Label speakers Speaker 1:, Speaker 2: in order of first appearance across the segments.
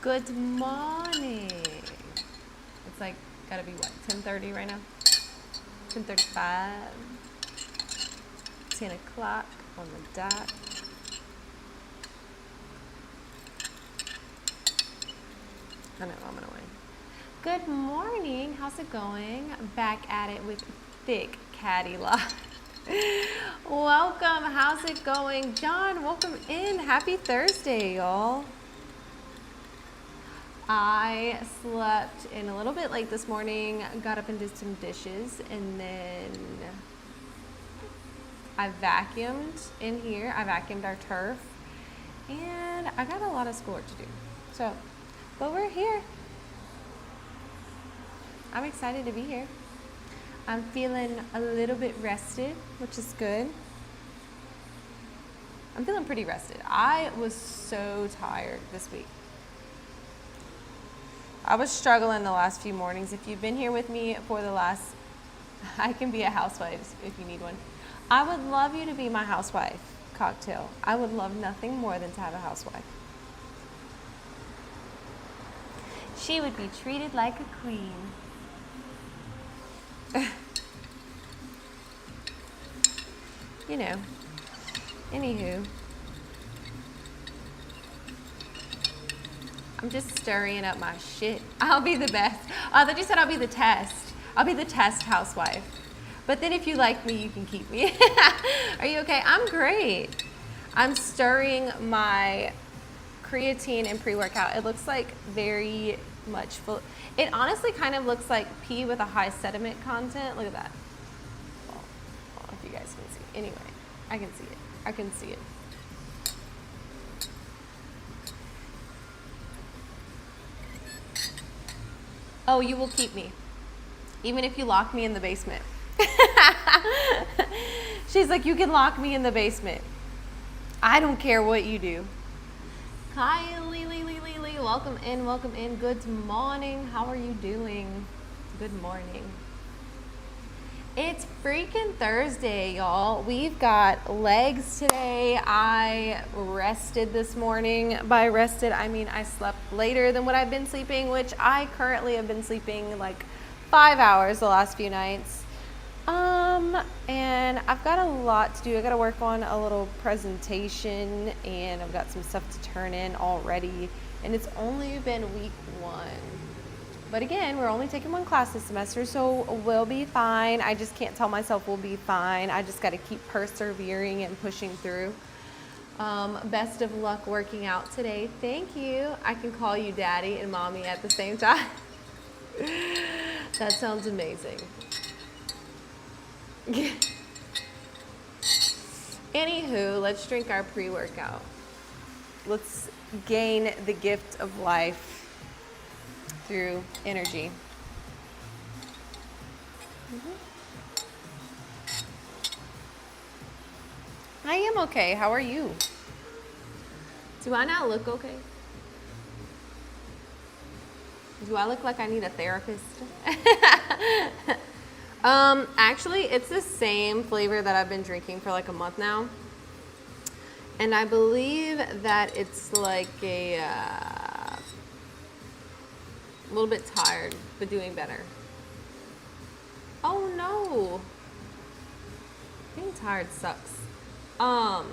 Speaker 1: Good morning. It's like, gotta be what, 10:30 right now? 10:35. 10 o'clock on the dot. I know, I'm gonna win. Good morning. How's it going? Back at it with Thick Caddy Live. Welcome. How's it going? John, welcome in. Happy Thursday, y'all. I slept in a little bit late this morning, got up and did some dishes, and then I vacuumed in here. I vacuumed our turf, and I got a lot of schoolwork to do. So, but we're here. I'm excited to be here. I'm feeling a little bit rested, which is good. I'm feeling pretty rested. I was so tired this week. I was struggling the last few mornings. If you've been here with me for the last, I can be a housewife if you need one. I would love you to be my housewife cocktail. I would love nothing more than to have a housewife. She would be treated like a queen. You know, anywho. I'm just stirring up my shit. I'll be the best. I thought you said I'll be the test. I'll be the test housewife. But then if you like me, you can keep me. Are you okay? I'm great. I'm stirring my creatine and pre-workout. It looks like very much full. It honestly kind of looks like pee with a high sediment content. Look at that. Well, if you guys can see. Anyway, I can see it. I can see it. Oh, you will keep me, even if you lock me in the basement. She's like, you can lock me in the basement. I don't care what you do. Kylie, welcome in, welcome in. Good morning. How are you doing? Good morning. It's freaking Thursday, y'all. We've got legs today. I rested this morning. By rested, I mean I slept later than what I've been sleeping, which I currently have been sleeping like 5 hours the last few nights. And I've got a lot to do. I got to work on a little presentation, and I've got some stuff to turn in already. And it's only been week 1. But again, we're only taking 1 class this semester, so we'll be fine. I just can't tell myself we'll be fine. I just got to keep persevering and pushing through. Best of luck working out today. Thank you. I can call you daddy and mommy at the same time. That sounds amazing. Anywho, let's drink our pre-workout. Let's gain the gift of life through energy. I am okay. How are you? Do I not look okay? Do I look like I need a therapist? Actually, it's the same flavor that I've been drinking for like a month now. And I believe that it's like a little bit tired, but doing better. Oh no. Being tired sucks. I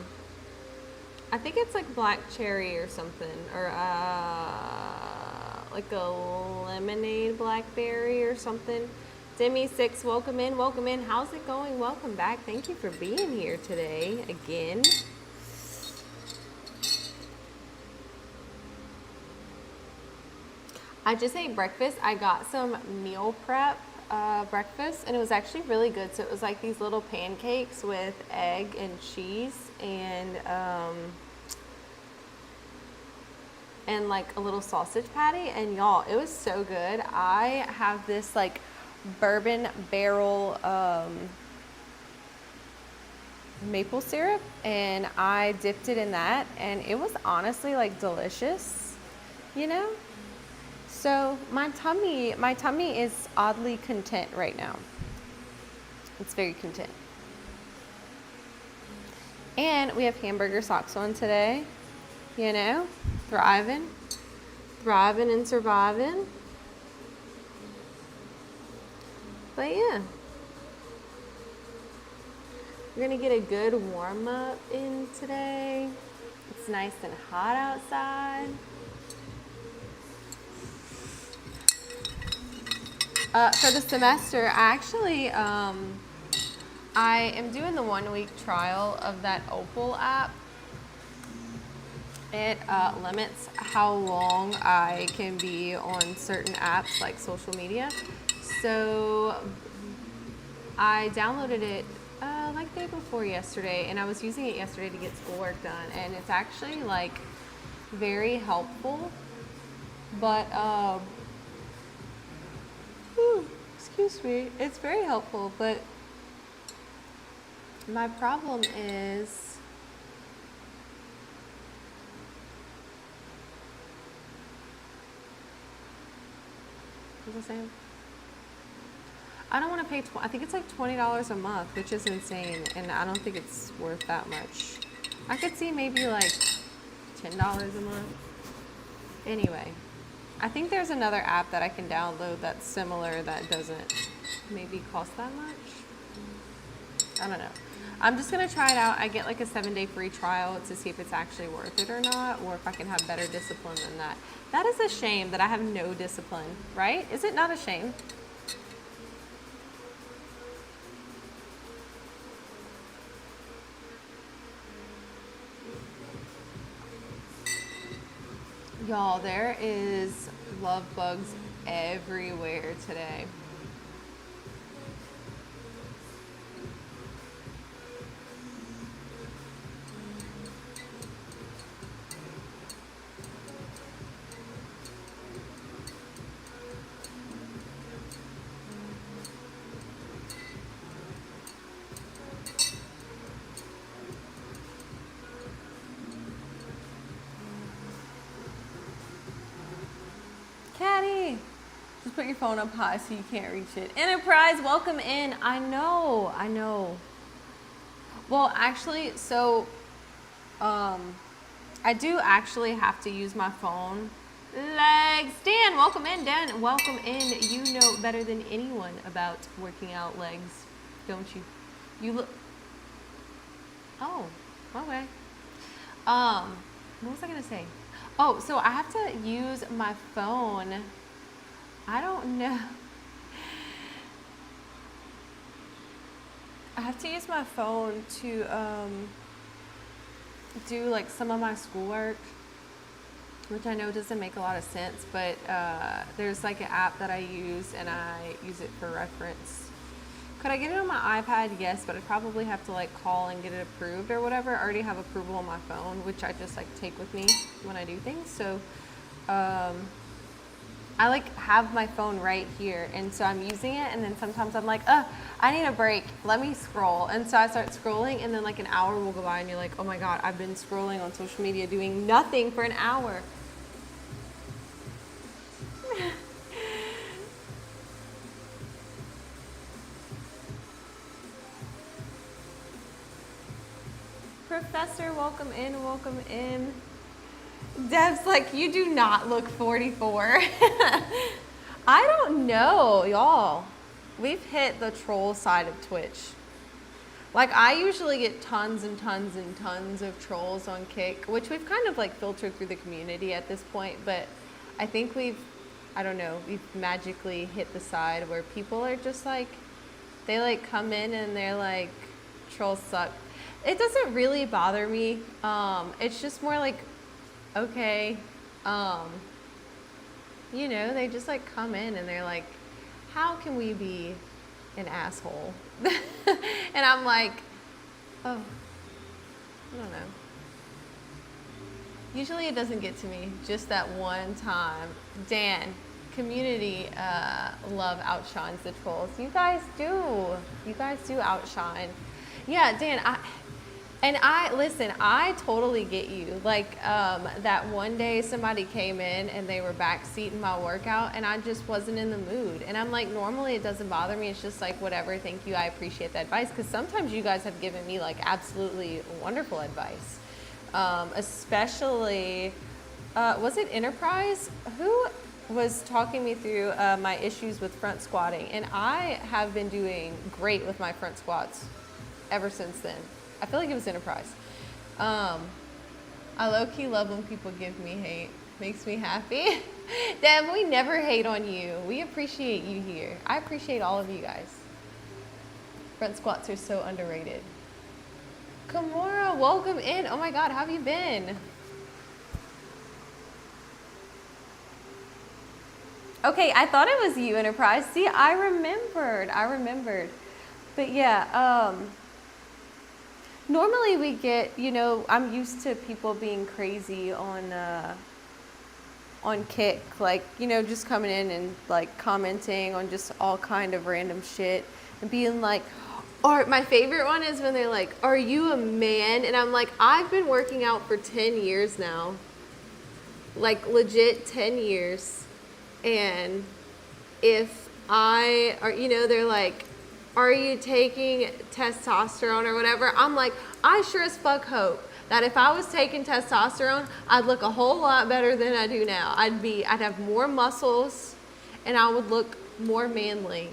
Speaker 1: think it's like black cherry or something, or like a lemonade blackberry or something. Demi6, welcome in, welcome in. How's it going? Welcome back. Thank you for being here today again. I just ate breakfast. I got some meal prep breakfast, and it was actually really good. So it was like these little pancakes with egg and cheese and like a little sausage patty. And y'all, it was so good. I have this like bourbon barrel maple syrup, and I dipped it in that, and it was honestly like delicious, you know? So my tummy is oddly content right now. It's very content. And we have hamburger socks on today, you know, thriving. thriving and surviving. But yeah, we're gonna get a good warm up in today. It's nice and hot outside. For the semester, I am doing the 1 week trial of that Opal app. It limits how long I can be on certain apps like social media. So I downloaded it like day before yesterday, and I was using it yesterday to get schoolwork done, and it's actually like very helpful. But excuse me, it's very helpful, but my problem is what's I saying? I don't want to pay, I think it's like $20 a month, which is insane, and I don't think it's worth that much. I could see maybe like $10 a month. Anyway, I think there's another app that I can download that's similar that doesn't maybe cost that much. I don't know. I'm just going to try it out. I get like a 7-day free trial to see if it's actually worth it or not, or if I can have better discipline than that. That is a shame that I have no discipline, right? Is it not a shame? Y'all, there is love bugs everywhere today. Caddy, just put your phone up high so you can't reach it. Enterprise, welcome in. I know. Well, actually, so I do actually have to use my phone. Legs, Dan, welcome in. Dan, welcome in. You know better than anyone about working out legs, don't you? You look. Oh, okay. What was I gonna say? Oh, so I have to use my phone. I don't know. I have to use my phone to do like some of my schoolwork, which I know doesn't make a lot of sense, but there's like an app that I use and I use it for reference. Could I get it on my iPad? Yes, but I'd probably have to like call and get it approved or whatever. I already have approval on my phone, which I just like take with me when I do things. So I like have my phone right here, and so I'm using it, and then sometimes I'm like, I need a break. Let me scroll. And so I start scrolling, and then like an hour will go by, and you're like, oh my God, I've been scrolling on social media doing nothing for an hour. Professor, welcome in, welcome in. Dev's like, you do not look 44. I don't know, y'all. We've hit the troll side of Twitch. Like, I usually get tons and tons and tons of trolls on Kick, which we've kind of like filtered through the community at this point, but I think we've magically hit the side where people are just like, they like come in and they're like, trolls suck. It doesn't really bother me. It's just more like, okay, you know, they just like come in and they're like, how can we be an asshole? And I'm like, oh, I don't know. Usually it doesn't get to me, just that one time. Dan, community love outshines the trolls. You guys do outshine. Yeah, Dan, listen, I totally get you. Like, that one day somebody came in and they were backseating my workout and I just wasn't in the mood. And I'm like, normally it doesn't bother me. It's just like, whatever, thank you. I appreciate the advice. Because sometimes you guys have given me like absolutely wonderful advice. Especially Was it Enterprise? Who was talking me through my issues with front squatting? And I have been doing great with my front squats ever since then. I feel like it was Enterprise. I low-key love when people give me hate. Makes me happy. Deb, we never hate on you. We appreciate you here. I appreciate all of you guys. Front squats are so underrated. Kimura, welcome in. Oh my God, how have you been? Okay, I thought it was you, Enterprise. See, I remembered. But yeah, normally we get, I'm used to people being crazy on Kick, like, just coming in and like commenting on just all kind of random shit and being like, or my favorite one is when they're like, are you a man? And I'm like, I've been working out for 10 years now, like legit 10 years. And if they're like, are you taking testosterone or whatever? I'm like, I sure as fuck hope that if I was taking testosterone, I'd look a whole lot better than I do now. I'd have more muscles and I would look more manly.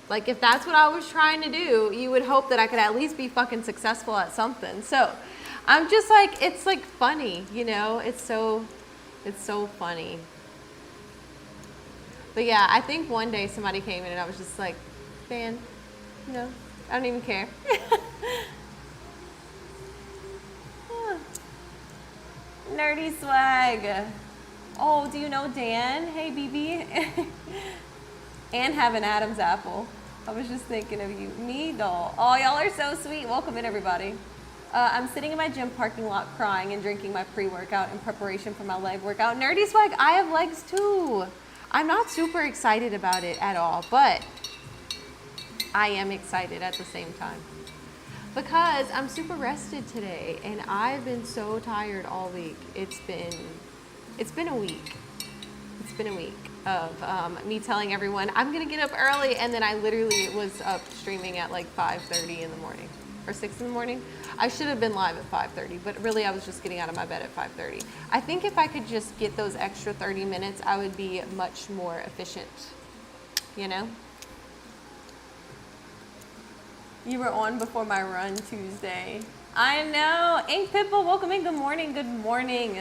Speaker 1: Like if that's what I was trying to do, you would hope that I could at least be fucking successful at something. So I'm just like, it's like funny, it's so funny. But yeah, I think one day somebody came in and I was just like, man, no, I don't even care. Nerdy swag. Oh, do you know Dan? Hey, BB. And have an Adam's apple. I was just thinking of you. Me, doll. Oh, y'all are so sweet. Welcome in, everybody. I'm sitting in my gym parking lot crying and drinking my pre-workout in preparation for my leg workout. Nerdy swag, I have legs too. I'm not super excited about it at all, but I am excited at the same time. Because I'm super rested today and I've been so tired all week. It's been a week. It's been a week of me telling everyone I'm gonna get up early, and then I literally was up streaming at like 5:30 in the morning or 6 in the morning. I should have been live at 5:30, but really I was just getting out of my bed at 5:30. I think if I could just get those extra 30 minutes, I would be much more efficient, You were on before my run Tuesday. I know. Ink Pitbull, welcome in. Good morning. Good morning.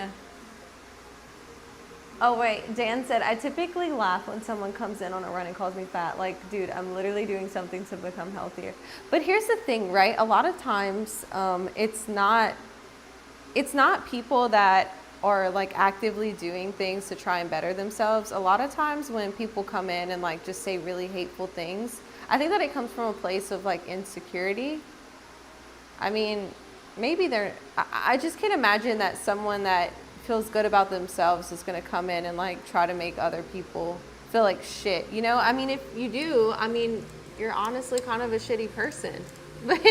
Speaker 1: Oh, wait. Dan said, I typically laugh when someone comes in on a run and calls me fat. Like, dude, I'm literally doing something to become healthier. But here's the thing, right? A lot of times it's not people that are like actively doing things to try and better themselves. A lot of times when people come in and like just say really hateful things, I think that it comes from a place of like insecurity. I mean, maybe I just can't imagine that someone that feels good about themselves is going to come in and like try to make other people feel like shit. I mean, if you do, I mean, you're honestly kind of a shitty person. But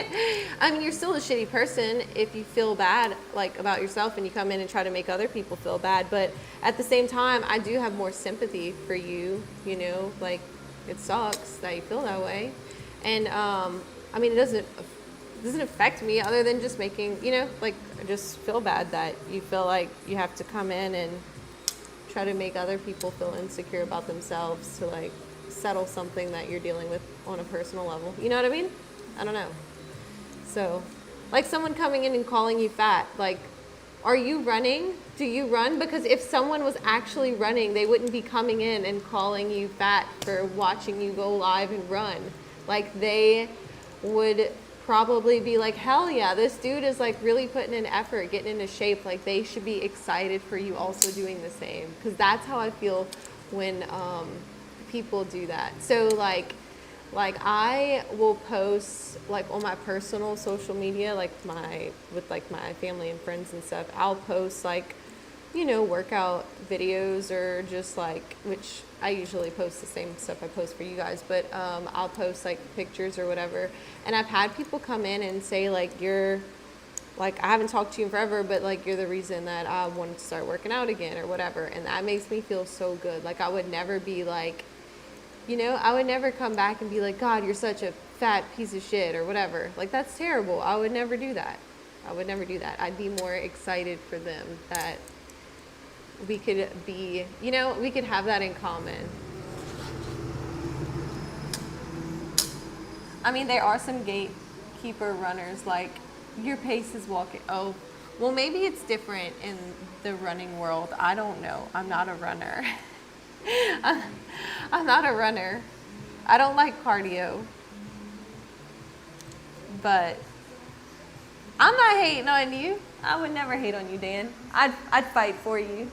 Speaker 1: I mean, you're still a shitty person if you feel bad like about yourself and you come in and try to make other people feel bad. But at the same time, I do have more sympathy for you, like it sucks that you feel that way. And I mean, it doesn't affect me other than just making, like I just feel bad that you feel like you have to come in and try to make other people feel insecure about themselves to like settle something that you're dealing with on a personal level. You know what I mean? I don't know. So like someone coming in and calling you fat, like, are you running? Do you run? Because if someone was actually running, they wouldn't be coming in and calling you fat for watching you go live and run. Like they would probably be like, hell yeah, this dude is like really putting in effort, getting into shape. Like they should be excited for you also doing the same. Because that's how I feel when people do that. So like I will post like on my personal social media, like with my family and friends and stuff, I'll post like, workout videos or just like, which I usually post the same stuff I post for you guys, but I'll post like pictures or whatever. And I've had people come in and say like, you're like, I haven't talked to you in forever, but like you're the reason that I wanted to start working out again or whatever. And that makes me feel so good. Like I would never be like, I would never come back and be like, God, you're such a fat piece of shit or whatever. Like that's terrible. I would never do that. I'd be more excited for them that we could be, you know, we could have that in common. I mean, there are some gatekeeper runners, like your pace is walking. Oh, well, maybe it's different in the running world. I don't know. I'm not a runner. I'm not a runner. I don't like cardio. But I'm not hating on you. I would never hate on you, Dan. I'd fight for you.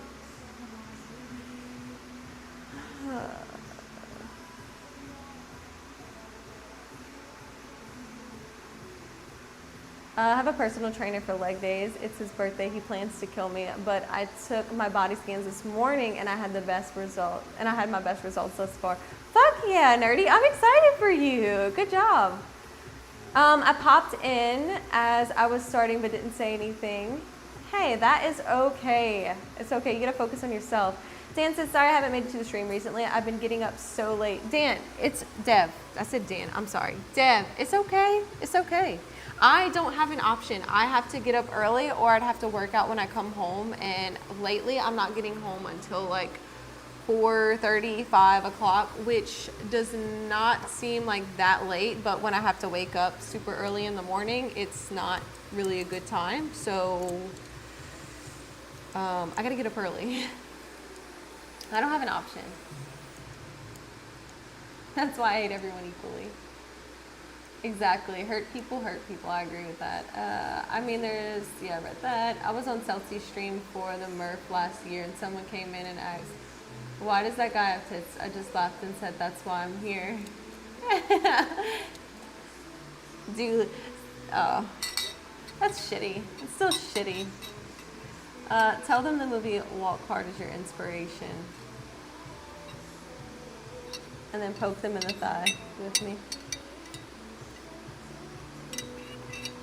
Speaker 1: I have a personal trainer for leg days. It's his birthday. He plans to kill me, but I took my body scans this morning and I had the best result. And I had my best results thus far. Fuck yeah, nerdy. I'm excited for you. Good job. I popped in as I was starting but didn't say anything. Hey, that is okay. It's okay. You gotta focus on yourself. Dan says, sorry I haven't made it to the stream recently. I've been getting up so late. Dan, it's Dev. I said Dan. I'm sorry. Dev, it's okay. It's okay. I don't have an option. I have to get up early or I'd have to work out when I come home. And lately I'm not getting home until like 4:30, 5 o'clock, which does not seem like that late. But when I have to wake up super early in the morning, it's not really a good time. So I gotta get up early. I don't have an option. That's why I hate everyone equally. Exactly. Hurt people. I agree with that. I mean, I read that. I was on Celsius stream for the Murph last year and someone came in and asked, why does that guy have tits? I just laughed and said, that's why I'm here. Dude, oh, that's shitty. It's still shitty. Tell them the movie Walk Hard is your inspiration. And then poke them in the thigh with me.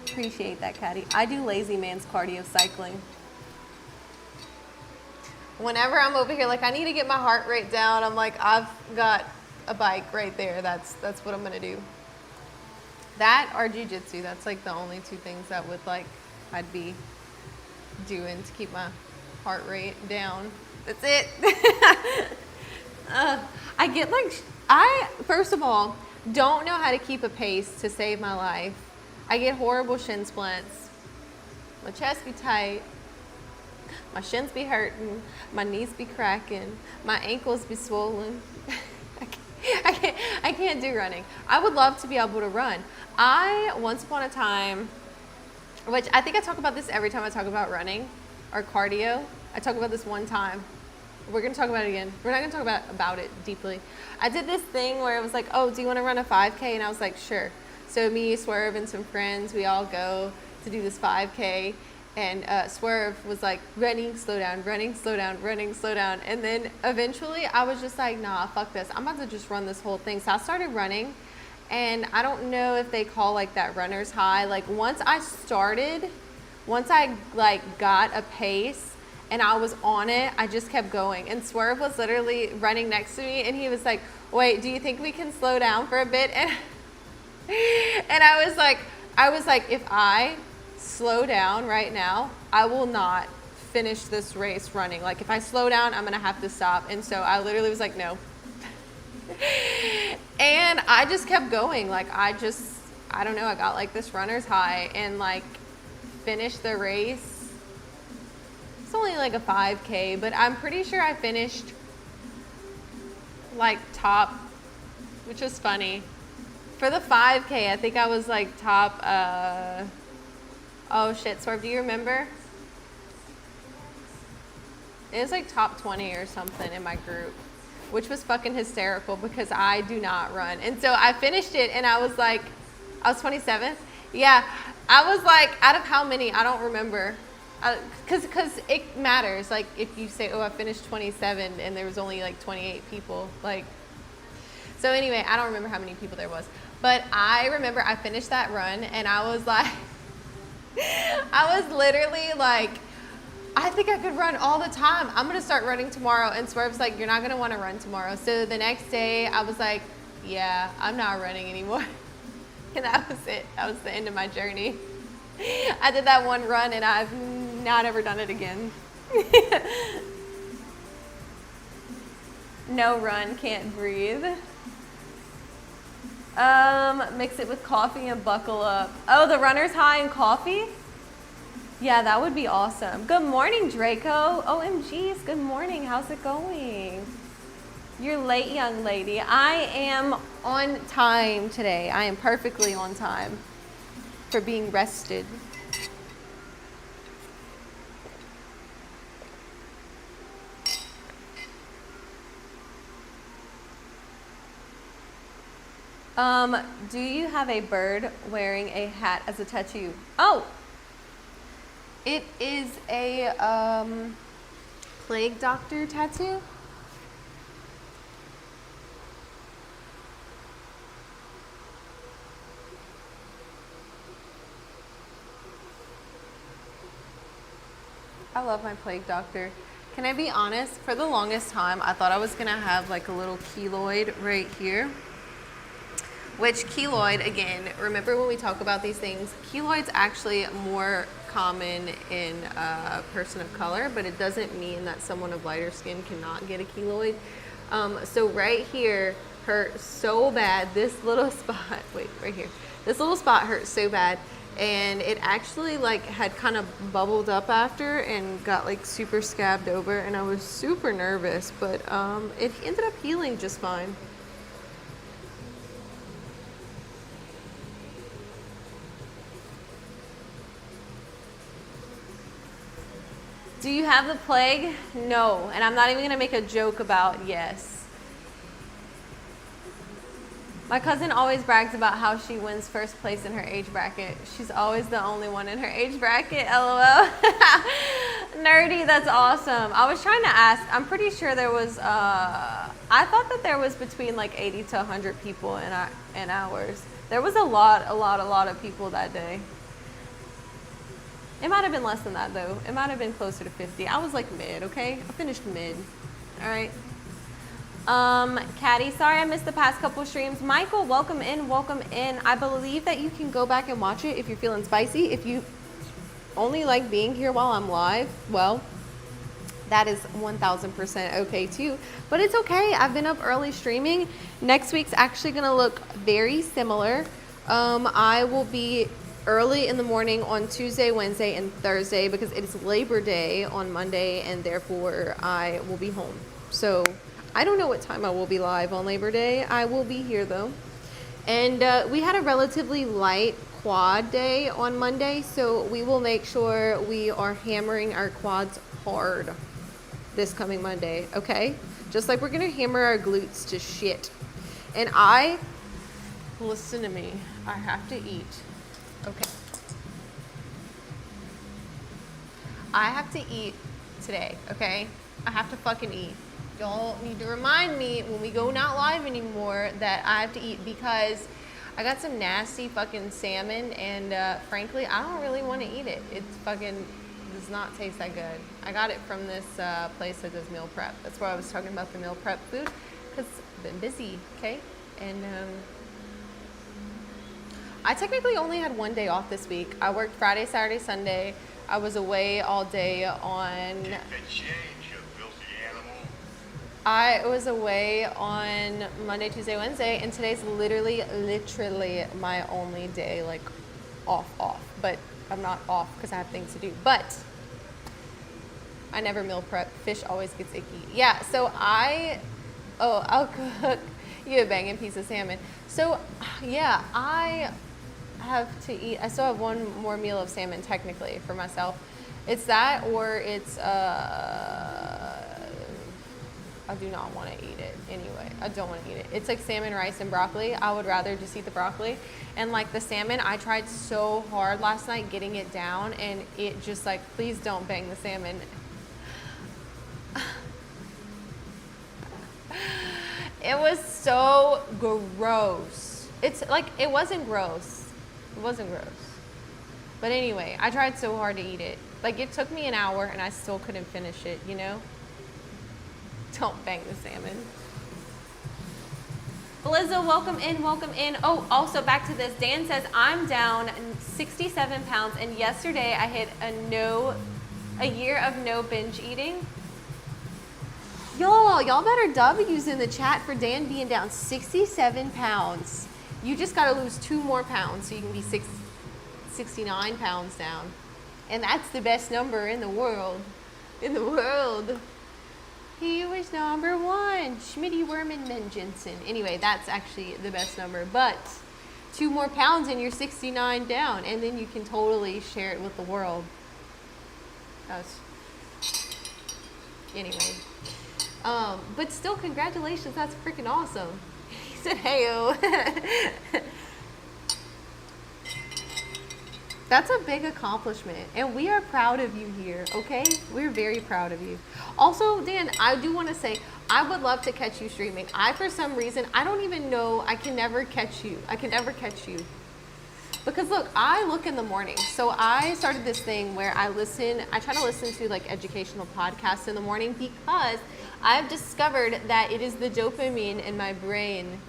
Speaker 1: Appreciate that, Caddy. I do lazy man's cardio cycling. Whenever I'm over here, like I need to get my heart rate down, I'm like, I've got a bike right there. That's what I'm gonna do. That or jujitsu. That's like the only two things that would like I'd be doing to keep my heart rate down. That's it. I get like, I first of all don't know how to keep a pace to save my life. I get horrible shin splints. My chest be tight. My shins be hurting. My knees be cracking. My ankles be swollen. I can't do running. I would love to be able to run. I, once upon a time, which I think I talk about this every time I talk about running or cardio. I talk about this one time. We're going to talk about it again. We're not going to talk about it deeply. I did this thing where it was like, oh, do you want to run a 5K? And I was like, sure. So me, Swerve, and some friends, we all go to do this 5K. And Swerve was like, running, slow down, running, slow down, running, slow down. And then eventually I was just like, nah, fuck this. I'm about to just run this whole thing. So I started running. And I don't know if they call like that runner's high. Like once I like got a pace and I was on it, I just kept going. And Swerve was literally running next to me and he was like, wait, do you think we can slow down for a bit? And I was like, if I slow down right now, I will not finish this race running. Like if I slow down, I'm gonna have to stop. And so I literally was like, no. And I just kept going. Like I don't know, I got like this runner's high and like finished the race. It's only like a 5K, but I'm pretty sure I finished like top, which was funny. For the 5K, I think I was like top, oh shit, Swerve, do you remember? It was like top 20 or something in my group, which was fucking hysterical because I do not run. And so I finished it and I was like, I was 27th? Yeah, I was like, out of how many? I don't remember. Cause it matters. Like if you say, oh, I finished 27 and there was only like 28 people, like, so anyway, I don't remember how many people there was. But I remember I finished that run and I was like, I was literally like, I think I could run all the time. I'm gonna start running tomorrow. And Swerve's like, you're not gonna wanna run tomorrow. So the next day I was like, yeah, I'm not running anymore. And that was it. That was the end of my journey. I did that one run and I've not ever done it again. No run, can't breathe. Mix it with coffee and buckle up. Oh, the runner's high and coffee? Yeah, that would be awesome. Good morning, Draco. OMGs, good morning. How's it going? You're late, young lady. I am on time today. I am perfectly on time for being rested. Do you have a bird wearing a hat as a tattoo? Oh, it is a plague doctor tattoo. I love my plague doctor. Can I be honest? For the longest time, I thought I was gonna have like a little keloid right here. Which keloid, again, remember when we talk about these things, keloid's actually more common in a person of color, but it doesn't mean that someone of lighter skin cannot get a keloid. So right here hurt so bad. This little spot, wait, right here. This little spot hurt so bad, and it actually like had kind of bubbled up after and got like super scabbed over, and I was super nervous, but it ended up healing just fine. Do you have the plague? No, and I'm not even gonna make a joke about yes. My cousin always brags about how she wins first place in her age bracket. She's always the only one in her age bracket, LOL. Nerdy, that's awesome. I was trying to ask, I'm pretty sure there was, I thought that there was between like 80 to 100 people in ours. There was a lot of people that day. It might have been less than that though. It might have been closer to 50. I was like mid, okay? I finished mid, all right? Caddy, sorry I missed the past couple streams. Michael, welcome in, welcome in. I believe that you can go back and watch it if you're feeling spicy. If you only like being here while I'm live, well, that is 1000% okay too. But it's okay, I've been up early streaming. Next week's actually gonna look very similar. I will be early in the morning on Tuesday, Wednesday, and Thursday because it is Labor Day on Monday, and therefore I will be home. So I don't know what time I will be live on Labor Day. I will be here though. And we had a relatively light quad day on Monday, so we will make sure we are hammering our quads hard this coming Monday, okay? Just like we're gonna hammer our glutes to shit. And listen to me, I have to eat. Okay. I have to eat today, okay? I have to fucking eat. Y'all need to remind me when we go not live anymore that I have to eat because I got some nasty fucking salmon and frankly, I don't really want to eat it. It's fucking does not taste that good. I got it from this place that does meal prep. That's why I was talking about the meal prep food because I've been busy, okay? And I technically only had one day off this week. I worked Friday, Saturday, Sunday. I was away all day on...
Speaker 2: Get the change, you filthy animal.
Speaker 1: I was away on Monday, Tuesday, Wednesday, and today's literally my only day, like, off. But I'm not off because I have things to do. But I never meal prep. Fish always gets icky. Yeah, so I'll cook you a banging piece of salmon. So, yeah, I have to eat. I still have one more meal of salmon technically for myself. It's that, or it's I do not want to eat it anyway. I don't want to eat it. It's like salmon, rice, and broccoli. I would rather just eat the broccoli. And like the salmon, I tried so hard last night getting it down, and it just like, please don't bang the salmon. It was so gross. It's like, it wasn't gross. It wasn't gross. But anyway, I tried so hard to eat it. Like, it took me an hour and I still couldn't finish it, you know? Don't bang the salmon. Belizza, welcome in, welcome in. Oh, also back to this. Dan says, I'm down 67 pounds, and yesterday I hit a year of no binge eating. Y'all better W's in the chat for Dan being down 67 pounds. You just got to lose 2 more pounds so you can be 69 pounds down. And that's the best number in the world. In the world. He was number 1. Schmitty Werman Jensen. Anyway, that's actually the best number. But 2 more pounds and you're 69 down. And then you can totally share it with the world. Anyway. But still, congratulations. That's freaking awesome. He said, hey-o. That's a big accomplishment. And we are proud of you here, okay? We're very proud of you. Also, Dan, I do want to say, I would love to catch you streaming. For some reason, I don't even know, I can never catch you. Because look, I look in the morning. So I started this thing where I try to listen to like educational podcasts in the morning because I've discovered that it is the dopamine in my brain.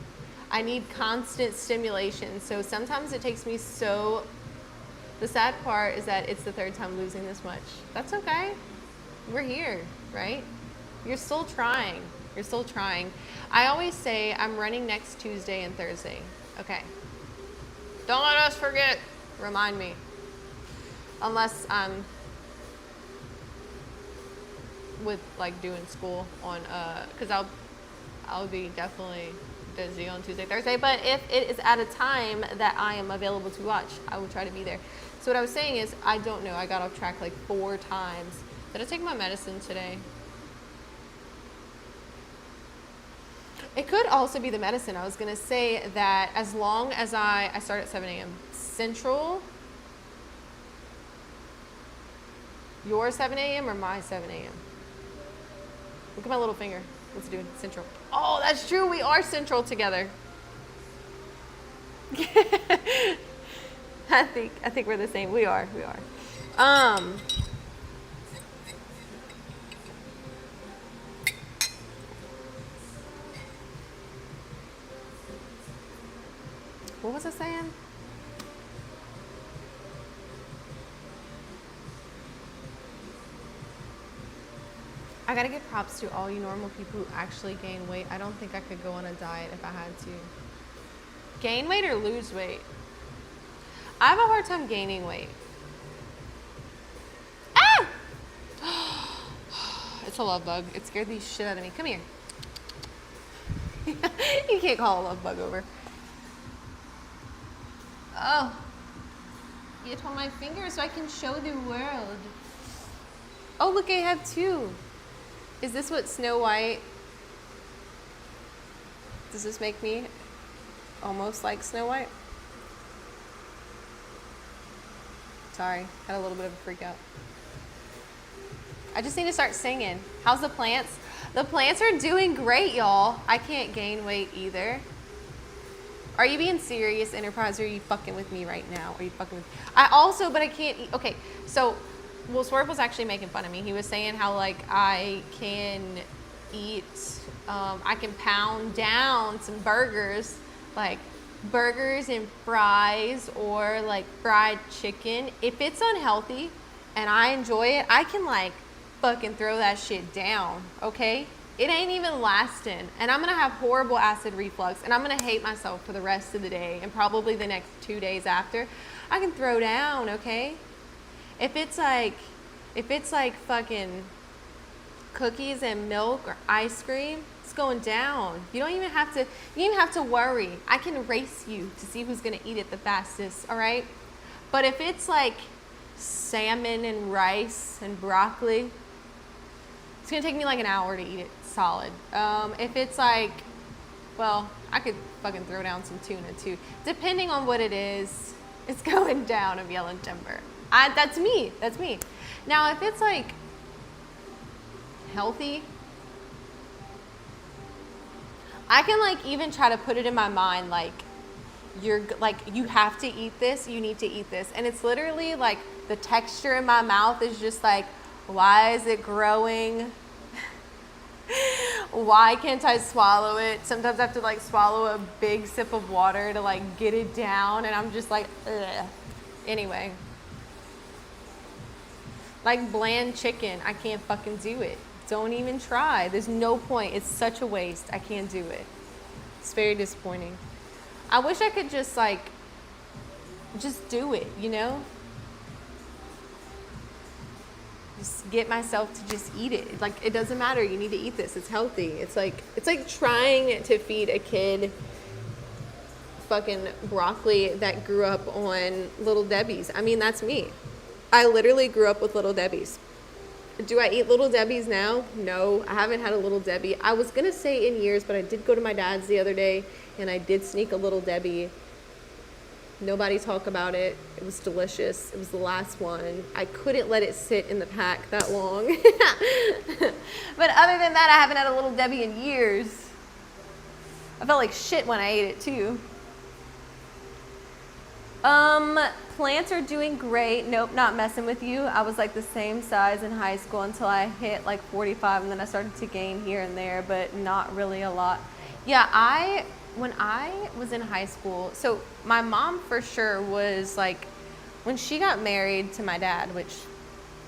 Speaker 1: I need constant stimulation. So sometimes it takes me the sad part is that it's the 3rd time losing this much. That's okay. We're here, right? You're still trying. I always say I'm running next Tuesday and Thursday. Okay. Don't let us forget. Remind me. Unless I'm with like doing school on, cause I'll be definitely busy on Tuesday, Thursday, but if it is at a time that I am available to watch, I will try to be there. So what I was saying is, I don't know, I got off track like 4 times. Did I take my medicine today? It could also be the medicine. I was gonna say that as long as I start at 7 a.m. Central, your 7 a.m. or my 7 a.m.? Look at my little finger. What's it doing? Central. Oh, that's true. We are Central together. I think we're the same. We are. What was I saying? I gotta give props to all you normal people who actually gain weight. I don't think I could go on a diet if I had to. Gain weight or lose weight? I have a hard time gaining weight. Ah! It's a love bug. It scared the shit out of me. Come here. You can't call a love bug over. Oh. You told my finger so I can show the world. Oh, look, I have 2. Is this what Snow White? Does this make me almost like Snow White? Sorry, had a little bit of a freak out. I just need to start singing. How's the plants? The plants are doing great, y'all. I can't gain weight either. Are you being serious, Enterprise, or are you fucking with me right now? Are you fucking with me? But I can't eat. Okay, so, well, Swerve was actually making fun of me. He was saying how, like, I can eat, I can pound down some burgers, like burgers and fries or like fried chicken. If it's unhealthy and I enjoy it, I can like fucking throw that shit down, okay? It ain't even lasting. And I'm gonna have horrible acid reflux and I'm gonna hate myself for the rest of the day and probably the next 2 days after. I can throw down, okay? If it's like fucking cookies and milk or ice cream, it's going down. You don't even have to worry. I can race you to see who's gonna eat it the fastest, all right? But if it's like salmon and rice and broccoli, it's gonna take me like an hour to eat it solid. If it's like, well, I could fucking throw down some tuna too. Depending on what it is, it's going down. I'm yelling timber. That's me. Now, if it's like healthy, I can like even try to put it in my mind like you have to eat this, you need to eat this. And it's literally like the texture in my mouth is just like, why is it growing? Why can't I swallow it? Sometimes I have to like swallow a big sip of water to like get it down and I'm just like, ugh. Anyway. Like bland chicken, I can't fucking do it. Don't even try. There's no point. It's such a waste. I can't do it. It's very disappointing. I wish I could just like, just do it, you know? Just get myself to just eat it. Like, it doesn't matter. You need to eat this. It's healthy. It's like trying to feed a kid fucking broccoli that grew up on Little Debbie's. I mean, that's me. I literally grew up with Little Debbie's. Do I eat Little Debbie's now? No, I haven't had a Little Debbie. I was going to say in years, but I did go to my dad's the other day, and I did sneak a Little Debbie. Nobody talk about it. It was delicious. It was the last one. I couldn't let it sit in the pack that long. But other than that, I haven't had a Little Debbie in years. I felt like shit when I ate it too. Plants are doing great. Nope, not messing with you. I was like the same size in high school until I hit like 45, and then I started to gain here and there, but not really a lot. Yeah, when I was in high school, so my mom for sure was like, when she got married to my dad, which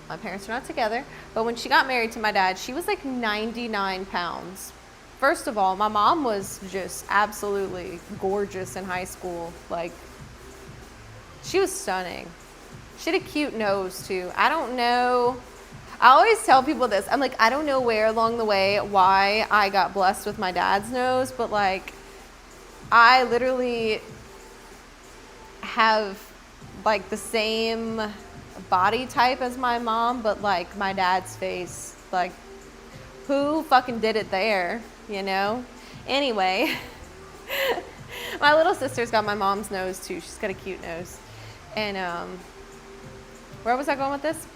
Speaker 1: my parents are not together, but when she got married to my dad, she was like 99 pounds. First of all, my mom was just absolutely gorgeous in high school. Like, she was stunning. She had a cute nose too. I don't know. I always tell people this. I'm like, I don't know where along the way why I got blessed with my dad's nose, but like, I literally have like the same body type as my mom, but like my dad's face. Like, who fucking did it there, you know? Anyway, my little sister's got my mom's nose too. She's got a cute nose. And where was I going with this?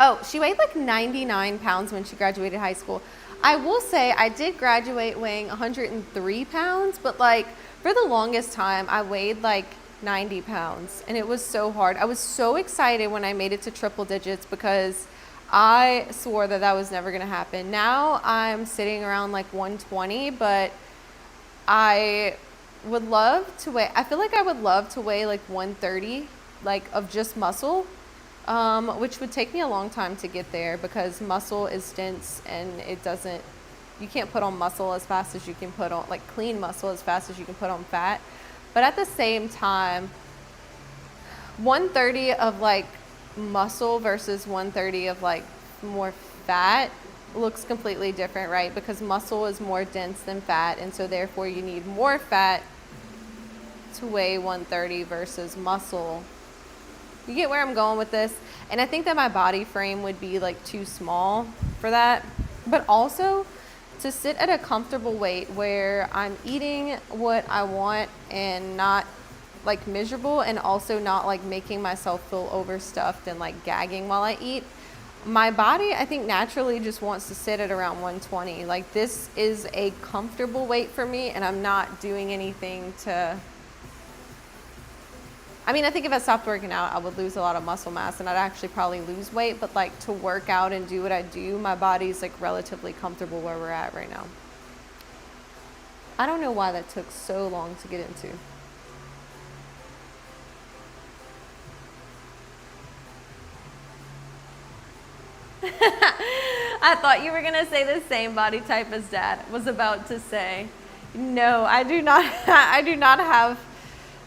Speaker 1: Oh, she weighed like 99 pounds when she graduated high school. I will say I did graduate weighing 103 pounds, but like for the longest time I weighed like 90 pounds, and it was so hard. I was so excited when I made it to triple digits because I swore that was never going to happen. Now I'm sitting around like 120, but I would love to weigh, I feel like I would love to weigh like 130, like of just muscle, which would take me a long time to get there because muscle is dense and you can't put on muscle as fast as you can put on, like clean muscle as fast as you can put on fat. But at the same time, 130 of like muscle versus 130 of like more fat looks completely different, right? Because muscle is more dense than fat, and so therefore you need more fat to weigh 130 versus muscle. You get where I'm going with this? And I think that my body frame would be like too small for that, but also to sit at a comfortable weight where I'm eating what I want and not like miserable, and also not like making myself feel overstuffed and like gagging while I eat. My body, I think, naturally just wants to sit at around 120. Like, this is a comfortable weight for me, and I'm not doing anything to, I mean, I think if I stopped working out, I would lose a lot of muscle mass, and I'd actually probably lose weight, but like to work out and do what I do, my body's like relatively comfortable where we're at right now. I don't know why that took so long to get into. I thought you were going to say the same body type as Dad was about to say. No, I do not. I do not have.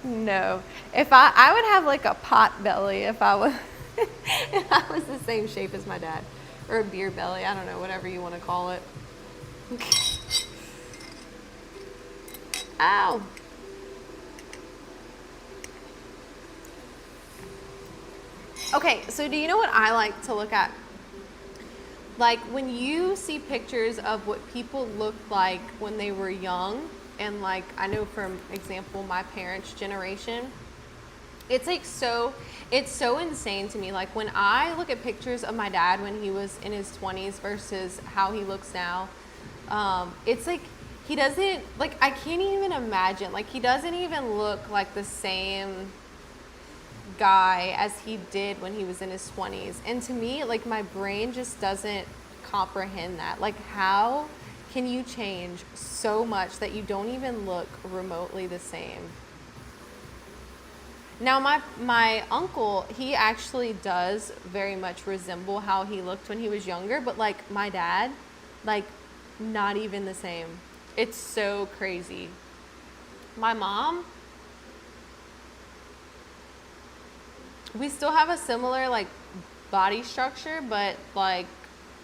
Speaker 1: No. If I would have like a pot belly if I was if I was the same shape as my dad, or a beer belly. I don't know, whatever you want to call it. Ow. Okay, so do you know what I like to look at? Like when you see pictures of what people looked like when they were young, and like I know from example my parents' generation, it's like it's so insane to me. Like when I look at pictures of my dad when he was in his 20s versus how he looks now, it's like he doesn't, like I can't even imagine, like he doesn't even look like the same guy as he did when he was in his 20s. And to me, like my brain just doesn't comprehend that. Like how can you change so much that you don't even look remotely the same? Now my uncle, he actually does very much resemble how he looked when he was younger, but like my dad, like not even the same. It's so crazy. My mom, we still have a similar like body structure, but like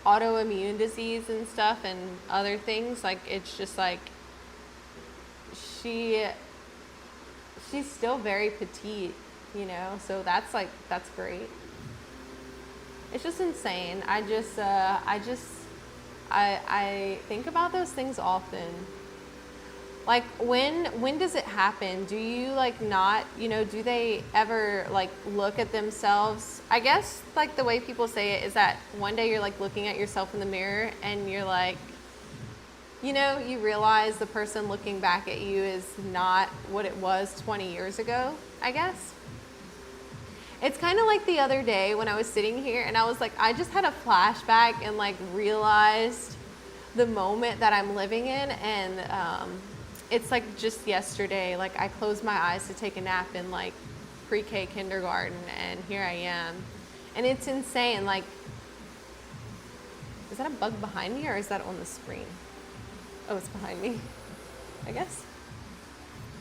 Speaker 1: autoimmune disease and stuff and other things, like it's just like she's still very petite, you know, so that's great. It's just insane. I think about those things often. Like when does it happen? Do you like not, you know, do they ever like look at themselves? I guess like the way people say it is that one day you're like looking at yourself in the mirror and you're like, you know, you realize the person looking back at you is not what it was 20 years ago, I guess. It's kind of like the other day when I was sitting here and I was like, I just had a flashback and like realized the moment that I'm living in. And it's like just yesterday, like I closed my eyes to take a nap in like pre-K kindergarten and here I am. And it's insane. Like, is that a bug behind me or is that on the screen? Oh, it's behind me, I guess.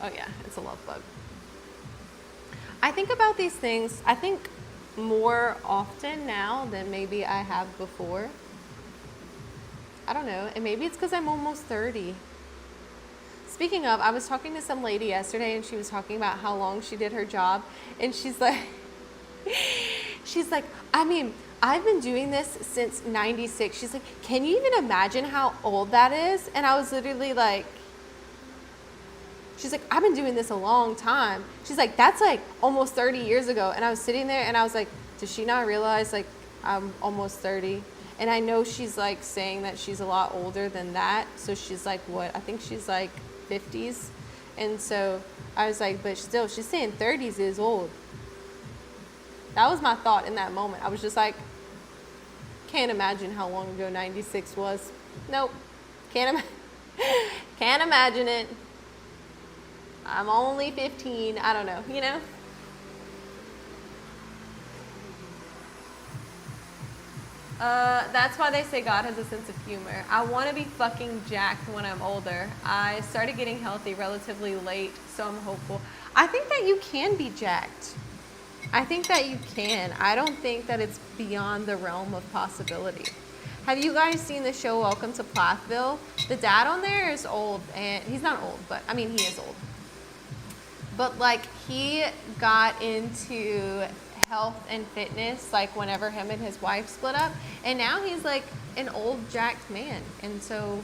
Speaker 1: Oh yeah, it's a love bug. I think about these things, I think more often now than maybe I have before. I don't know, and maybe it's because I'm almost 30. Speaking of, I was talking to some lady yesterday and she was talking about how long she did her job. And she's like, I mean, I've been doing this since 96. She's like, can you even imagine how old that is? And I was literally like, she's like, I've been doing this a long time. She's like, that's like almost 30 years ago. And I was sitting there and I was like, does she not realize like I'm almost 30? And I know she's like saying that she's a lot older than that. So she's like, what? I think she's like 50s. And so I was like, but still, she's saying 30s is old. That was my thought in that moment. I was just like, can't imagine how long ago 96 was. Nope, can't imagine it. I'm only 15, I don't know, you know? That's why they say God has a sense of humor. I want to be fucking jacked when I'm older. I started getting healthy relatively late, so I'm hopeful. I think that you can be jacked. I think that you can. I don't think that it's beyond the realm of possibility. Have you guys seen the show Welcome to Plathville? The dad on there is old, and he's not old, but I mean, he is old. But like he got into health and fitness like whenever him and his wife split up, and now he's like an old jacked man. And so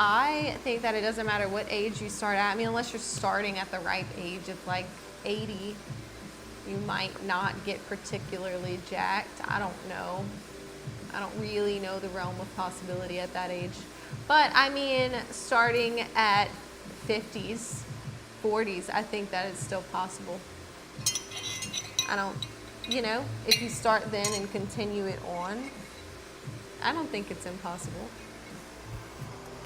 Speaker 1: I think that it doesn't matter what age you start at. I mean, unless you're starting at the ripe age of like 80, you might not get particularly jacked. I don't know. I don't really know the realm of possibility at that age. But I mean, starting at 50s, 40s, I think that is still possible. I don't, you know, if you start then and continue it on, I don't think it's impossible.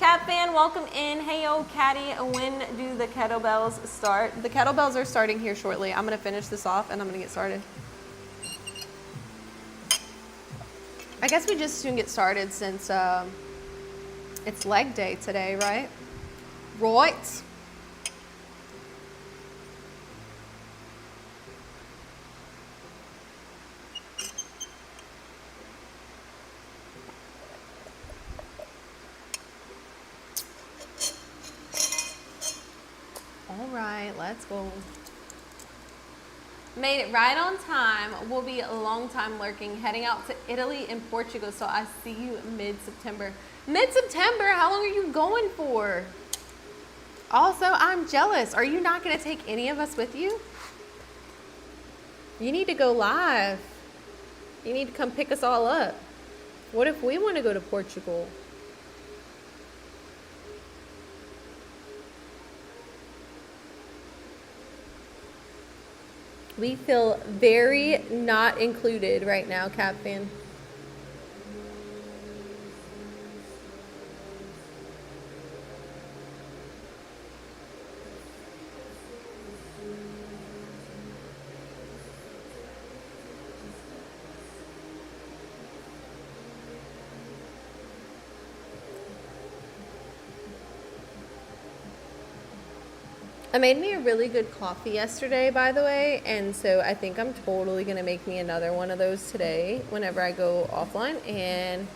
Speaker 1: Cat fan, welcome in. Hey, yo, Catty, when do the kettlebells start? The kettlebells are starting here shortly. I'm going to finish this off and I'm going to get started. I guess we just soon get started since it's leg day today, right? Right. All right, let's go. Made it right on time. We'll be a long time lurking, heading out to Italy and Portugal, so I see you mid-September. Mid-September? How long are you going for? Also, I'm jealous. Are you not going to take any of us with you? You need to go live. You need to come pick us all up. What if we want to go to Portugal? We feel very not included right now, Cap fan. I made me a really good coffee yesterday, by the way, and so I think I'm totally gonna make me another one of those today whenever I go offline, and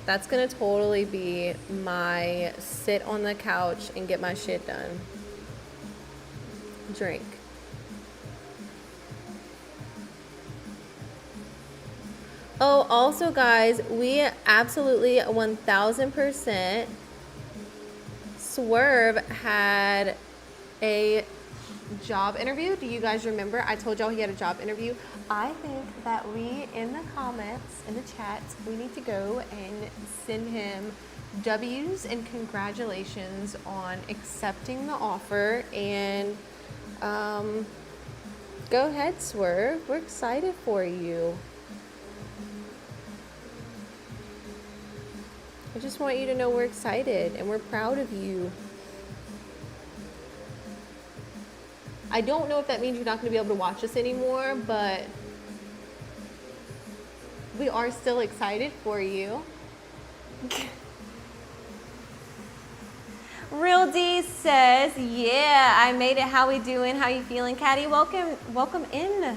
Speaker 1: that's gonna totally be my sit on the couch and get my shit done drink. Oh, also guys, we absolutely 1000% Swerve had a job interview. Do you guys remember? I told y'all he had a job interview. I think that we, in the comments, in the chat, we need to go and send him W's and congratulations on accepting the offer. And go ahead, Swerve. We're excited for you. I just want you to know we're excited and we're proud of you. I don't know if that means you're not going to be able to watch us anymore, but we are still excited for you. Real D says, yeah, I made it. How we doing? How you feeling, Caddy? Welcome in.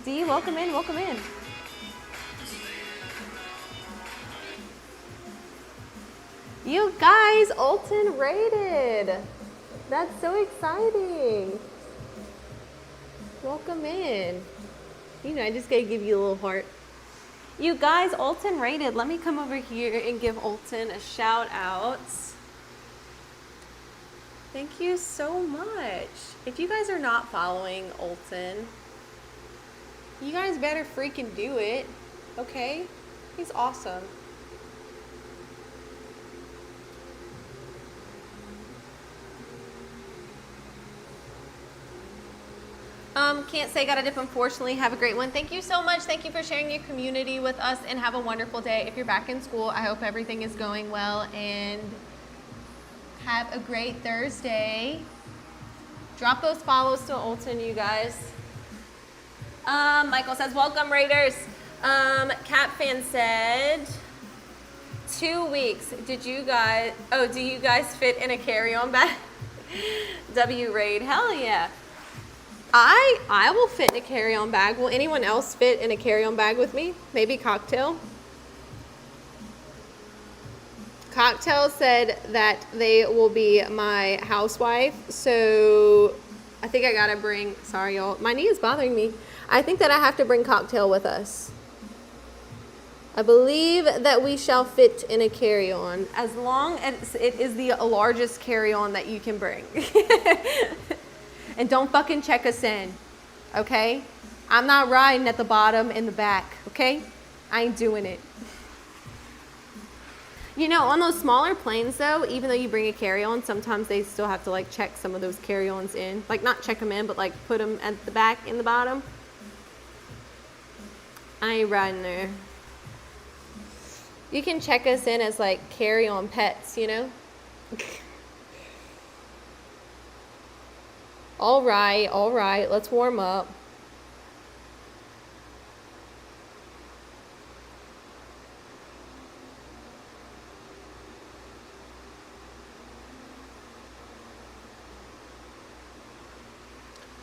Speaker 1: D, welcome in, welcome in. You guys, Alton rated. That's so exciting. Welcome in. You know, I just gotta give you a little heart. You guys, Alton rated. Let me come over here and give Alton a shout out. Thank you so much. If you guys are not following Alton, you guys better freaking do it, okay? He's awesome. Can't say got a dip, unfortunately. Have a great one. Thank you so much. Thank you for sharing your community with us, and have a wonderful day. If you're back in school, I hope everything is going well, and have a great Thursday. Drop those follows to Alton, you guys. Michael says, welcome, Raiders. Cat fan said, 2 weeks. Do you guys fit in a carry-on bag? W Raid, hell yeah. I will fit in a carry-on bag. Will anyone else fit in a carry-on bag with me? Maybe Cocktail? Cocktail said that they will be my housewife. So I think I gotta bring, sorry y'all, my knee is bothering me. I think that I have to bring Cocktail with us. I believe that we shall fit in a carry-on as long as it is the largest carry-on that you can bring. And don't fucking check us in, okay? I'm not riding at the bottom in the back, okay? I ain't doing it. You know, on those smaller planes though, even though you bring a carry-on, sometimes they still have to like check some of those carry-ons in. Like not check them in, but like put them at the back in the bottom. I ain't riding there. You can check us in as like carry-on pets, you know? All right, let's warm up.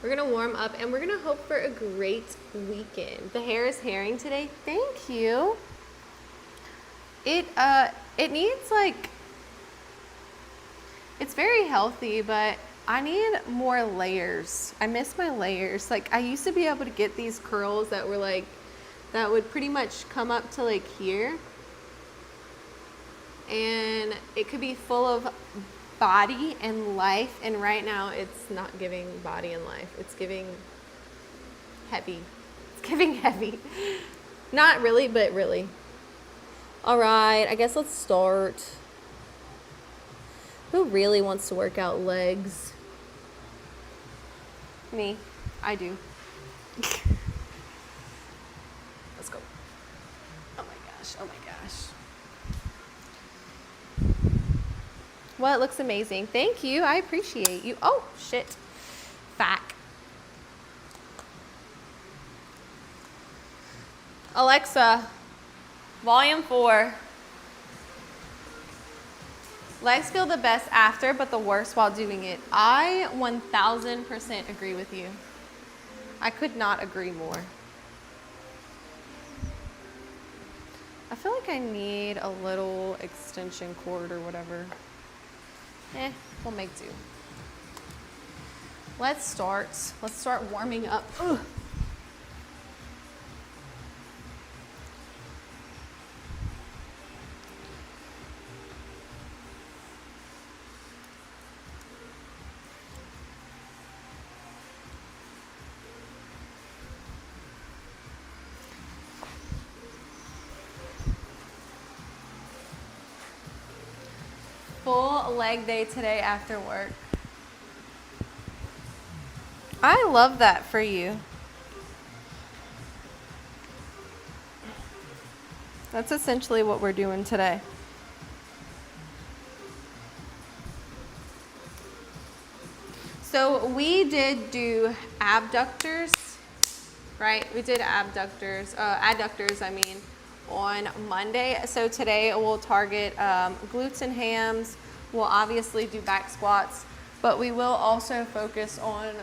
Speaker 1: We're gonna warm up and we're gonna hope for a great weekend. The hair is hairing today. Thank you. It needs like, it's very healthy, but I need more layers. I miss my layers. Like I used to be able to get these curls that were like, that would pretty much come up to like here. And it could be full of body and life. And right now it's not giving body and life. It's giving heavy. It's giving heavy. Not really, but really. All right, I guess let's start. Who really wants to work out legs? Me. I do. Let's go. Oh my gosh. Oh my gosh. Well, it looks amazing. Thank you. I appreciate you. Oh, shit. Fact. Alexa, volume 4. Legs feel the best after, but the worst while doing it. I 1000% agree with you. I could not agree more. I feel like I need a little extension cord or whatever. We'll make do. Let's start warming up. Ugh. Full leg day today after work. I love that for you. That's essentially what we're doing today. So we did do abductors, right? We did adductors, I mean, on Monday. So today we'll target glutes and hams. We'll obviously do back squats, but we will also focus on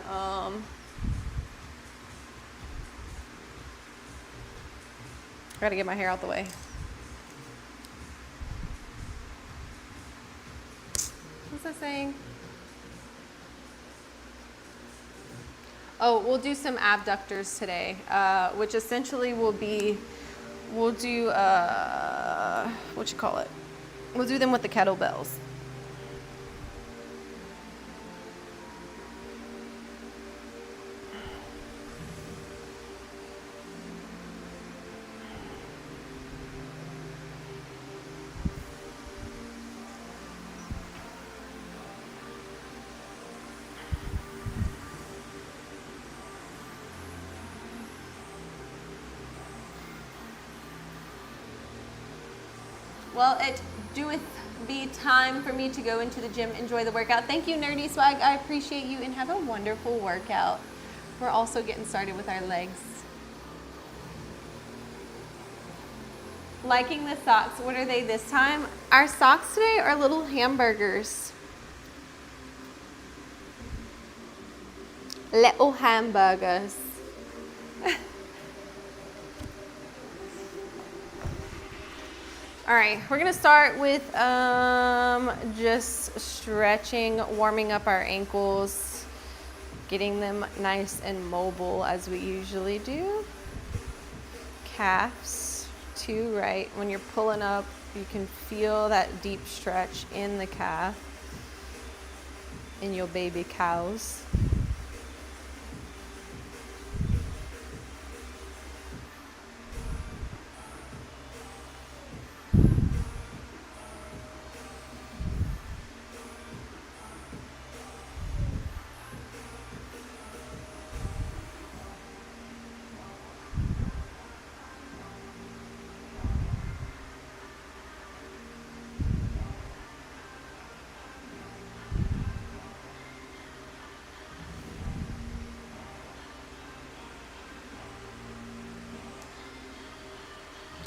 Speaker 1: I gotta get my hair out the way. What's that saying? Oh, we'll do some abductors today, which essentially will be, we'll do, what you call it? We'll do them with the kettlebells. Well, it doeth be time for me to go into the gym, enjoy the workout. Thank you, Nerdy Swag. I appreciate you, and have a wonderful workout. We're also getting started with our legs. Liking the socks. What are they this time? Our socks today are little hamburgers. Little hamburgers. All right, we're gonna start with just stretching, warming up our ankles, getting them nice and mobile as we usually do. Calves too, right? When you're pulling up, you can feel that deep stretch in the calf, in your baby cows.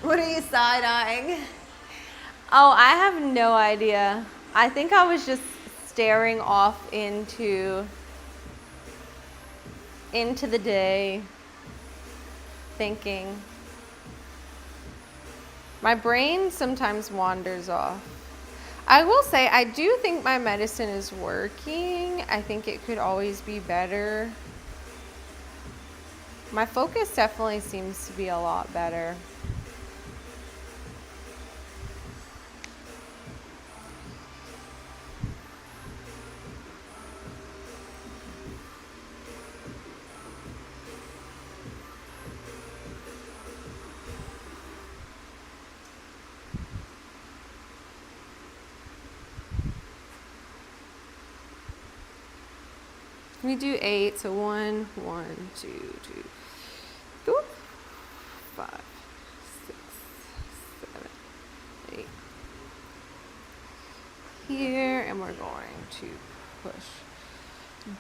Speaker 1: What are you side-eyeing? Oh, I have no idea. I think I was just staring off into the day, thinking. My brain sometimes wanders off. I will say, I do think my medicine is working. I think it could always be better. My focus definitely seems to be a lot better. We do 8, so 1, 2, 2, 5, 6, 7, 8. Here, and we're going to push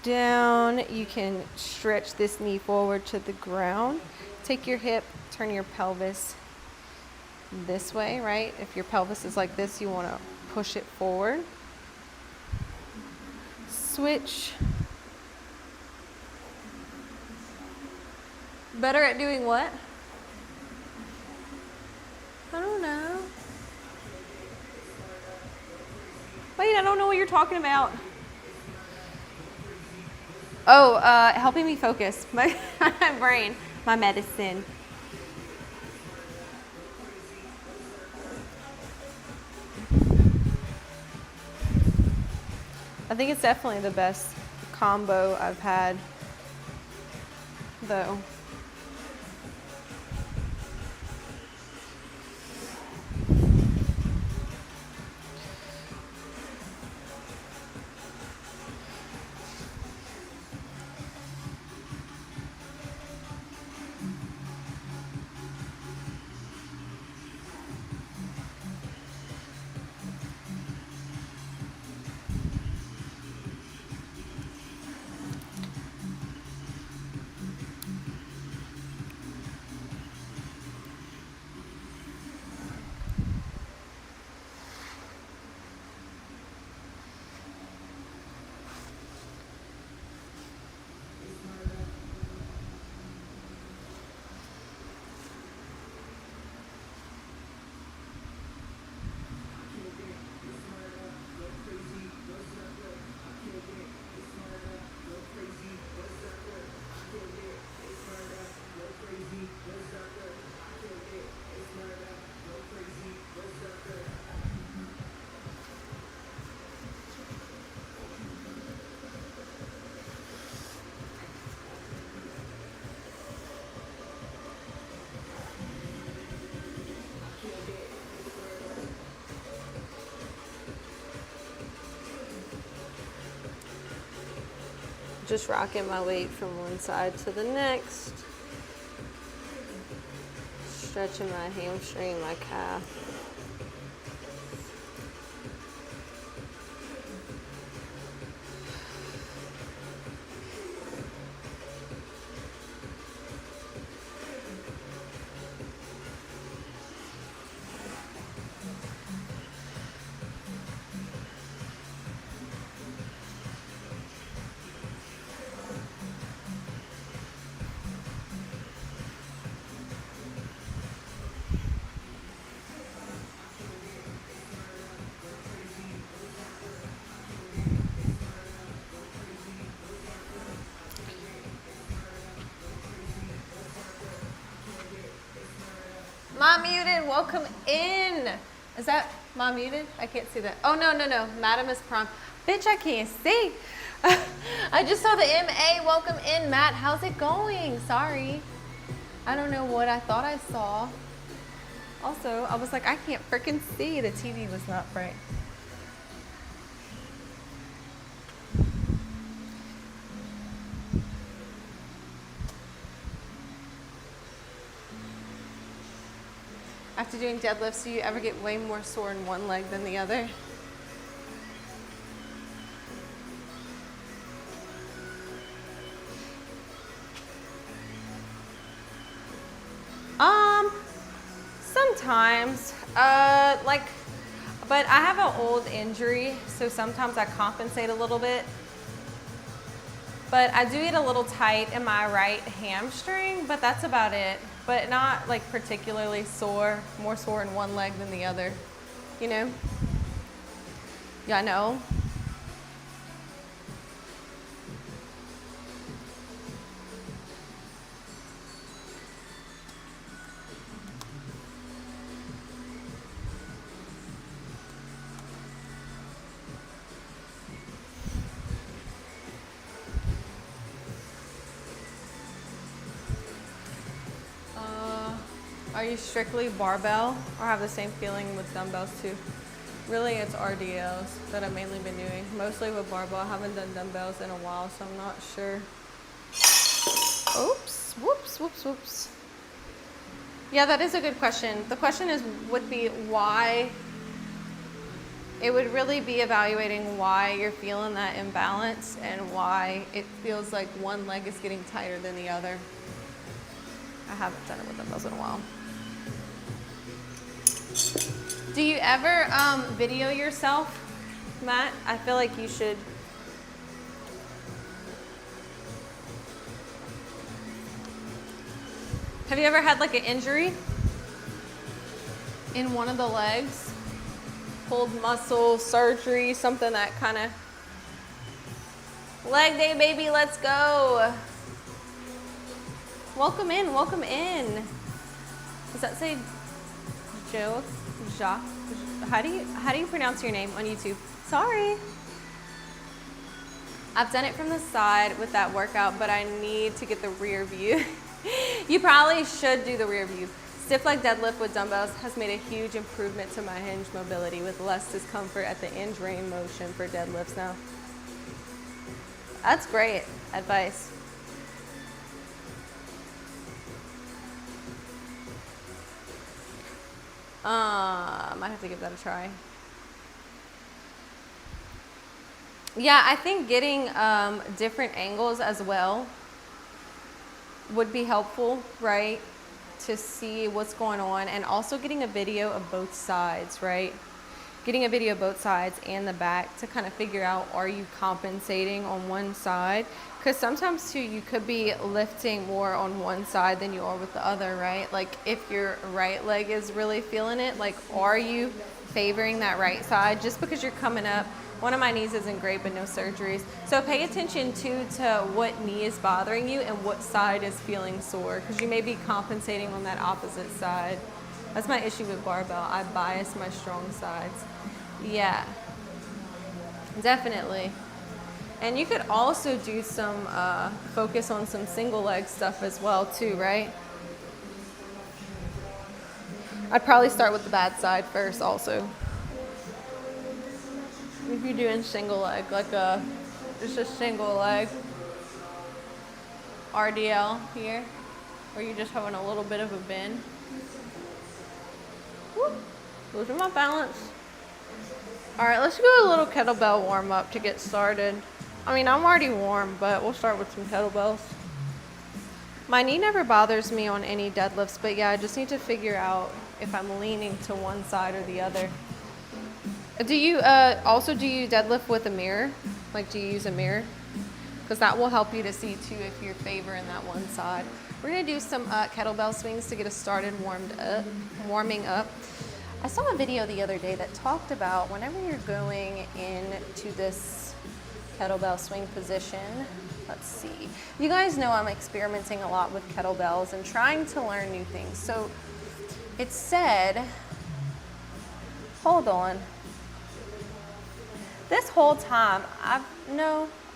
Speaker 1: down. You can stretch this knee forward to the ground. Take your hip, turn your pelvis this way, right? If your pelvis is like this, you want to push it forward. switch. Better at doing what? I don't know. Wait, I don't know what you're talking about. Oh, helping me focus. My brain, my medicine. I think it's definitely the best combo I've had, though. Just rocking my weight from one side to the next. Stretching my hamstring, my calf. Mom muted, welcome in. Is that mom muted? I can't see that. Oh, no. Madam is prompt. Bitch, I can't see. I just saw the MA. Welcome in, Matt. How's it going? Sorry. I don't know what I thought I saw. Also, I was like, I can't freaking see. The TV was not bright. After doing deadlifts, do you ever get way more sore in one leg than the other? Sometimes, but I have an old injury, so sometimes I compensate a little bit. But I do get a little tight in my right hamstring, but that's about it. But not like particularly sore, more sore in one leg than the other, you know? Yeah, I know. Are you strictly barbell or have the same feeling with dumbbells too? Really, it's RDLs that I've mainly been doing. Mostly with barbell. I haven't done dumbbells in a while, so I'm not sure. Oops, whoops. Yeah, that is a good question. The question would be why. It would really be evaluating why you're feeling that imbalance and why it feels like one leg is getting tighter than the other. I haven't done it with dumbbells in a while. Do you ever video yourself, Matt? I feel like you should Have you ever had like an injury in one of the legs? Pulled muscle, surgery, something that kind of... Leg day, baby, let's go. Welcome in, welcome in. Does that say Joe? Jacques? How do you pronounce your name on YouTube? Sorry. I've done it from the side with that workout, but I need to get the rear view. You probably should do the rear view. Stiff leg deadlift with dumbbells has made a huge improvement to my hinge mobility with less discomfort at the end range motion for deadlifts now. That's great advice. Might have to give that a try. Yeah, I think getting different angles as well would be helpful, right? To see what's going on, and also getting a video of both sides, right? Getting a video of both sides and the back to kind of figure out, are you compensating on one side? Because sometimes too, you could be lifting more on one side than you are with the other, right? Like if your right leg is really feeling it, like are you favoring that right side just because you're coming up? One of my knees isn't great, but no surgeries. So pay attention too to what knee is bothering you and what side is feeling sore, because you may be compensating on that opposite side. That's my issue with barbell. I bias my strong sides. Yeah, definitely. And you could also do some focus on some single leg stuff as well too, right? I'd probably start with the bad side first also. If you're doing single leg, like just a single leg RDL here, or you're just having a little bit of a bend. Woo, losing my balance. All right, let's do a little kettlebell warm up to get started. I mean, I'm already warm, but we'll start with some kettlebells. My knee never bothers me on any deadlifts, but yeah, I just need to figure out if I'm leaning to one side or the other. Do you do you deadlift with a mirror? Like, do you use a mirror? Because that will help you to see too if you're favoring that one side. We're gonna do some kettlebell swings to get us started, warming up. I saw a video the other day that talked about whenever you're going into this kettlebell swing position. Let's see. You guys know I'm experimenting a lot with kettlebells and trying to learn new things. So it said, hold on. This whole time, I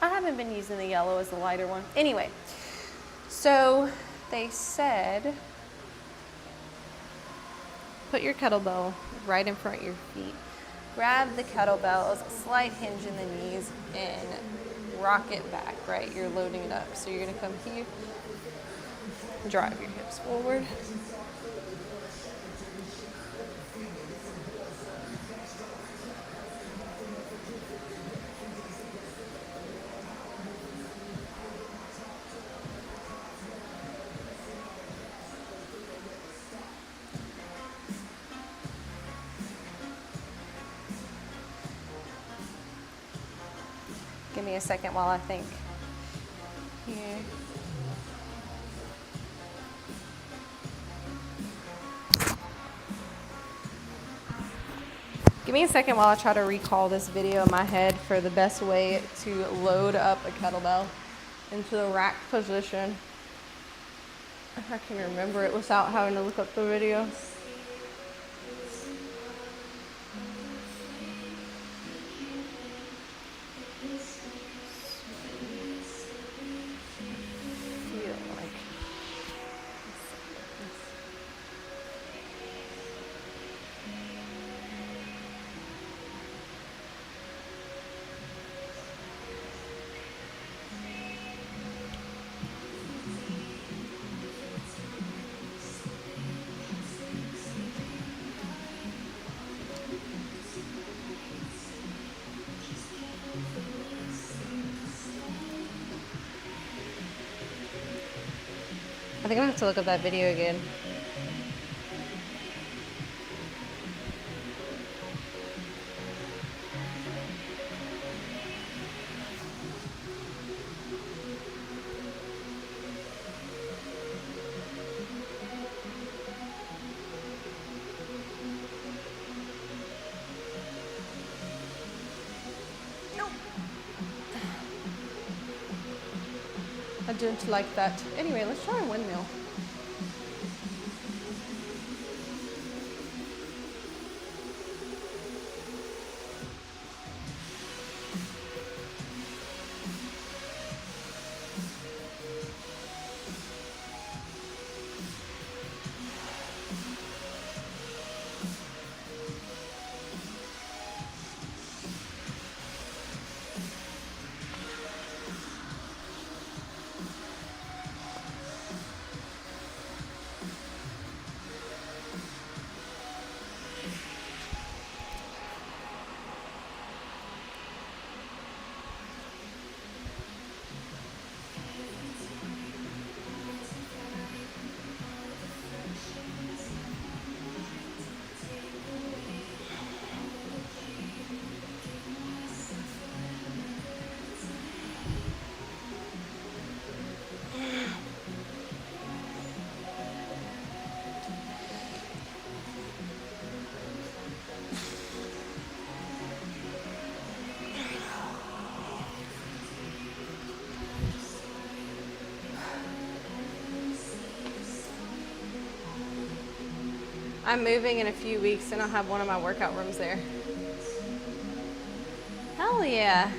Speaker 1: haven't been using the yellow as the lighter one. Anyway, so they said, put your kettlebell right in front of your feet. Grab the kettlebells, slight hinge in the knees, and rock it back, right? You're loading it up. So you're gonna come here, drive your hips forward. Give me a second while I think. Here. Give me a second while I try to recall this video in my head for the best way to load up a kettlebell into the rack position. If I can remember it without having to look up the video. I think I have to look up that video again. don't like that. Anyway, let's try a windmill. I'm moving in a few weeks and I'll have one of my workout rooms there. Hell yeah.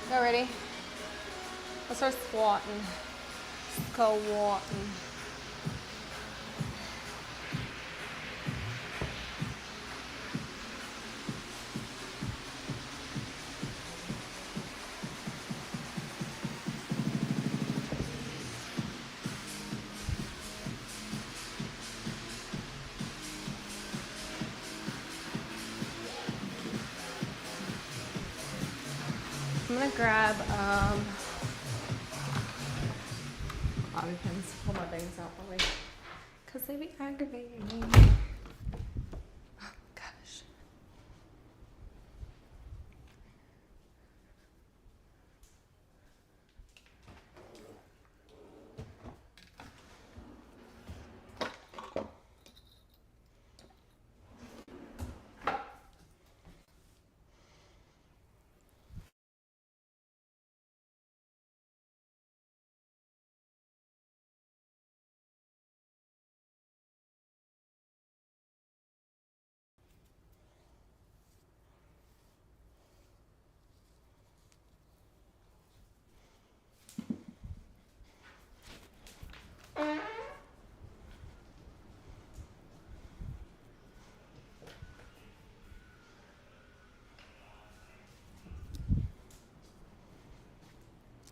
Speaker 1: Y'all ready? Let's start squatting. Squatting. I'm gonna grab bobby pins. Pull my bangs out for me, cause they be aggravating me. Oh gosh.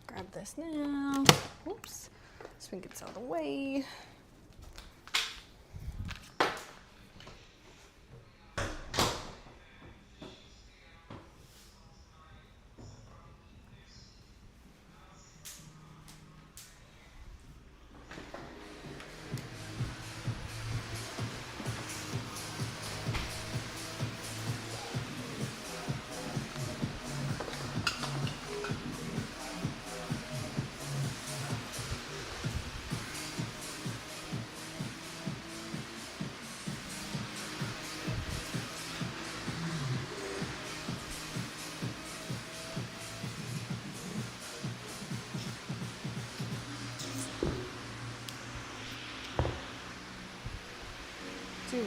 Speaker 1: Grab this now. Oops. So we can get this out of the way.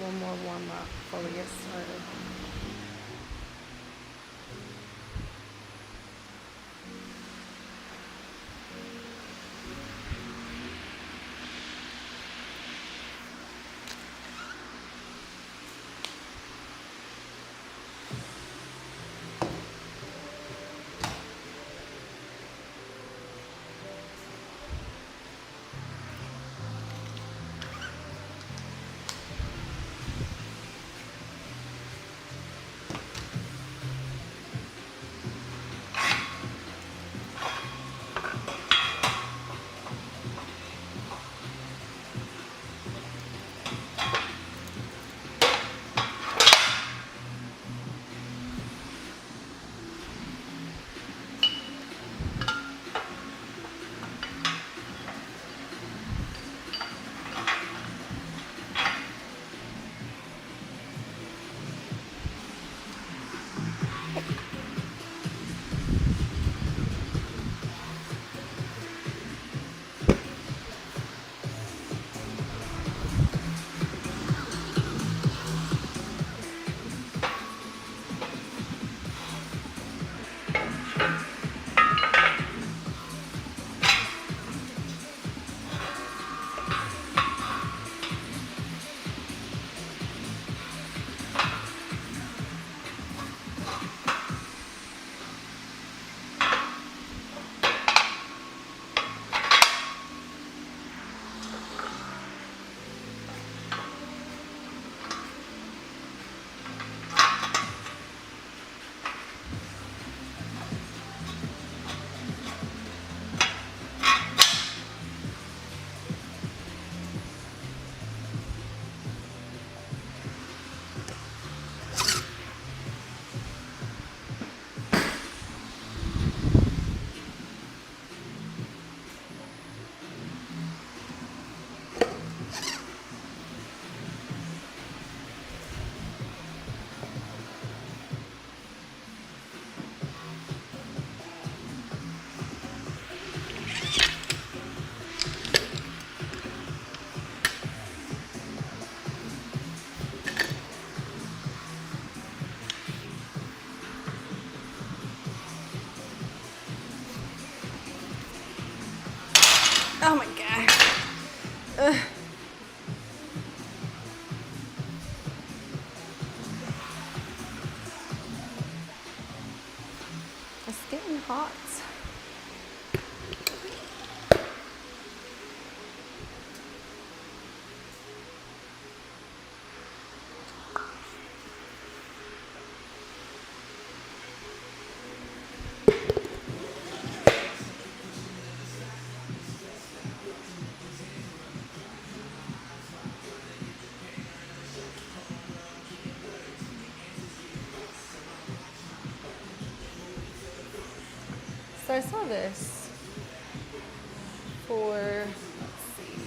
Speaker 1: little more warm up before we get started. Oh my God. Ugh. It's getting hot. So I saw this for, let's see.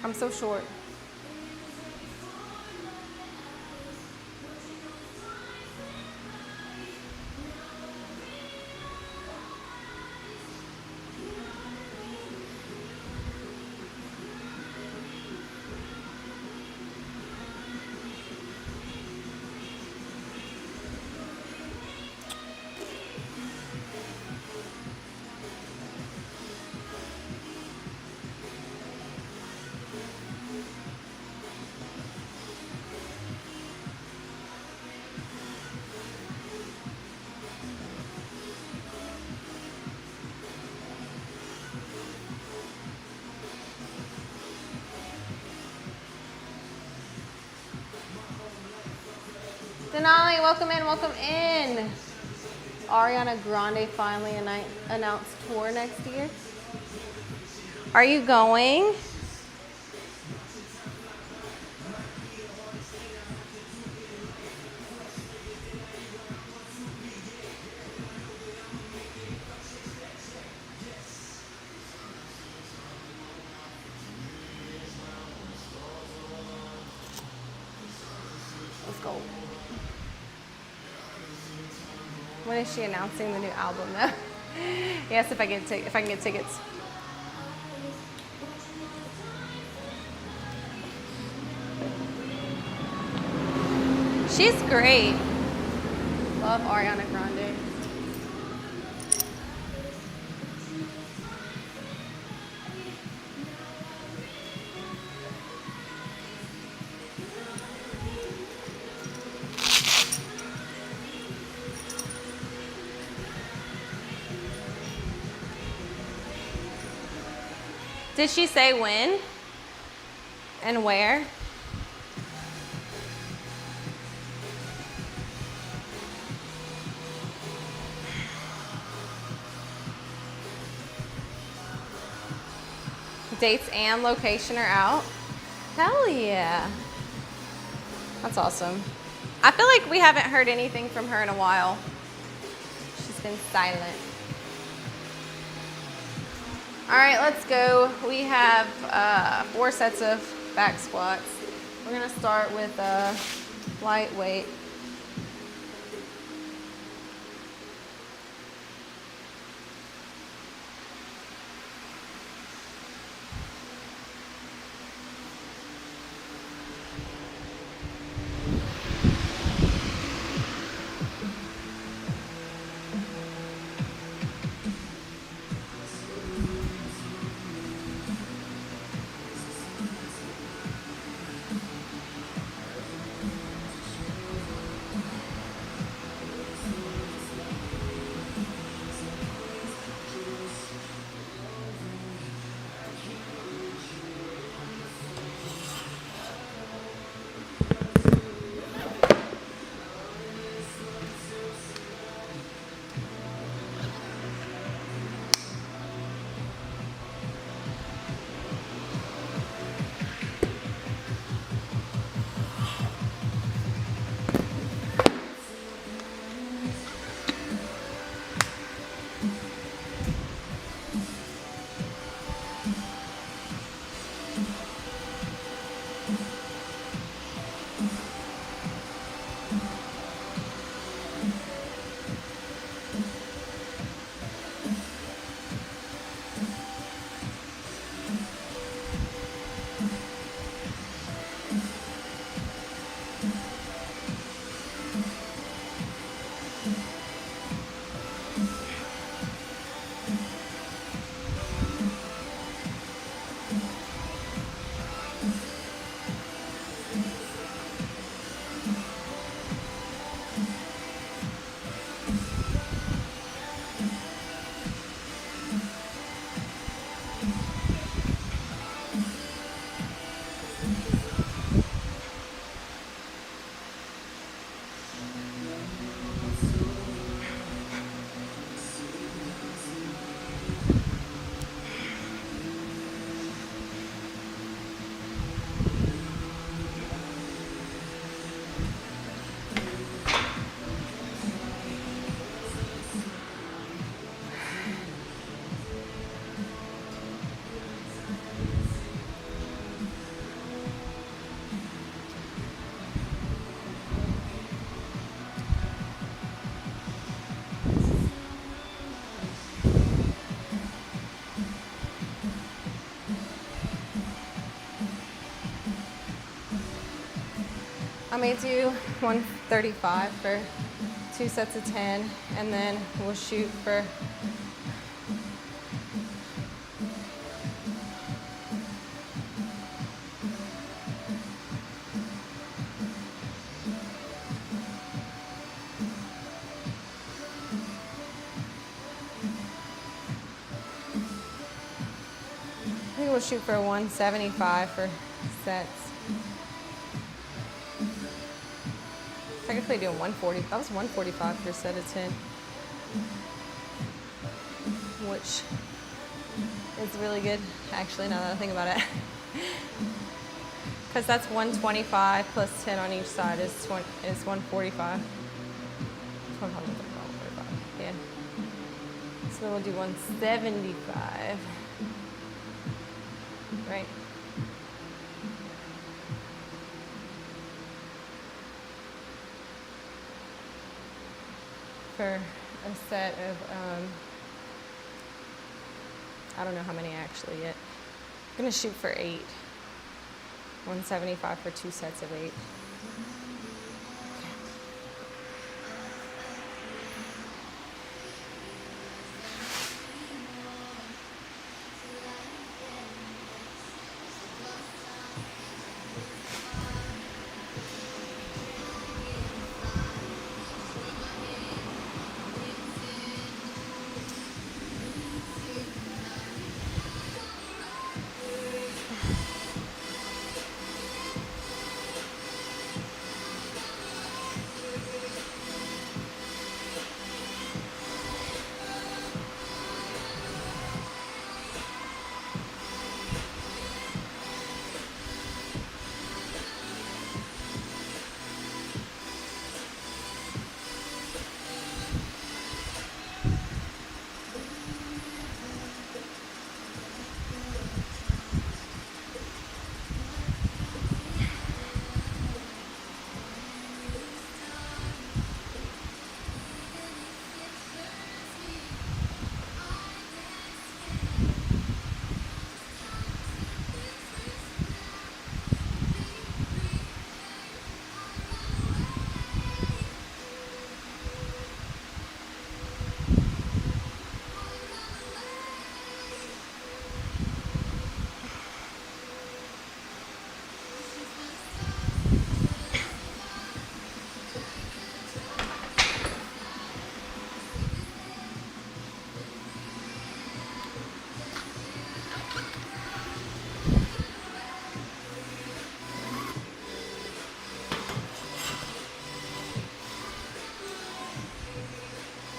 Speaker 1: I'm so short. Denali, welcome in, welcome in. Ariana Grande finally announced tour next year. Are you going? Let's go. When is she announcing the new album though? Yes, if I can get tickets. She's great. Love Ariana Grande. Did she say when and where? Dates and location are out. Hell yeah. That's awesome. I feel like we haven't heard anything from her in a while. She's been silent. All right, let's go. We have 4 sets of back squats. We're gonna start with lightweight. I may do 135 for 2 sets of 10, and then we'll shoot for I think we'll shoot for 175 for sets. Technically doing 140. That was 145 for a set of 10, which is really good. Actually, now that I think about it, because that's 125 plus 10 on each side is 145. Yeah. So then we'll do 175. Right. For a set of, I don't know how many actually yet. I'm gonna shoot for 8. 175 for 2 sets of 8.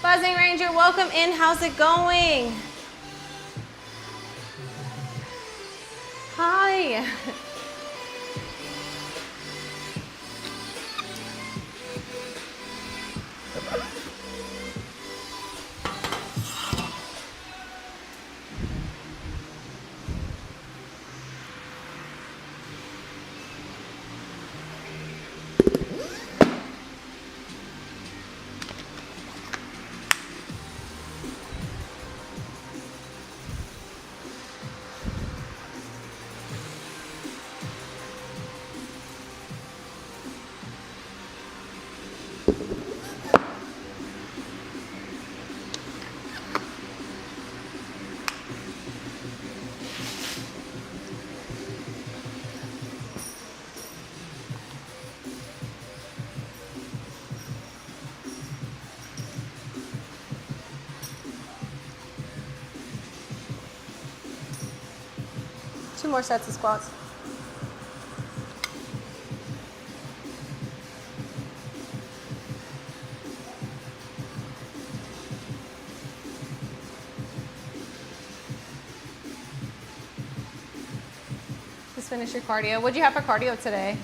Speaker 1: Buzzing Ranger, welcome in. How's it going? Hi. Two more sets of squats. Just finish your cardio. What'd you have for cardio today?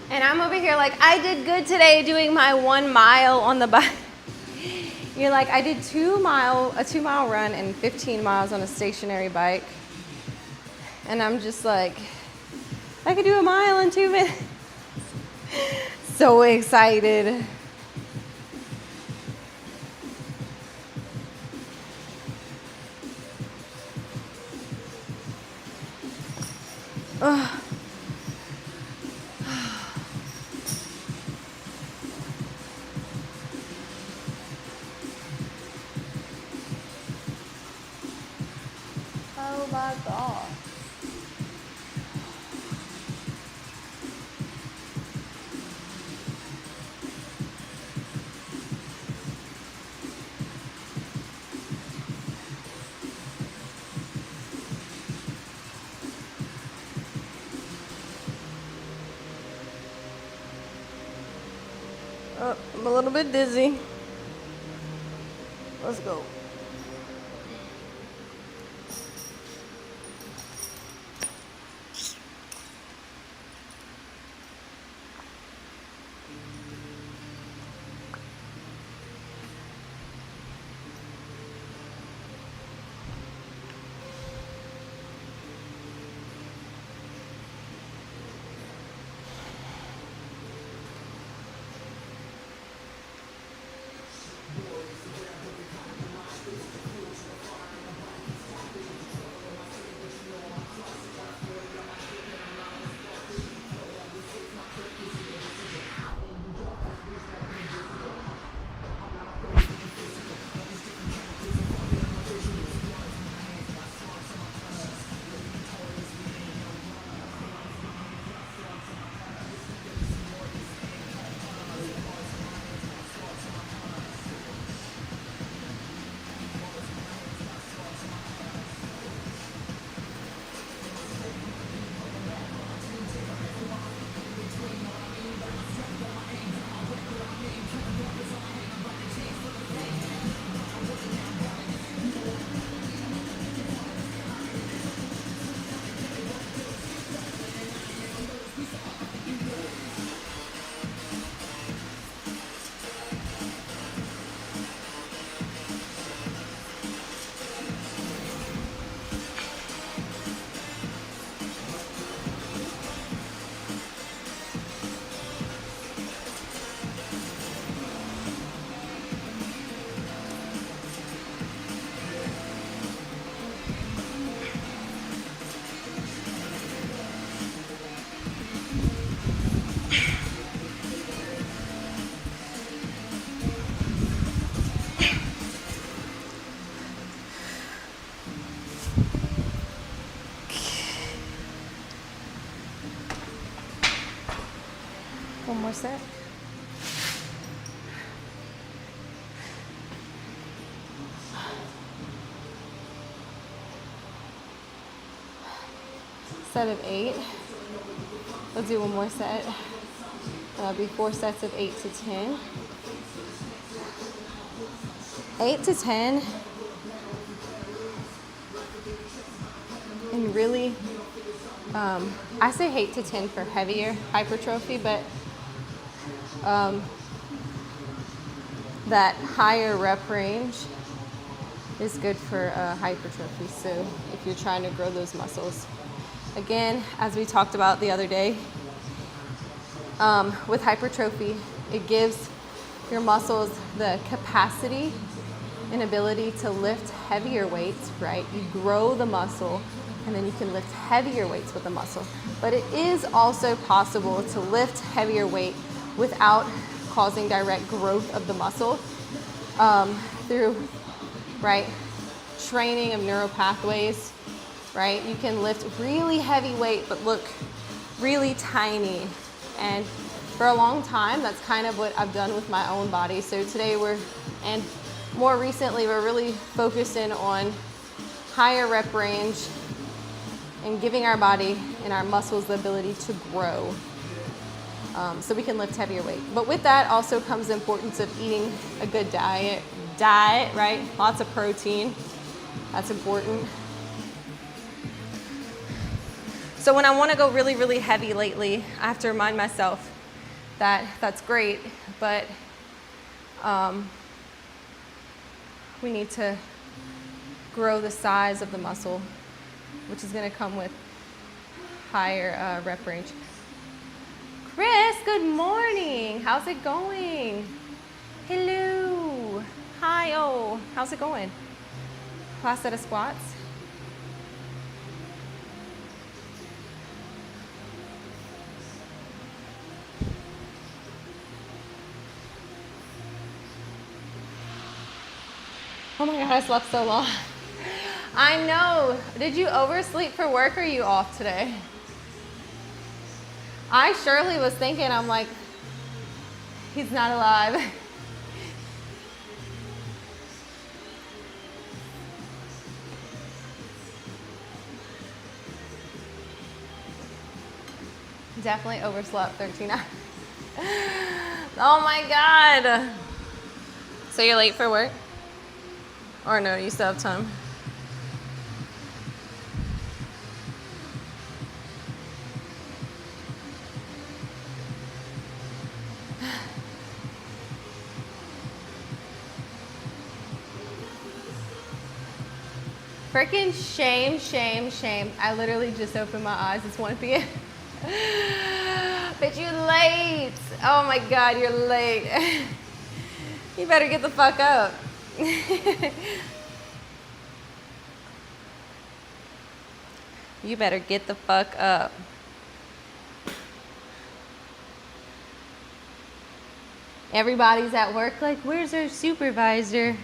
Speaker 1: And I'm over here like, I did good today doing my 1 mile on the bike. You're like, I did a 2 mile run and 15 miles on a stationary bike. And I'm just like, I could do a mile in 2 minutes. So excited. Ugh. Oh my God. Oh, I'm a little bit dizzy. Let's go. more set. Set of 8. Let's do one more set. That'll be 4 sets of 8 to 10. 8 to 10. And really, I say 8 to 10 for heavier hypertrophy, but that higher rep range is good for hypertrophy. So if you're trying to grow those muscles. Again, as we talked about the other day, with hypertrophy, it gives your muscles the capacity and ability to lift heavier weights, right? You grow the muscle and then you can lift heavier weights with the muscle. But it is also possible to lift heavier weight without causing direct growth of the muscle through, right, training of neural pathways, right? You can lift really heavy weight but look really tiny. And for a long time, that's kind of what I've done with my own body. So today and more recently, we're really focusing on higher rep range and giving our body and our muscles the ability to grow so we can lift heavier weight. But with that also comes the importance of eating a good diet, right? Lots of protein, that's important. So when I want to go really, really heavy lately, I have to remind myself that that's great, but we need to grow the size of the muscle, which is going to come with higher rep range. Chris, good morning. How's it going? Hello. Hi, oh, how's it going? Last set of squats. Oh my God, I slept so long. I know. Did you oversleep for work or are you off today? I surely was thinking, I'm like, he's not alive. Definitely overslept 13 hours. Oh my God. So you're late for work? Or no, you still have time? Freaking shame, shame, shame. I literally just opened my eyes. It's 1 p.m. But you're late. Oh my God, you're late. You better get the fuck up. You better get the fuck up. Everybody's at work like, where's our supervisor?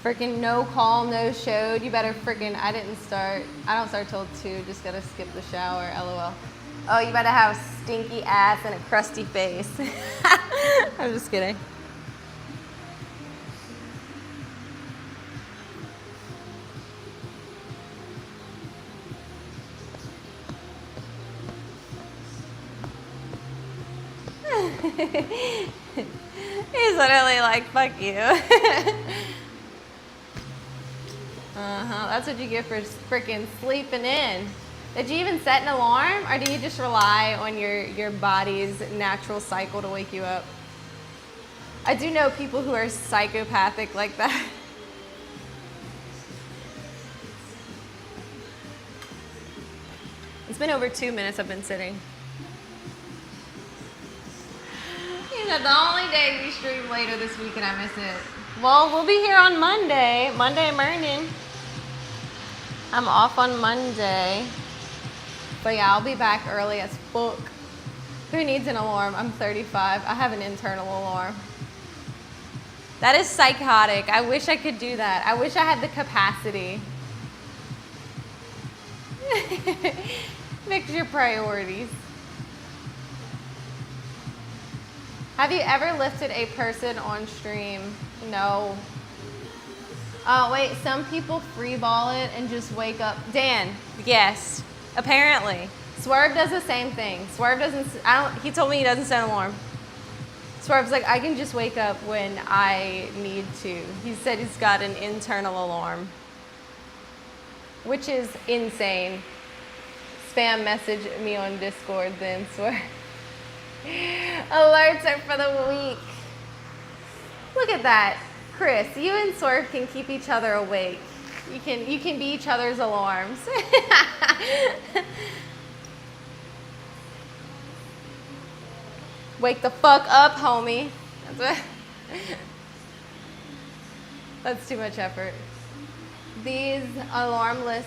Speaker 1: Freaking no call, no showed. You better freaking, I don't start till 2, just gotta skip the shower, LOL. Oh, you better have a stinky ass and a crusty face. I'm just kidding. He's literally like, fuck you. That's what you get for freaking sleeping in. Did you even set an alarm, or do you just rely on your body's natural cycle to wake you up? I do know people who are psychopathic like that. It's been over 2 minutes I've been sitting. That's the only day we stream later this week and I miss it. Well, we'll be here on Monday morning. I'm off on Monday. But yeah, I'll be back early as fuck. Who needs an alarm? I'm 35. I have an internal alarm. That is psychotic. I wish I could do that. I wish I had the capacity. Mix your priorities. Have you ever lifted a person on stream? No. Oh, wait, some people free ball it and just wake up. Dan, yes, apparently. Swerve does the same thing. Swerve doesn't, he told me he doesn't set an alarm. Swerve's like, I can just wake up when I need to. He said he's got an internal alarm, which is insane. Spam message me on Discord then, Swerve. Alerts are for the week. Look at that. Chris, you and Swerve can keep each other awake. You can be each other's alarms. Wake the fuck up, homie. That's too much effort. These alarmless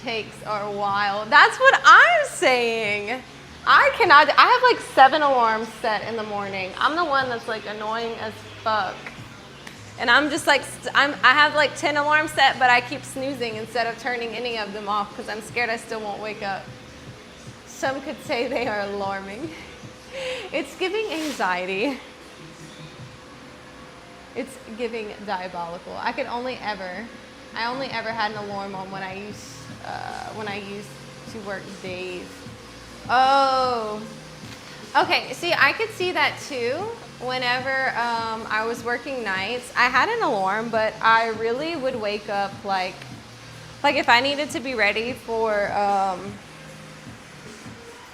Speaker 1: takes are wild. That's what I'm saying. I have like 7 alarms set in the morning. I'm the one that's like annoying as fuck. And I'm just like, I have like 10 alarms set, but I keep snoozing instead of turning any of them off because I'm scared I still won't wake up. Some could say they are alarming. It's giving anxiety. It's giving diabolical. I only ever had an alarm on when I used to work days. Oh, okay. See, I could see that too. Whenever I was working nights, I had an alarm, but I really would wake up like if I needed to be ready for,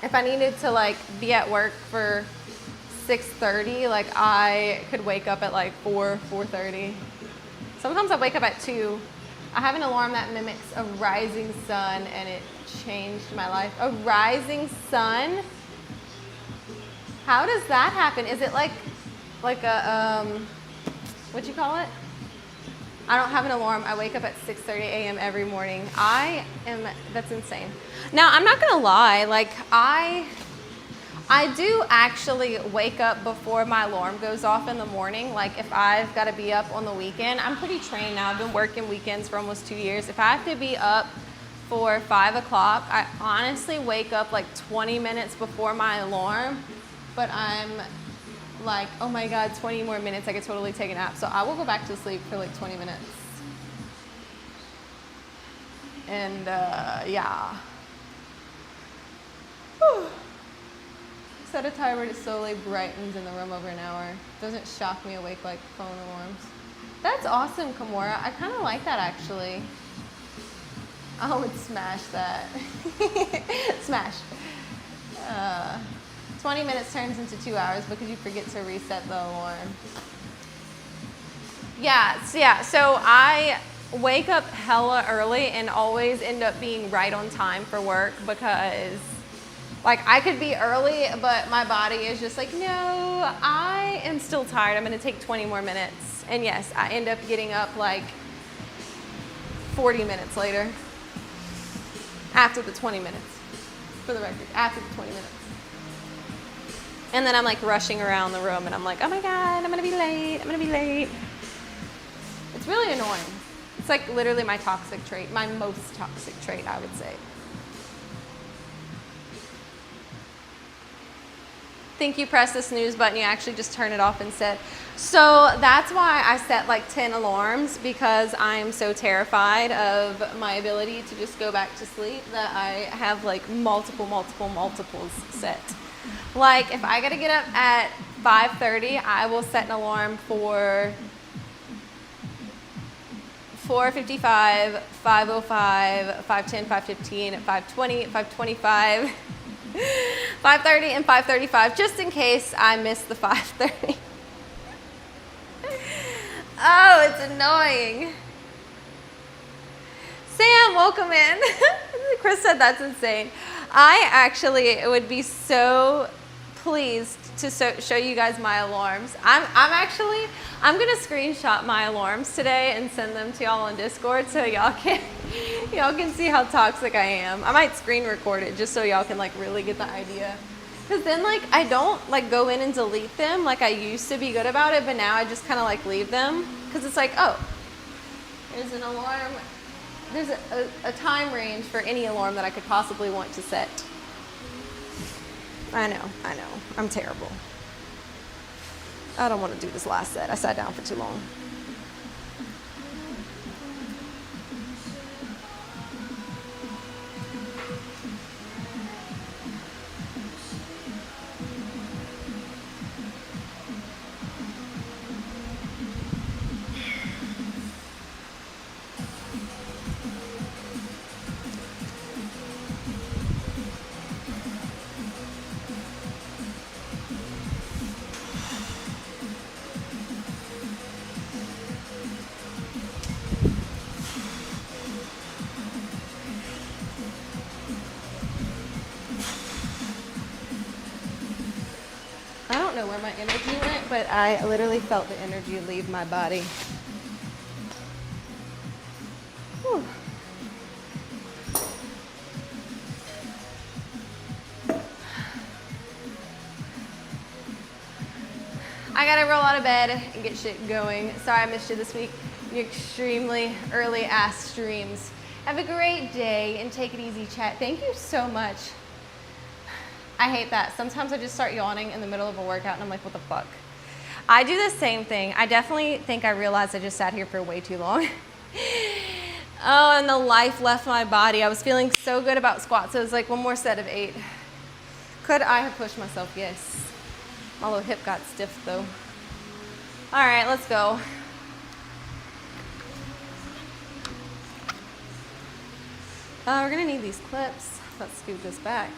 Speaker 1: if I needed to like be at work for 6:30, like I could wake up at like 4:30. Sometimes I wake up at 2. I have an alarm that mimics a rising sun, and it changed my life. A rising sun? How does that happen? Is it like a, what'd you call it? I don't have an alarm. I wake up at 6:30 a.m. every morning. That's insane. Now, I'm not gonna lie, like I do actually wake up before my alarm goes off in the morning. Like if I've gotta be up on the weekend, I'm pretty trained now. I've been working weekends for almost 2 years. If I have to be up for 5 o'clock, I honestly wake up like 20 minutes before my alarm, but I'm like, oh my God, 20 more minutes, I could totally take a nap. So I will go back to sleep for like 20 minutes. And yeah. Whew. Set a timer that slowly brightens in the room over an hour. Doesn't shock me awake like phone alarms. That's awesome, Kimura. I kind of like that actually. I would smash that. Smash. 20 minutes turns into 2 hours because you forget to reset the alarm. Yeah, so I wake up hella early and always end up being right on time for work because like I could be early, but my body is just like, no, I am still tired. I'm gonna take 20 more minutes. And yes, I end up getting up like 40 minutes later. After the 20 minutes, for the record, after the 20 minutes. And then I'm like rushing around the room and I'm like, oh my God, I'm gonna be late. It's really annoying. It's like literally my toxic trait, my most toxic trait, I would say. Think you press the snooze button, you actually just turn it off instead. So that's why I set like 10 alarms, because I'm so terrified of my ability to just go back to sleep that I have like multiples set. Like if I gotta get up at 5:30, I will set an alarm for 4:55, 5:05, 5:10, 5:15, 5:20, 5:25. 5:30 and 5:35, just in case I miss the 5:30. Oh, it's annoying. Sam, welcome in. Chris said that's insane. I actually would be so pleased to show you guys my alarms. I'm gonna screenshot my alarms today and send them to y'all on Discord so y'all can see how toxic I am. I might screen record it just so y'all can like really get the idea. Cause then like I don't like go in and delete them like I used to be good about it, but now I just kind of like leave them because it's like, oh, there's an alarm. There's a time range for any alarm that I could possibly want to set. I know. I'm terrible. I don't want to do this last set. I sat down for too long. I don't know where my energy went, but I literally felt the energy leave my body. Whew. I gotta roll out of bed and get shit going. Sorry I missed you this week. Your extremely early ass streams. Have a great day and take it easy, chat. Thank you so much. I hate that. Sometimes I just start yawning in the middle of a workout and I'm like, what the fuck? I do the same thing. I definitely think I realized I just sat here for way too long. Oh, and the life left my body. I was feeling so good about squats. So it was like one more set of 8. Could I have pushed myself? Yes. My little hip got stiff though. All right, let's go. We're gonna need these clips. Let's scoot this back.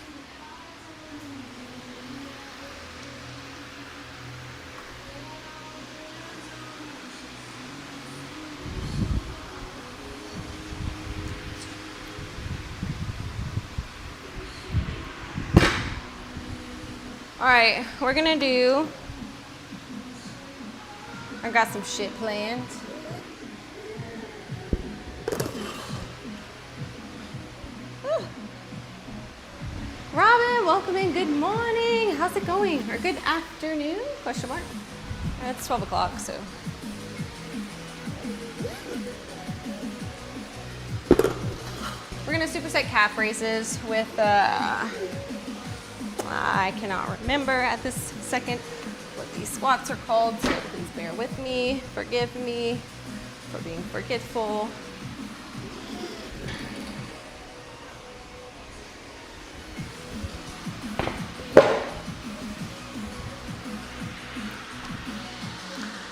Speaker 1: All right, we're gonna do, I got some shit planned. Whew. Robin, welcome in, good morning. How's it going? Or good afternoon, question mark. It's 12 o'clock, so. We're gonna superset calf raises with, I cannot remember at this second what these squats are called, so please bear with me. Forgive me for being forgetful.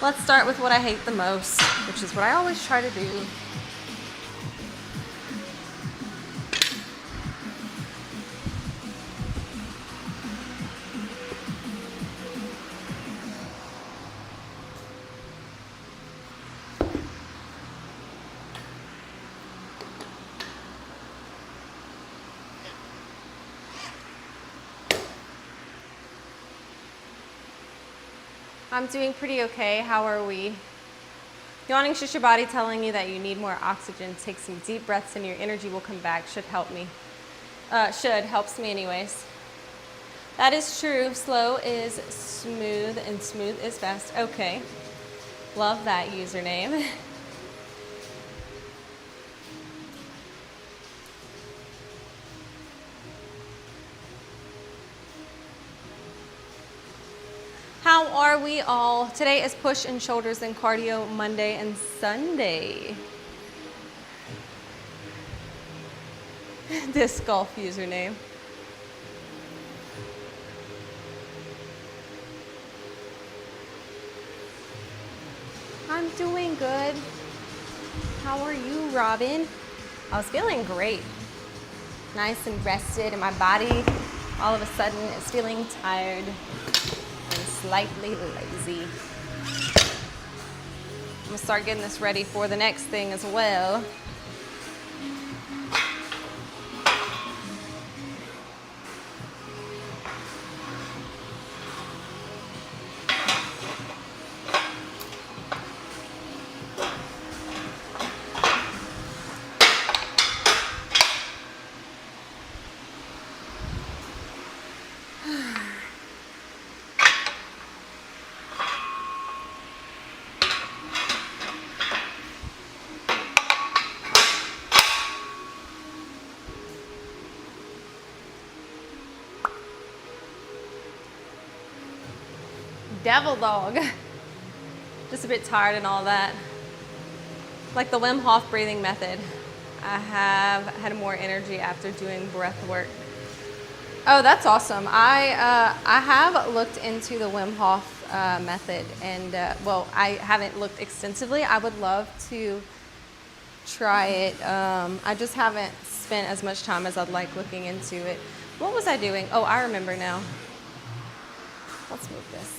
Speaker 1: Let's start with what I hate the most, which is what I always try to do. I'm doing pretty okay. How are we? Yawning is just your body telling you that you need more oxygen. Take some deep breaths and your energy will come back. Should help me. Helps me anyways. That is true. Slow is smooth and smooth is fast. Okay. Love that username. How are we all? Today is push and shoulders and cardio Monday and Sunday. Disc golf username. I'm doing good. How are you, Robin? I was feeling great. Nice and rested, and my body all of a sudden is feeling tired. Slightly lazy. I'm gonna start getting this ready for the next thing as well. Devil dog. Just a bit tired and all that. Like the Wim Hof breathing method. I have had more energy after doing breath work. Oh, that's awesome. I have looked into the Wim Hof method, and well, I haven't looked extensively. I would love to try it. I just haven't spent as much time as I'd like looking into it. What was I doing? Oh, I remember now. Let's move this.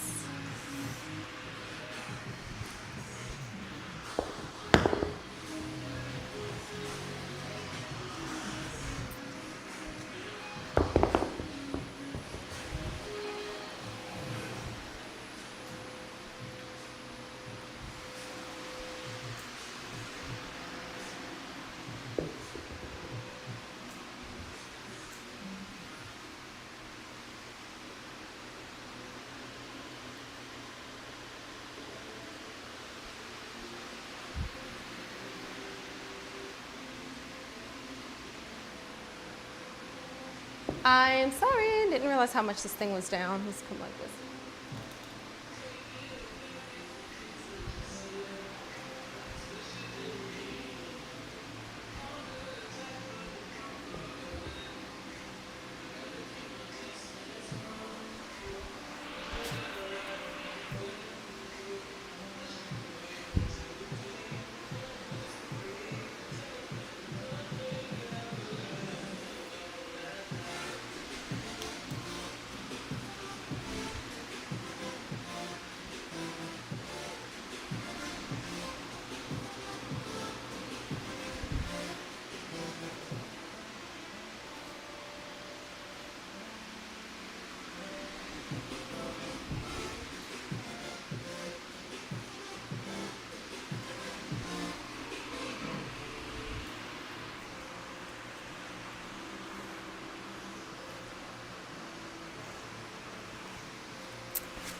Speaker 1: I'm sorry, didn't realize how much this thing was down. Let's come like this.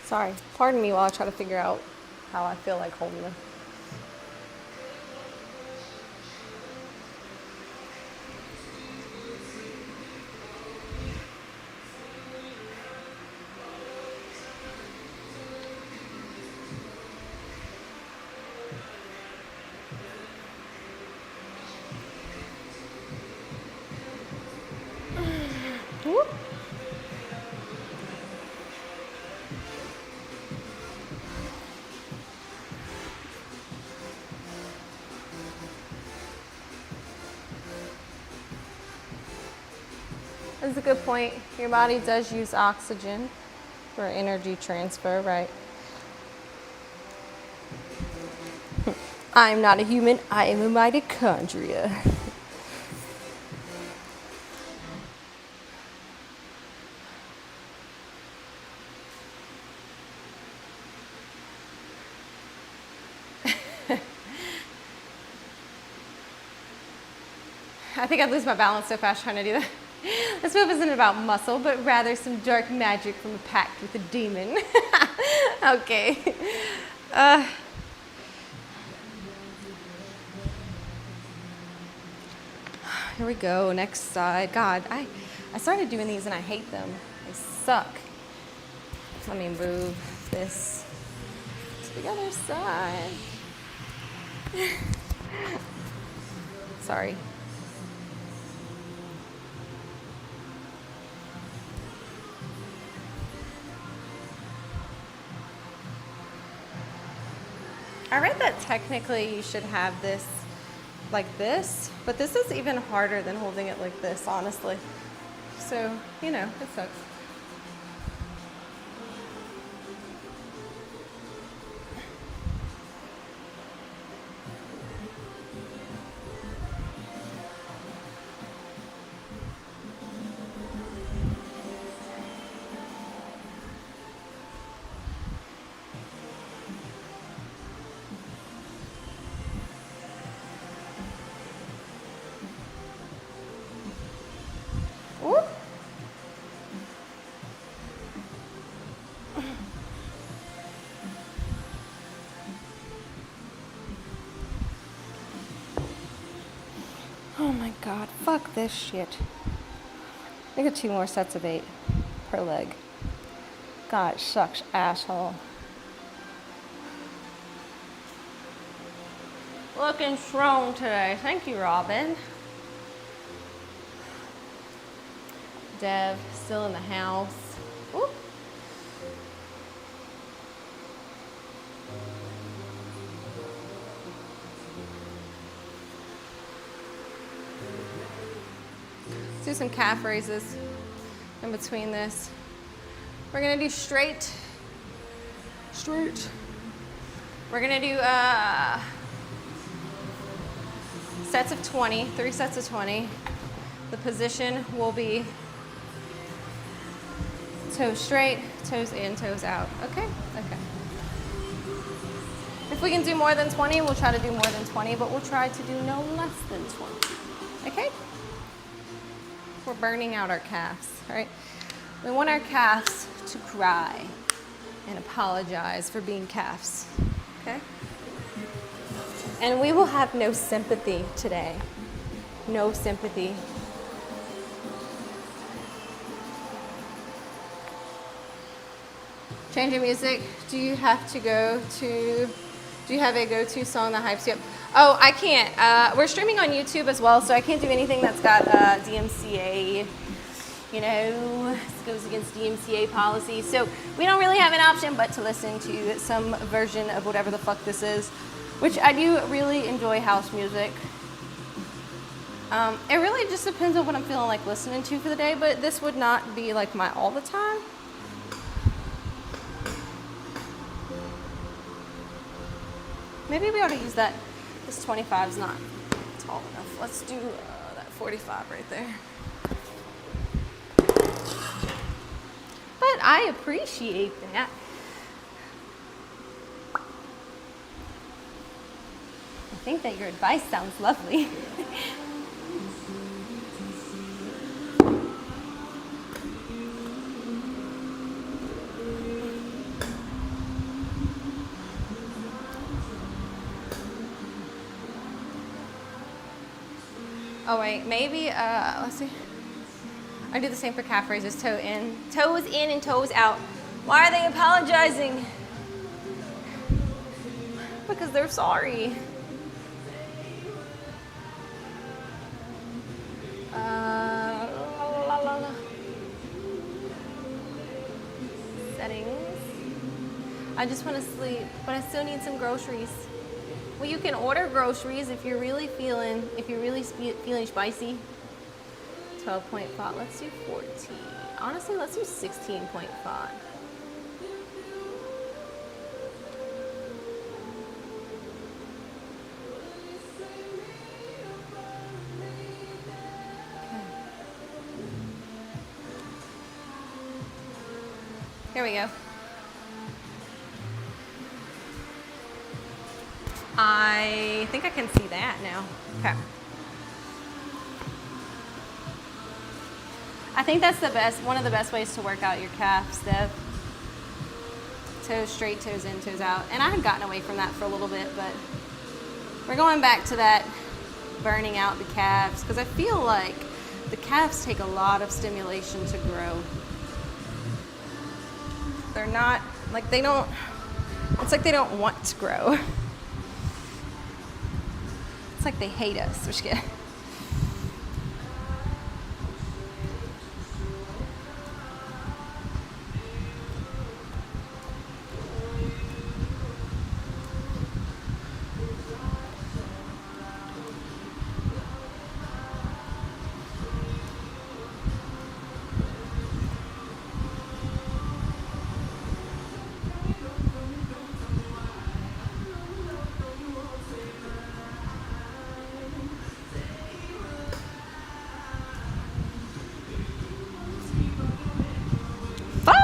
Speaker 1: Sorry, pardon me while I try to figure out how I feel like holding them. Whoop. That's a good point. Your body does use oxygen for energy transfer, right? I am not a human, I am a mitochondria. I think I'd lose my balance so fast trying to do that. This move isn't about muscle, but rather some dark magic from a pact with a demon. Okay. Here we go, next side. God, I started doing these and I hate them. They suck. Let me move this to the other side. Sorry. I read that technically you should have this like this, but this is even harder than holding it like this, honestly. So, you know, it sucks. Whoop. Oh my God, fuck this shit. I got 2 more sets of 8 per leg. God, it sucks, asshole. Looking strong today. Thank you, Robin. Dev, still in the house. Ooh. Let's do some calf raises in between this. We're gonna do straight. We're gonna do sets of 20, 3 sets of 20. The position will be toes straight, toes in, toes out. Okay? Okay. If we can do more than 20, we'll try to do more than 20, but we'll try to do no less than 20. Okay? We're burning out our calves, all right? We want our calves to cry and apologize for being calves, okay? And we will have no sympathy today. No sympathy. Change of music. Do you have a go-to song that hypes you up? Oh, I can't. We're streaming on YouTube as well, so I can't do anything that's got DMCA, you know, this goes against DMCA policy. So we don't really have an option but to listen to some version of whatever the fuck this is, which I do really enjoy house music. It really just depends on what I'm feeling like listening to for the day, but this would not be like my all the time. Maybe we ought to use that. This 25 is not tall enough. Let's do that 45 right there. But I appreciate that. I think that your advice sounds lovely. Oh wait, maybe, let's see. I do the same for calf raises, toes in and toes out. Why are they apologizing? Because they're sorry. Settings. I just want to sleep, but I still need some groceries. Well, you can order groceries if you're really feeling spicy. 12.5. Let's do 14. Honestly, let's do 16.5. Here we go. I think I can see that now. Okay. I think that's one of the best ways to work out your calves, Dev. Toes straight, toes in, toes out. And I had gotten away from that for a little bit, but we're going back to that burning out the calves, because I feel like the calves take a lot of stimulation to grow. They're not, like they don't, it's like they don't want to grow. It's like they hate us. We're just kidding. Fuck!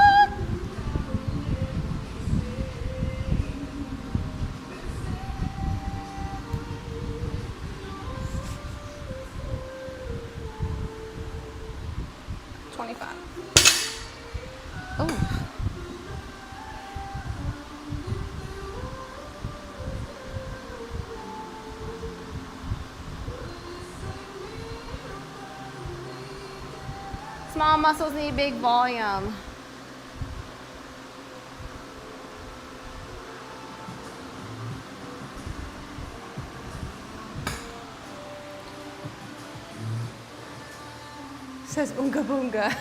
Speaker 1: Oh. Small muscles need big volume. says Unga Boonga.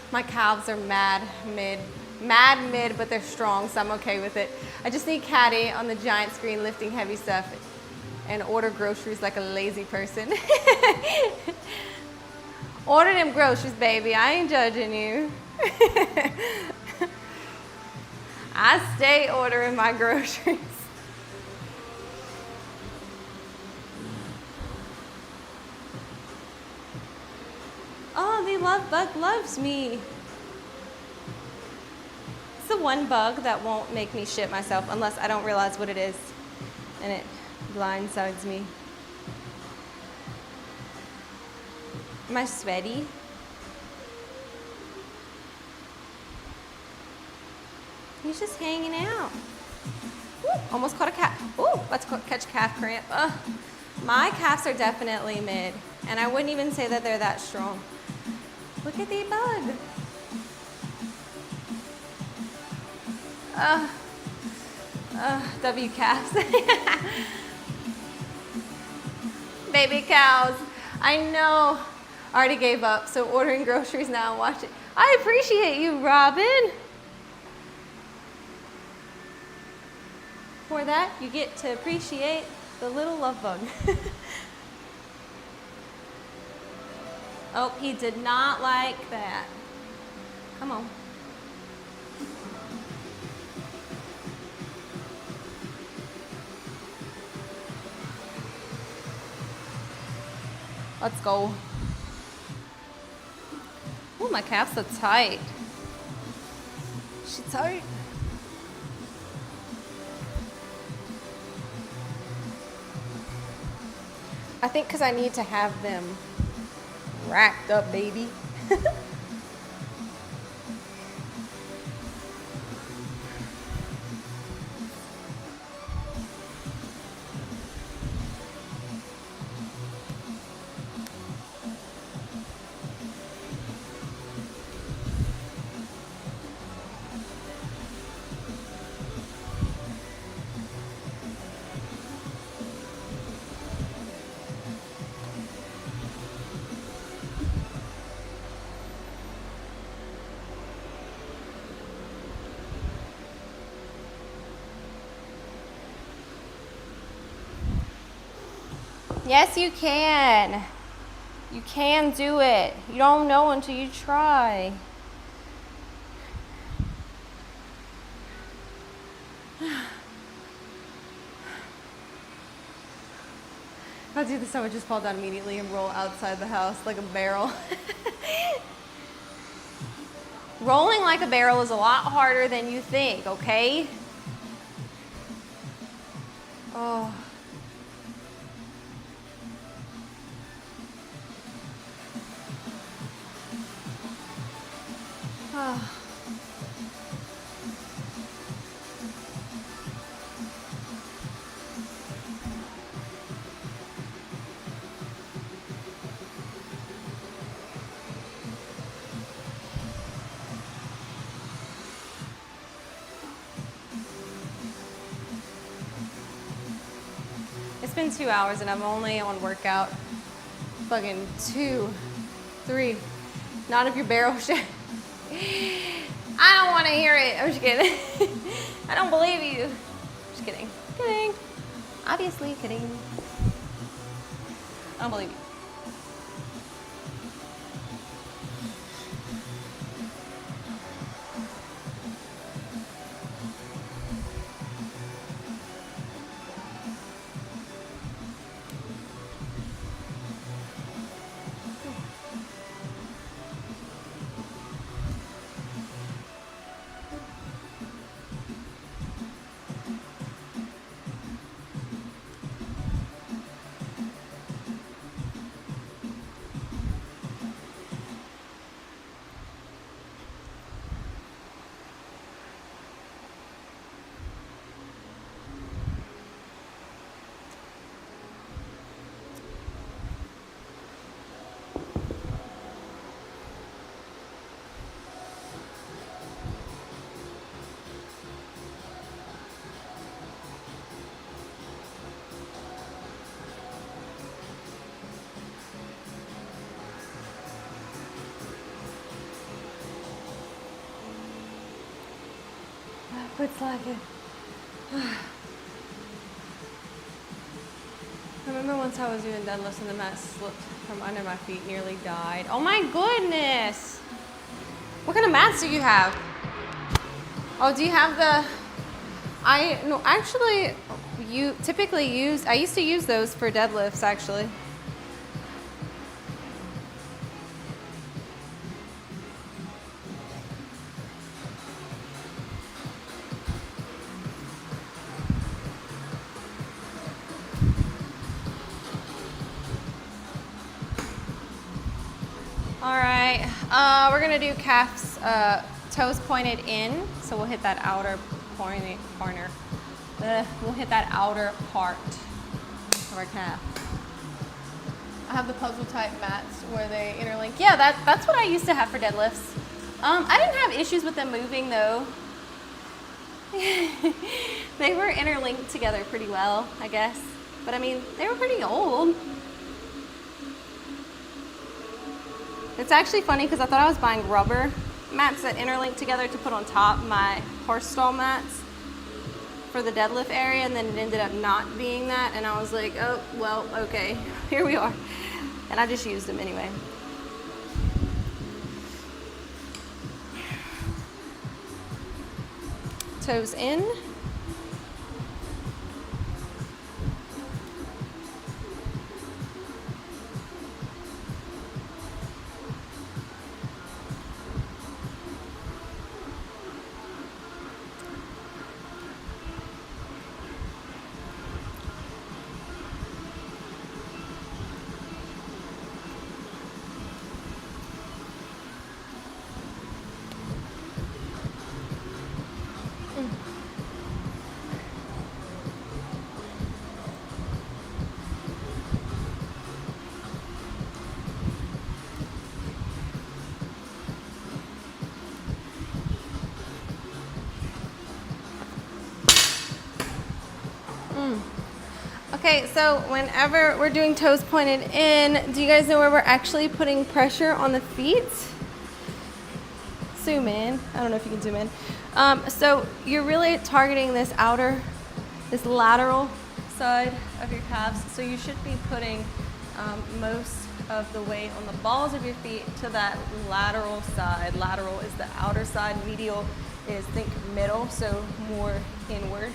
Speaker 1: My calves are mad mid, but they're strong, so I'm okay with it. I just need Caddy on the giant screen lifting heavy stuff and order groceries like a lazy person. Order them groceries, baby. I ain't judging you. I stay ordering my groceries. Oh, the love bug loves me. It's the one bug that won't make me shit myself unless I don't realize what it is and it blindsides me. Am I sweaty? He's just hanging out. Woo, almost caught a calf. Ooh, let's catch a calf cramp. My calves are definitely mid, and I wouldn't even say that they're that strong. Look at the bug. W calves. Baby cows. I know. I already gave up, so ordering groceries now and watching. I appreciate you, Robin. For that, you get to appreciate the little love bug. Oh, he did not like that. Come on. Let's go. Oh, my calf's so tight. She's tight. I think because I need to have them racked up, baby. Yes, you can. You can do it. You don't know until you try. If I do this, I would just fall down immediately and roll outside the house like a barrel. Rolling like a barrel is a lot harder than you think, okay? Oh. Oh. It's been 2 hours and I'm only on workout fucking 2, 3. Not if your barrel shit. I don't want to hear it. I'm just kidding. I don't believe you. Just kidding. Kidding. Obviously kidding. I don't believe you. quit slacking. I remember once I was doing deadlifts and the mat slipped from under my feet, nearly died. Oh my goodness! What kind of mats do you have? Oh, do you have the, no, actually, I used to use those for deadlifts actually. All right, we're gonna do calves, toes pointed in, so we'll hit that outer corner. We'll hit that outer part of our calf. I have the puzzle type mats where they interlink. Yeah, that's what I used to have for deadlifts. I didn't have issues with them moving though. They were interlinked together pretty well, I guess. But I mean, they were pretty old. It's actually funny because I thought I was buying rubber mats that interlink together to put on top my horse stall mats for the deadlift area, and then it ended up not being that, and I was like, oh, well, okay, here we are. And I just used them anyway. Toes in. Okay, so whenever we're doing toes pointed in, do you guys know where we're actually putting pressure on the feet? Zoom in. I don't know if you can zoom in. So you're really targeting this lateral side of your calves. So you should be putting most of the weight on the balls of your feet to that lateral side. Lateral is the outer side. Medial is, think middle, so more inward.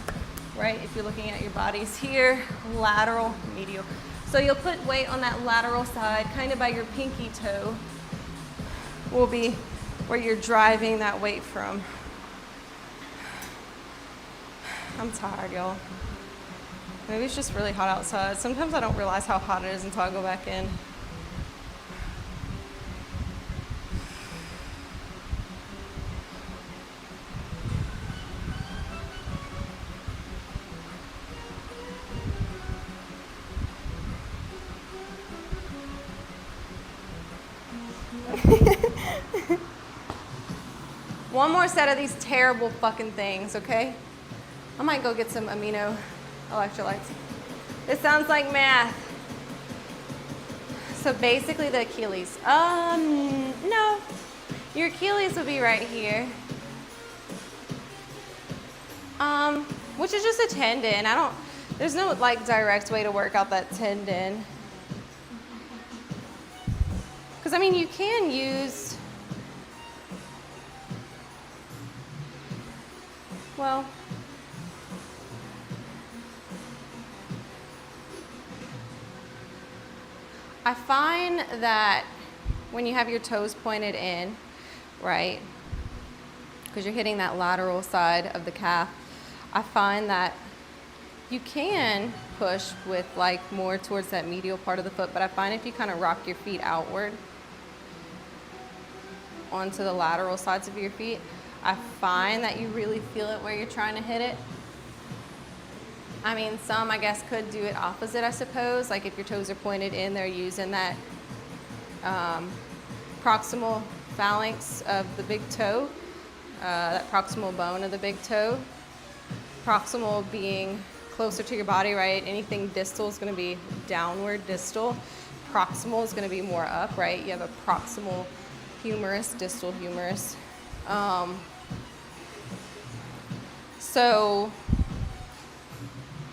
Speaker 1: Right? If you're looking at your bodies here, lateral, medial. So you'll put weight on that lateral side, kind of by your pinky toe will be where you're driving that weight from. I'm tired, y'all. Maybe it's just really hot outside. Sometimes I don't realize how hot it is until I go back in. One more set of these terrible fucking things, okay? I might go get some amino electrolytes. This sounds like math. So basically the Achilles. No. Your Achilles would be right here. Which is just a tendon. There's no like direct way to work out that tendon. Because I mean, you can use, well, I find that when you have your toes pointed in, right, because you're hitting that lateral side of the calf, I find that you can push with like more towards that medial part of the foot, but I find if you kind of rock your feet outward onto the lateral sides of your feet, I find that you really feel it where you're trying to hit it. I mean, some, I guess, could do it opposite, I suppose. Like if your toes are pointed in, they're using that proximal phalanx of the big toe, that proximal bone of the big toe. Proximal being closer to your body, right? Anything distal is going to be downward distal. Proximal is going to be more up, right? You have a proximal humerus, distal humerus. So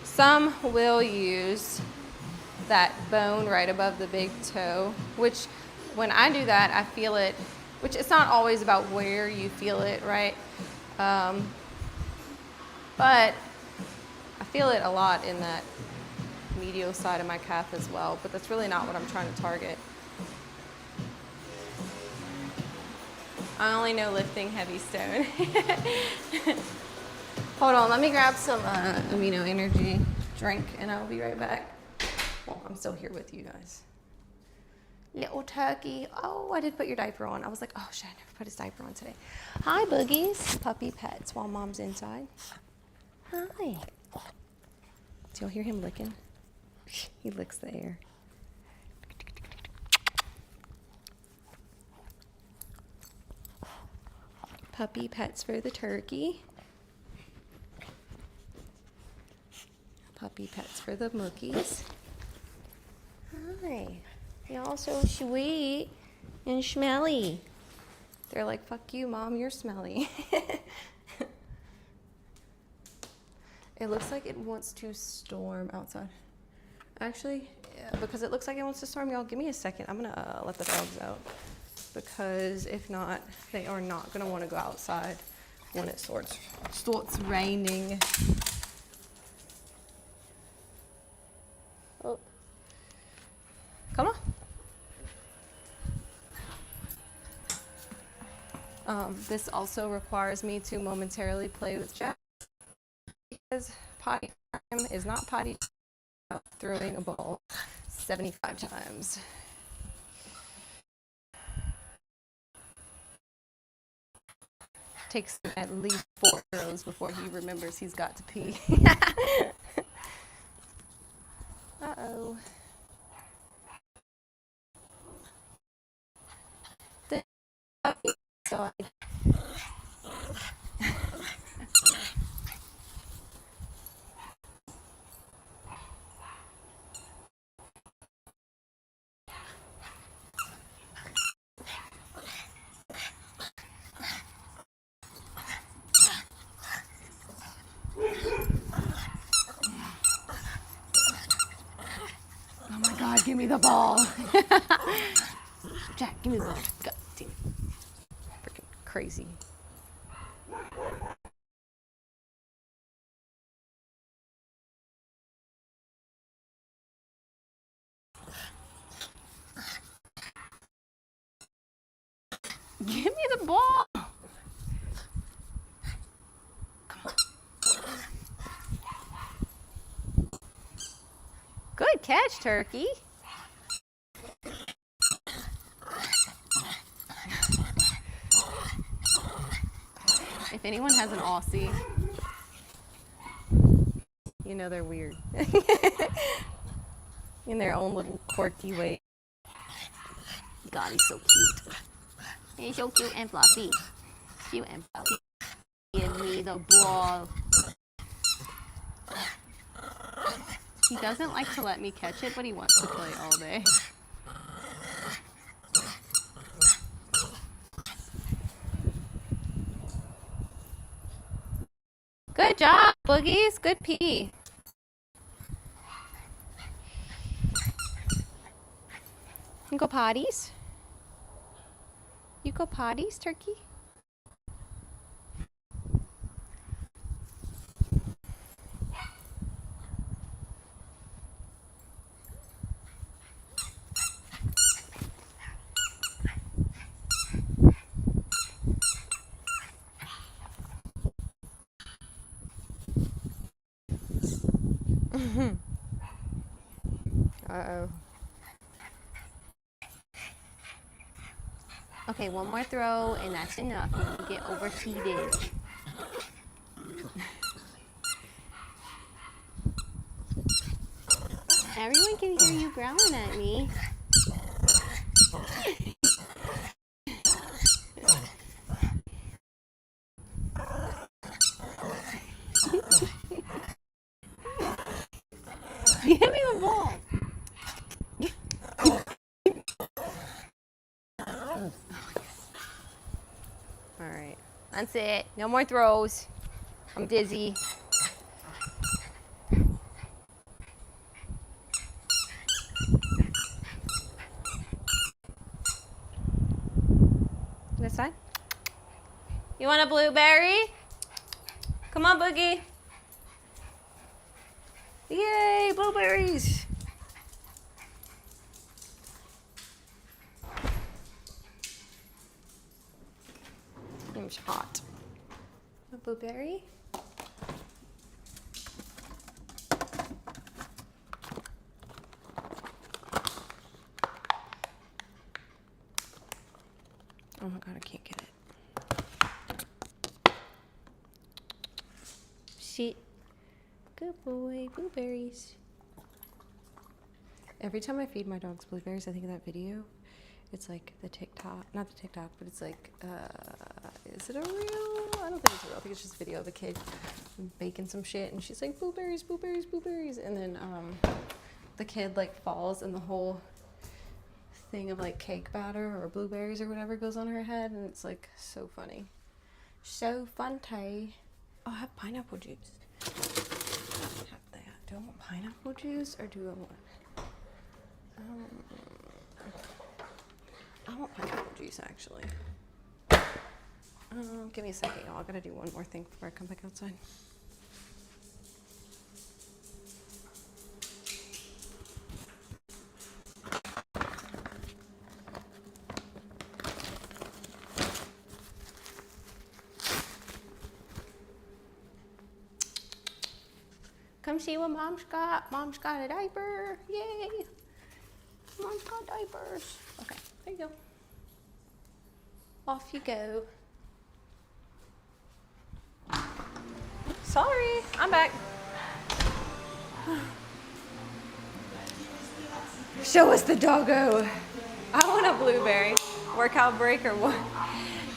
Speaker 1: some will use that bone right above the big toe, which when I do that, I feel it, which it's not always about where you feel it, right? But I feel it a lot in that medial side of my calf as well, but that's really not what I'm trying to target. I only know lifting heavy stone. Hold on, let me grab some amino energy drink and I'll be right back. Well, I'm still here with you guys. Little turkey. Oh, I did put your diaper on. I was like, oh shit, I never put his diaper on today. Hi, boogies. Puppy pets while mom's inside. Hi. Do y'all hear him licking? He licks the air. Puppy pets for the turkey. Puppy pets for the mookies. Hi. Y'all so sweet and smelly. They're like, fuck you, Mom, you're smelly. It looks like it wants to storm outside. Actually, yeah, because it looks like it wants to storm, y'all, give me a second. I'm gonna let the dogs out. Because if not, they are not gonna wanna go outside when it starts raining. Oh. Come on. This also requires me to momentarily play with Jack because potty time is not potty time, throwing a ball 75 times. Takes him at least 4 throws before he remembers he's got to pee. Uh-oh. Side. Oh my God, give me the ball. Jack, give me the ball. God damn. Freaking crazy. Give me the ball. Good catch, Turkey. If anyone has an Aussie, you know they're weird. In their own little quirky way. God, he's so cute. He's so cute and fluffy. Cute and fluffy. Give me the ball. He doesn't like to let me catch it, but he wants to play all day. Good job, boogies. Good pee. You go potties? You go potties, Turkey? Uh-oh. Okay, one more throw, and that's enough. You get overheated. Everyone can hear you growling at me. Give me the ball. All right, that's it. No more throws. I'm dizzy. This side. You want a blueberry? Come on, Boogie. Yay, blueberries. It's hot. A blueberry. Oh my God, I can't get it. Shit. Good boy, blueberries. Every time I feed my dogs blueberries, I think of that video. It's like the TikTok, not the TikTok, but it's like, is it a real? I don't think it's real. I think it's just a video of a kid baking some shit, and she's like, blueberries, blueberries, blueberries, and then the kid like falls, and the whole thing of like cake batter or blueberries or whatever goes on her head, and it's like so funny. So funny. Oh, I have pineapple juice. I have that. Do I want pineapple juice or do I want? I want pineapple juice actually. Give me a second, y'all. I gotta do one more thing before I come back outside. Come see what Mom's got. Mom's got a diaper. Yay. Mom's got diapers. Okay, there you go. Off you go. Sorry, I'm back. Show us the doggo. I want a blueberry. Workout break or what?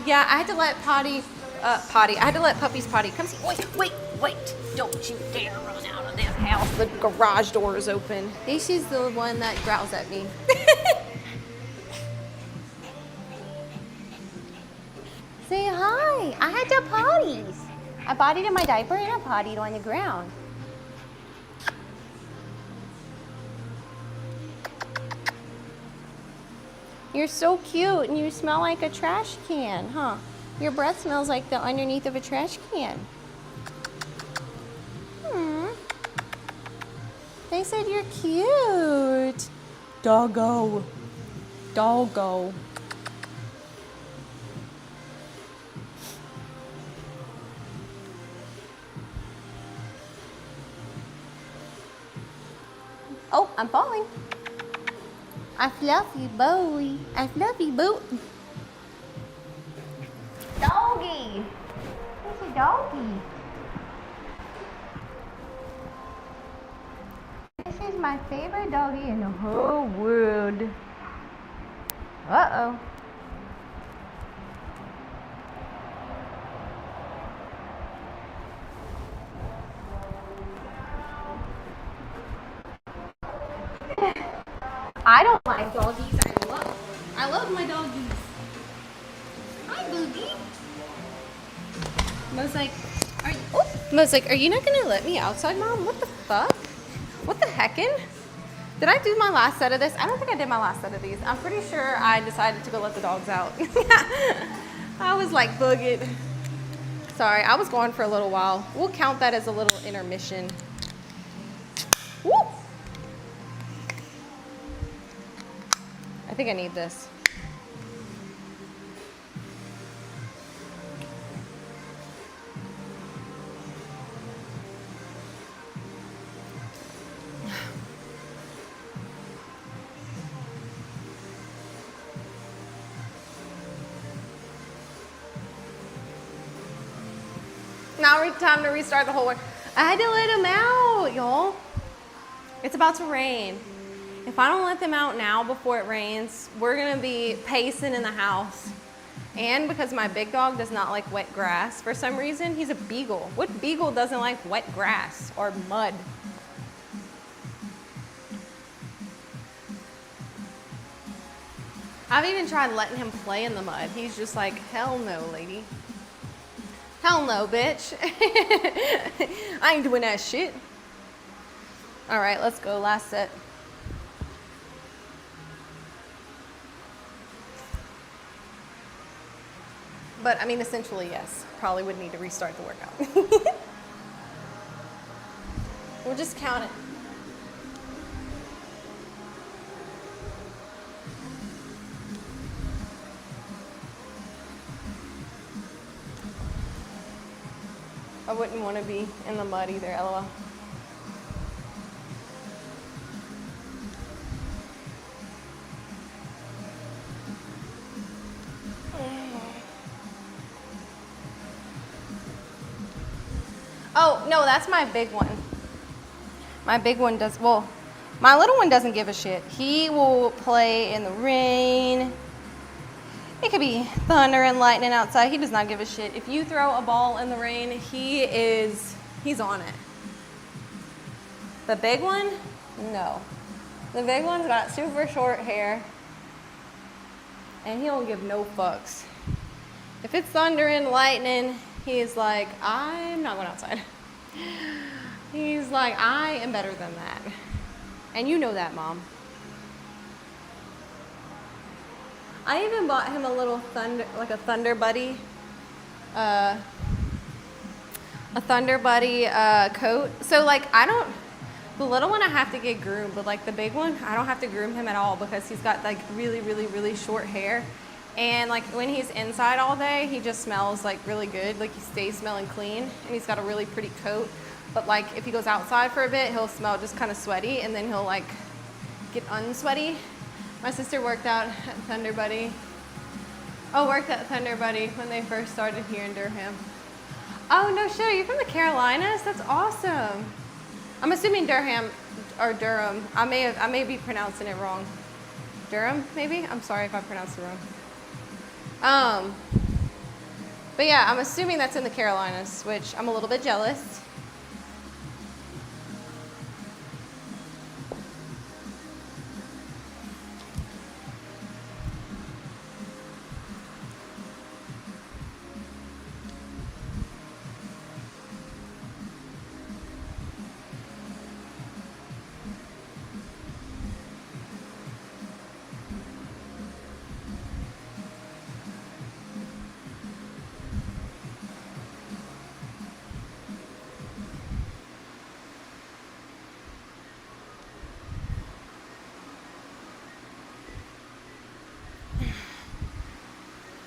Speaker 1: Yeah, I had to let potty. I had to let puppies potty. Come see. Wait. Don't you dare run out of this house. The garage door is open. This is the one that growls at me. Say hi. I had to potties. I pottied in my diaper and I pottied on the ground. You're so cute and you smell like a trash can, huh? Your breath smells like the underneath of a trash can. They said you're cute. Doggo. Doggo. Oh, I'm falling. I fluffy boy. I fluffy boot. Doggy. It's a doggy. This is my favorite doggy in the whole world. Uh-oh. I don't like doggies. I love my doggies. Hi, Boogie. Mo's like, are you not gonna let me outside, Mom? What the fuck? What the heckin'? Did I do my last set of this? I don't think I did my last set of these. I'm pretty sure I decided to go let the dogs out. I was like, boog it. Sorry, I was gone for a little while. We'll count that as a little intermission. Woo! I think I need this. Now time to restart the whole work. I had to let them out, y'all. It's about to rain. If I don't let them out now before it rains, we're gonna be pacing in the house. And because my big dog does not like wet grass for some reason, he's a beagle. What beagle doesn't like wet grass or mud? I've even tried letting him play in the mud. He's just like, hell no, lady. Hell no, bitch. I ain't doing that shit. All right, let's go. Last set. But I mean, essentially, yes. Probably would need to restart the workout. We'll just count it. I wouldn't want to be in the mud either, LOL. Oh, no, that's my big one. My big one does, well, my little one doesn't give a shit. He will play in the rain. It could be thunder and lightning outside. He does not give a shit. If you throw a ball in the rain, he's on it. The big one, no. The big one's got super short hair and he don't give no fucks. If it's thunder and lightning, he's like, I'm not going outside. He's like, I am better than that. And you know that, Mom. I even bought him a little Thunder Buddy, a Thunder Buddy coat. So like the little one I have to get groomed, but like the big one, I don't have to groom him at all because he's got like really, really, really short hair. And like when he's inside all day, he just smells like really good. Like he stays smelling clean and he's got a really pretty coat. But like if he goes outside for a bit, he'll smell just kind of sweaty and then he'll like get unsweaty. My sister worked out at Thunder Buddy. Worked at Thunder Buddy when they first started here in Durham. Oh no shit, are you from the Carolinas? That's awesome. I'm assuming Durham or Durham. I may be pronouncing it wrong. Durham, maybe? I'm sorry if I pronounced it wrong. But yeah, I'm assuming that's in the Carolinas, which I'm a little bit jealous.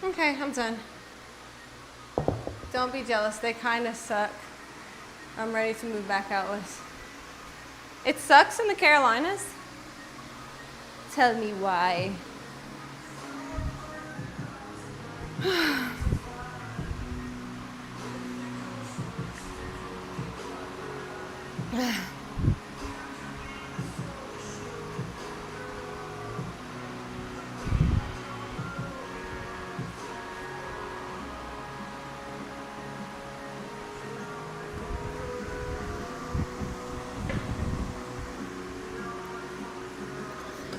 Speaker 1: Okay, I'm done. Don't be jealous. They kind of suck. I'm ready to move back out west. It sucks in the Carolinas? Tell me why.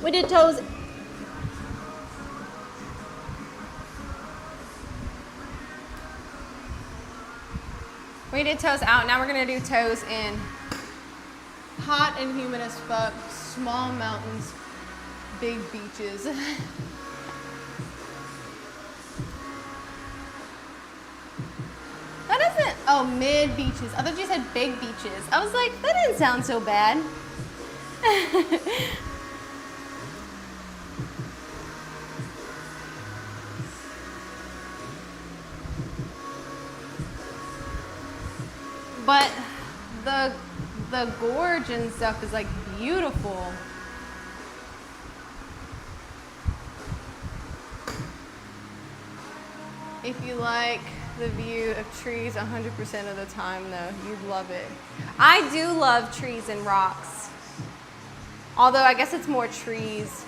Speaker 1: We did toes. We did toes out. Now we're gonna do toes in. Hot and humid as fuck. Small mountains, big beaches. That doesn't. Oh, mid beaches. I thought you said big beaches. I was like, that didn't sound so bad. But the gorge and stuff is like beautiful. If you like the view of trees 100% of the time though, you'd love it. I do love trees and rocks. Although I guess it's more trees.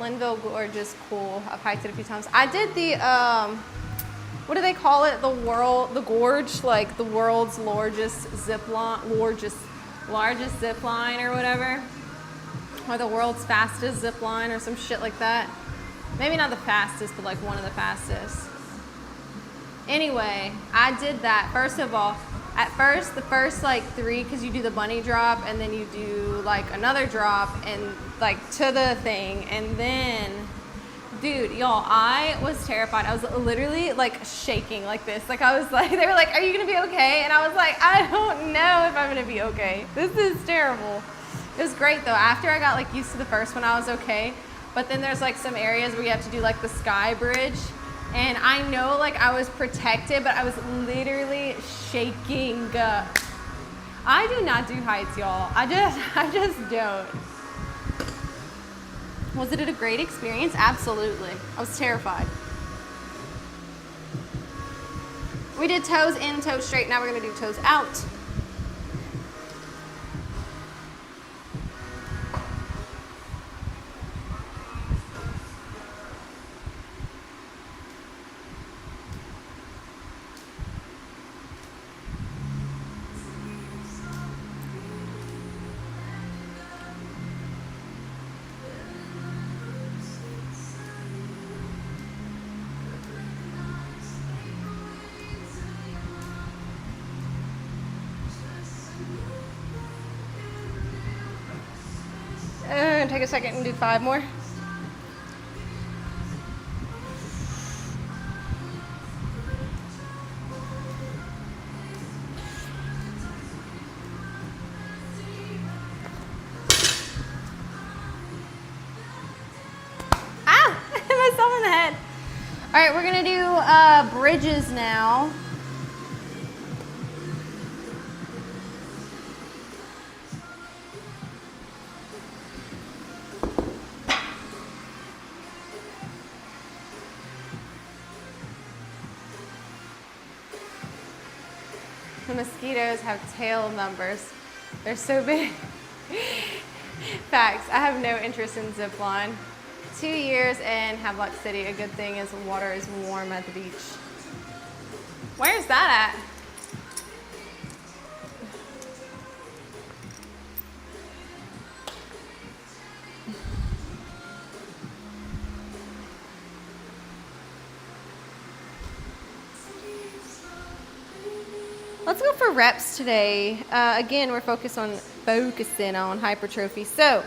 Speaker 1: Linville Gorge is cool. I've hiked it a few times. I did the, what do they call it? The gorge, like the world's largest zip line or whatever. or the world's fastest zip line or some shit like that. Maybe not the fastest, but like one of the fastest. Anyway, I did that. First of all, at first, the first like 3, because you do the bunny drop and then you do like another drop and like to the thing. And then, dude, y'all, I was terrified. I was literally like shaking like this. Like I was like, they were like, are you gonna be okay? And I was like, I don't know if I'm gonna be okay. This is terrible. It was great though. After I got like used to the first one, I was okay. But then there's like some areas where you have to do like the sky bridge. And I know like I was protected, but I was literally shaking. I do not do heights, y'all. I just don't. Was it a great experience? Absolutely. I was terrified. We did toes in, toes straight. Now we're gonna do toes out. Take a second and do 5 more. Ah, I hit myself in the head. All right, we're gonna do bridges now. The mosquitoes have tail numbers. They're so big. Facts. I have no interest in zip line. 2 years in Havelock City. A good thing is water is warm at the beach. Where's that at? Let's go for reps today. Again, we're focusing on hypertrophy. So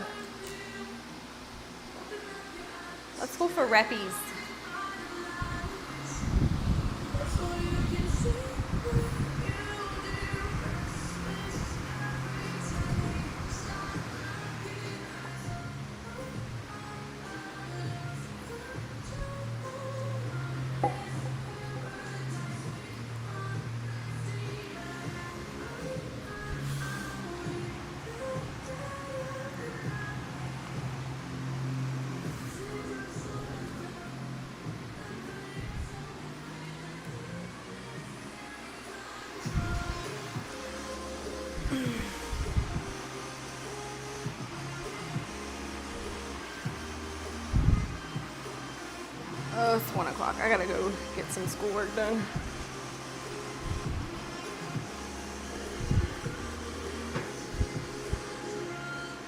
Speaker 1: let's go for reppies. Oh, it's 1 o'clock. I gotta go get some schoolwork done.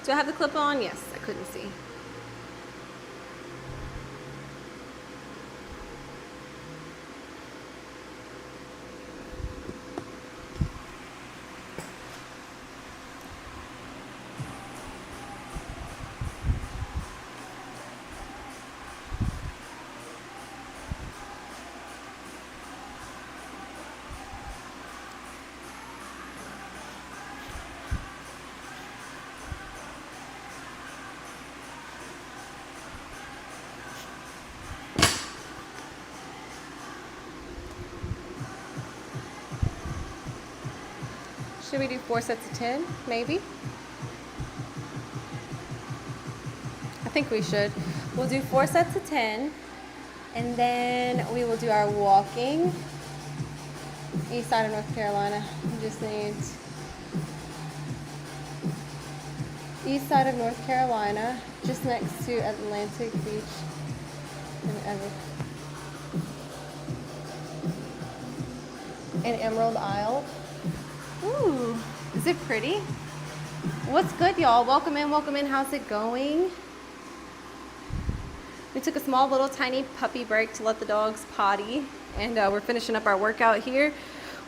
Speaker 1: Do I have the clip on? Yes, I couldn't see. Should we do 4 sets of 10, maybe? I think we should. We'll do 4 sets of 10, and then we will do our walking. East side of North Carolina. We just need east side of North Carolina, just next to Atlantic Beach and Emerald Isle. Ooh, is it pretty? What's good, y'all? Welcome in, welcome in. How's it going? We took a small little tiny puppy break to let the dogs potty, and we're finishing up our workout here.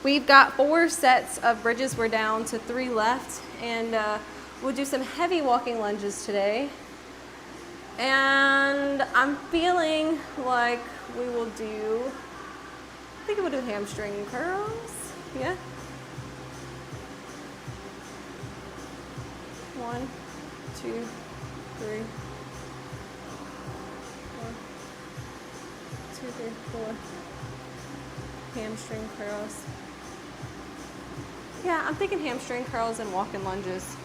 Speaker 1: We've got 4 sets of bridges. We're down to 3 left, and we'll do some heavy walking lunges today. And I'm feeling like we will do, I think we'll do hamstring curls. Yeah. 1, 2, 3, 2, 3, 4. Hamstring curls. Yeah, I'm thinking hamstring curls and walking lunges.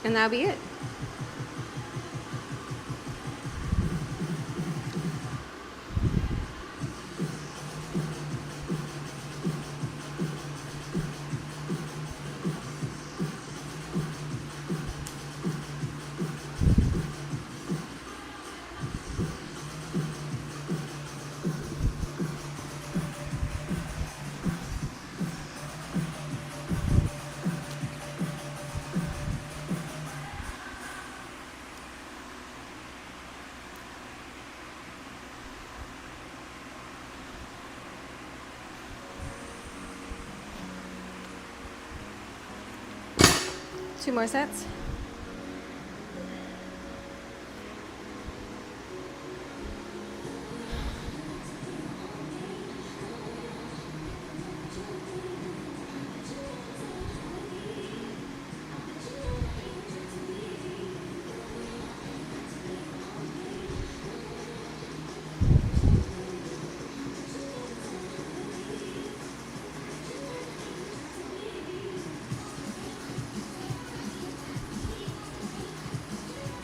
Speaker 1: And that'll be it. Two more sets.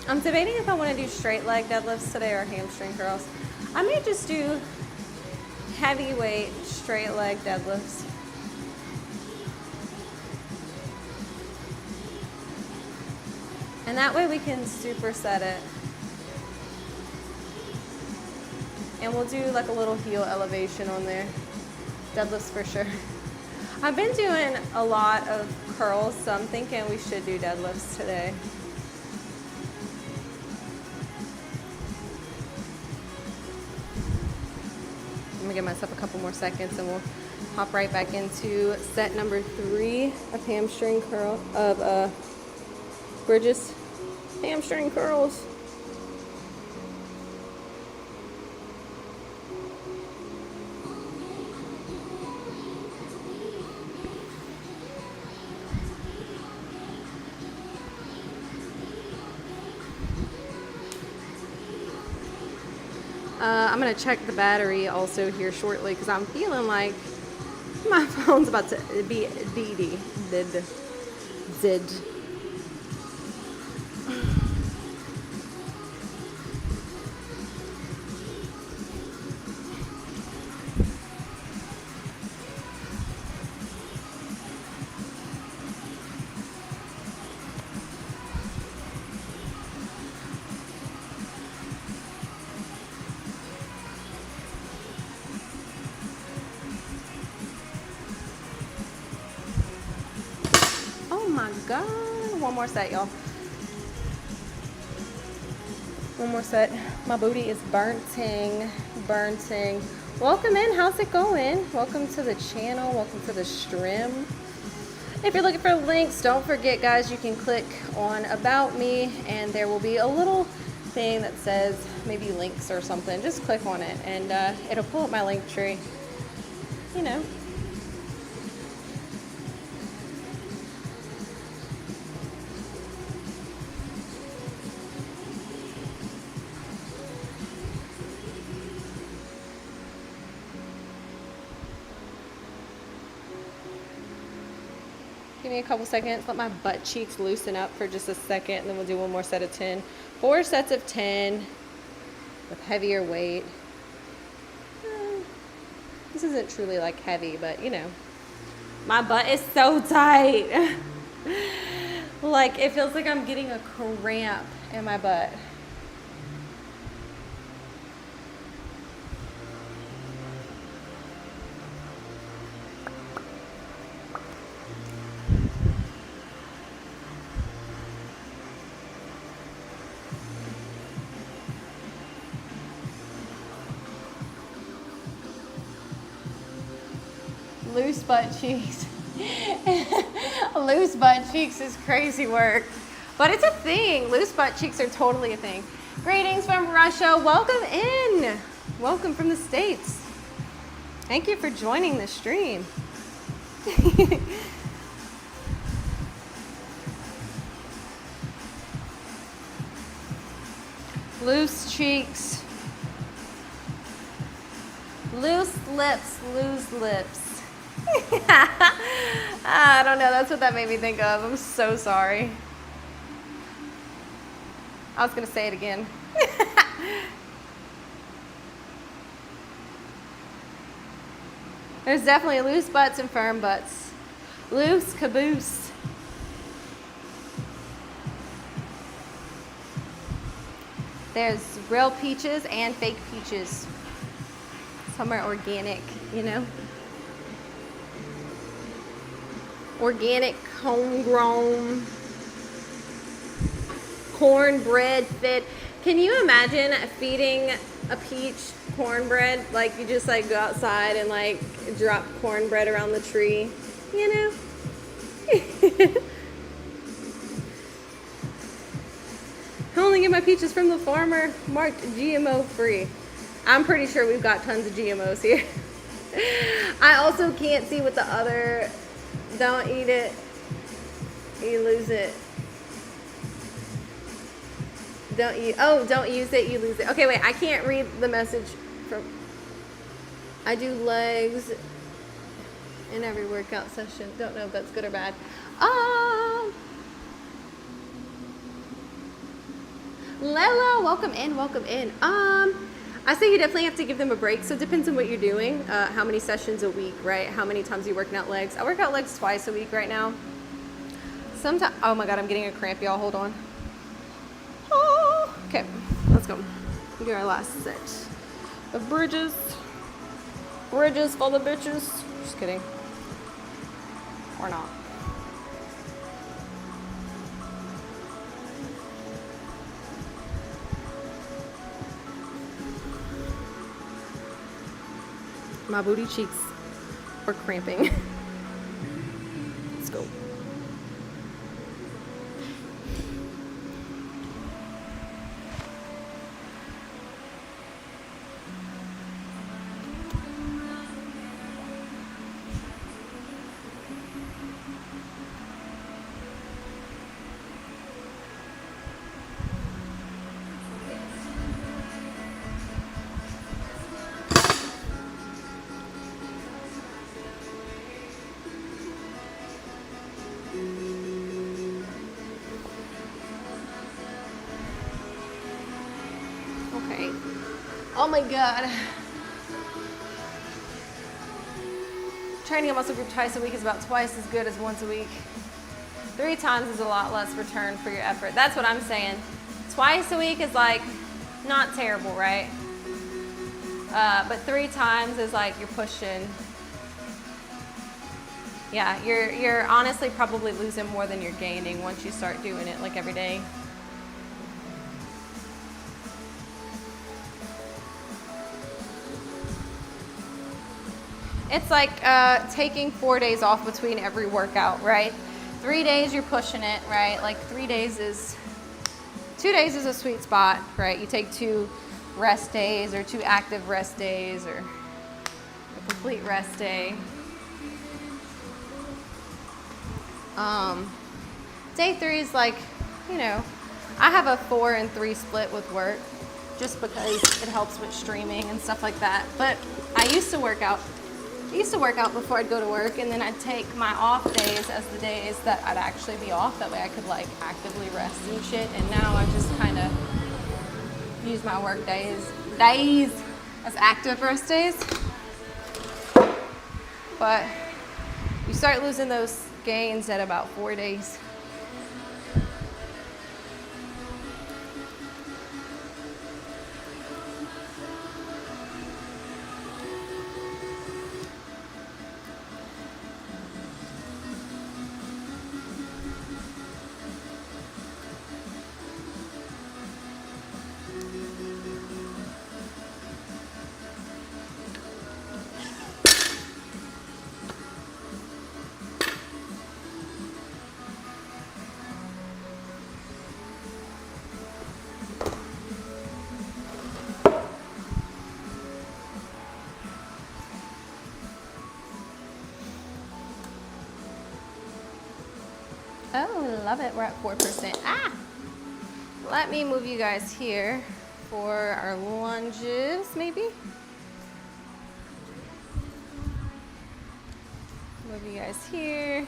Speaker 1: I'm debating if I want to do straight leg deadlifts today or hamstring curls. I may just do heavyweight straight leg deadlifts. And that way we can superset it. And we'll do like a little heel elevation on there. Deadlifts for sure. I've been doing a lot of curls, so I'm thinking we should do deadlifts today. I'm gonna give myself a couple more seconds and we'll hop right back into set number 3 of hamstring curl, of bridges, hamstring curls. I'm gonna check the battery also here shortly because I'm feeling like my phone's about to be zid. God, one more set, y'all. One more set. My booty is burning. Welcome in. How's it going? Welcome to the channel. Welcome to the stream. If you're looking for links, don't forget, guys, you can click on About Me, and there will be a little thing that says maybe links or something. Just click on it, and it'll pull up my link tree. You know. Give me a couple seconds, let my butt cheeks loosen up for just a second, and then we'll do one more set of 10. 4 sets of 10 with heavier weight. This isn't truly like heavy, but you know. My butt is so tight. Like it feels like I'm getting a cramp in my butt. Loose butt cheeks. Loose butt cheeks is crazy work. But it's a thing. Loose butt cheeks are totally a thing. Greetings from Russia. Welcome in. Welcome from the States. Thank you for joining the stream. Loose cheeks. Loose lips, loose lips. I don't know, that's what that made me think of. I'm so sorry. I was gonna say it again. There's definitely loose butts and firm butts. Loose caboose. There's real peaches and fake peaches. Some are organic, you know? Organic, homegrown, cornbread fit. Can you imagine feeding a peach cornbread? Like you just like go outside and like drop cornbread around the tree, you know? I only get my peaches from the farmer marked GMO free. I'm pretty sure we've got tons of GMOs here. I also can't see what the other, don't eat it, you lose it. Don't use it, you lose it. Okay, wait, I can't read the message from, I do legs in every workout session. Don't know if that's good or bad. Lela, welcome in, welcome in. I say you definitely have to give them a break. So it depends on what you're doing, how many sessions a week, right? How many times you're working out legs. I work out legs twice a week right now. Sometimes, oh my God, I'm getting a cramp, y'all, hold on. Oh, okay, let's go. Do our last set of bridges. Bridges for the bitches. Just kidding. Or not. My booty cheeks are cramping. Let's go. Oh my God. Training a muscle group twice a week is about twice as good as once a week. 3 times is a lot less return for your effort. That's what I'm saying. Twice a week is like not terrible, right? But 3 times is like you're pushing. Yeah, you're honestly probably losing more than you're gaining once you start doing it like every day. It's like taking 4 days off between every workout, right? 3 days you're pushing it, right? Like 2 days is a sweet spot, right? You take 2 rest days or 2 active rest days or a complete rest day. Day 3 is like, you know, I have a 4 and 3 split with work just because it helps with streaming and stuff like that. But I used to work out before I'd go to work, and then I'd take my off days as the days that I'd actually be off. That way I could like actively rest and shit. And now I just kind of use my work days as active rest days. But you start losing those gains at about 4 days. love it. We're at 4%. Ah! Let me move you guys here for our lunges, maybe. Move you guys here.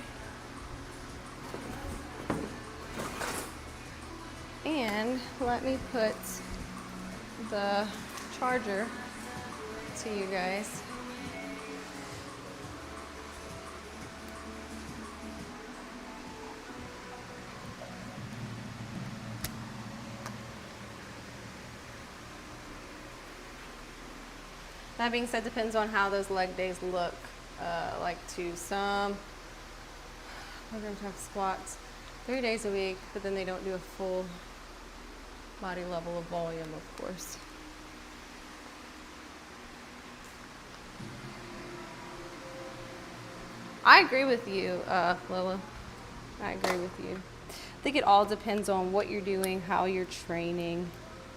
Speaker 1: And let me put the charger to you guys. That being said, depends on how those leg days look. Like to some, we're going to have squats 3 days a week, but then they don't do a full body level of volume, of course. I agree with you, Lila. I agree with you. I think it all depends on what you're doing, how you're training.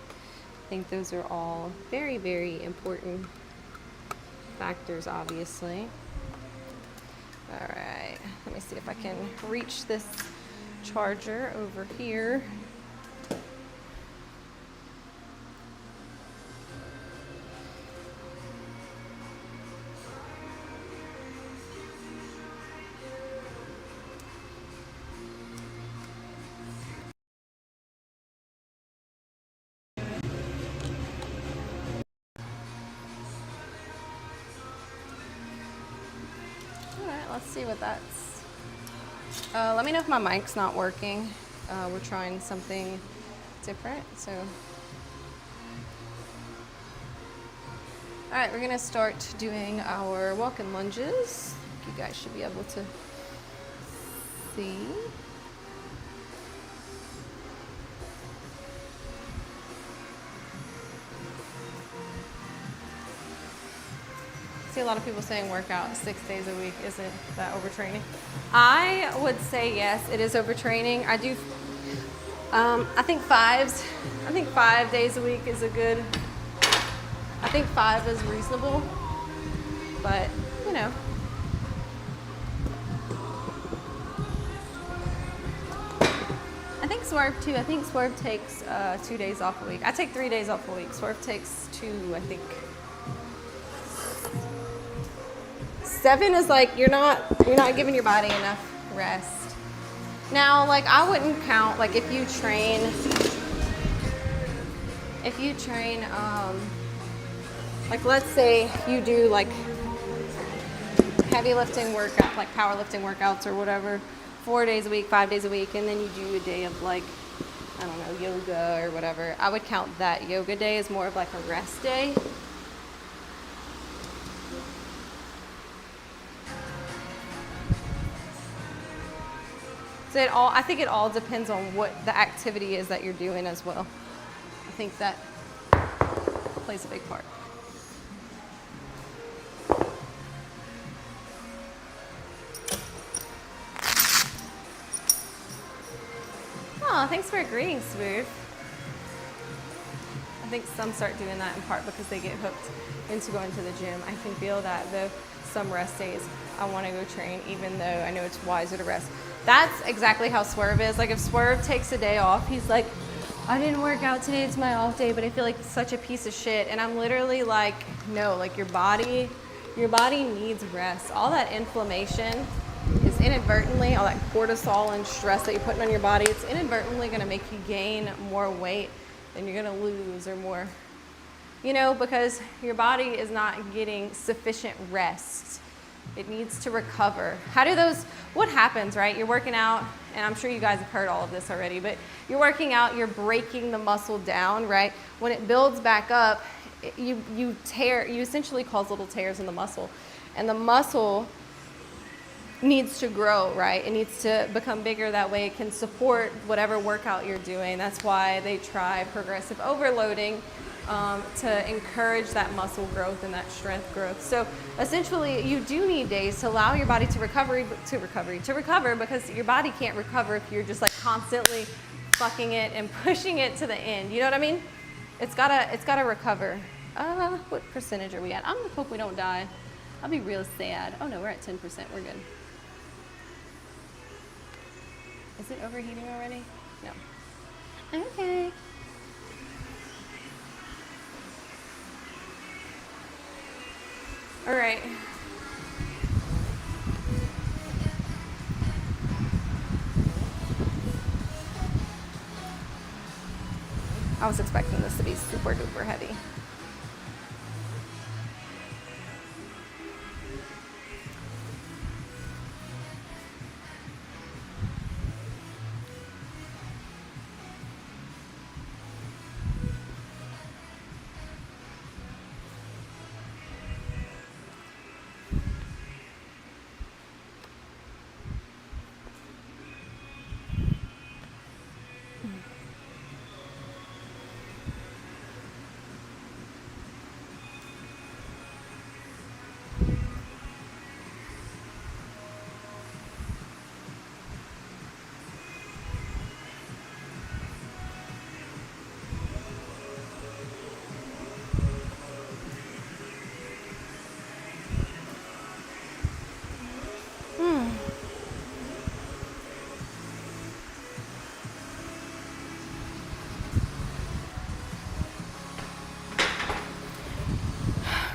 Speaker 1: I think those are all very, very important factors, obviously. All right, let me see if I can reach this charger over here. Let's see what that's. Let me know if my mic's not working. We're trying something different, so. All right, we're gonna start doing our walking lunges. You guys should be able to see. See a lot of people saying workout 6 days a week. Isn't that overtraining? I would say yes, it is overtraining. I do, I think 5 days a week is a good, I think 5 is reasonable, but you know. I think Swerve too, I think Swerve takes 2 days off a week. I take 3 days off a week. Swerve takes 2, I think. 7 is like you're not giving your body enough rest. Now, like I wouldn't count like if you train like let's say you do like heavy lifting workout, like powerlifting workouts or whatever, 4 days a week, 5 days a week, and then you do a day of like, I don't know, yoga or whatever. I would count that yoga day as more of like a rest day. So I think it all depends on what the activity is that you're doing as well. I think that plays a big part. Oh, thanks for agreeing, Smooth. I think some start doing that in part because they get hooked into going to the gym. I can feel that though. Some rest days, I want to go train even though I know it's wiser to rest. That's exactly how Swerve is. Like if Swerve takes a day off, he's like, I didn't work out today, it's my off day, but I feel like such a piece of shit. And I'm literally like, no, like your body needs rest. All that inflammation is inadvertently, all that cortisol and stress that you're putting on your body, it's inadvertently gonna make you gain more weight than you're gonna lose or more, you know, because your body is not getting sufficient rest. It needs to recover. What happens, right? You're working out, and I'm sure you guys have heard all of this already, but you're working out, you're breaking the muscle down, right? When it builds back up, you essentially cause little tears in the muscle. And the muscle needs to grow, right? It needs to become bigger. That way it can support whatever workout you're doing. That's why they try progressive overloading to encourage that muscle growth and that strength growth. So essentially you do need days to allow your body to recover because your body can't recover if you're just like constantly fucking it and pushing it to the end. You know what I mean? It's gotta recover. What percentage are we at? I'm gonna hope we don't die. I'll be real sad. Oh no, we're at 10%, we're good. Is it overheating already? No. Okay. All right. I was expecting this to be super duper heavy.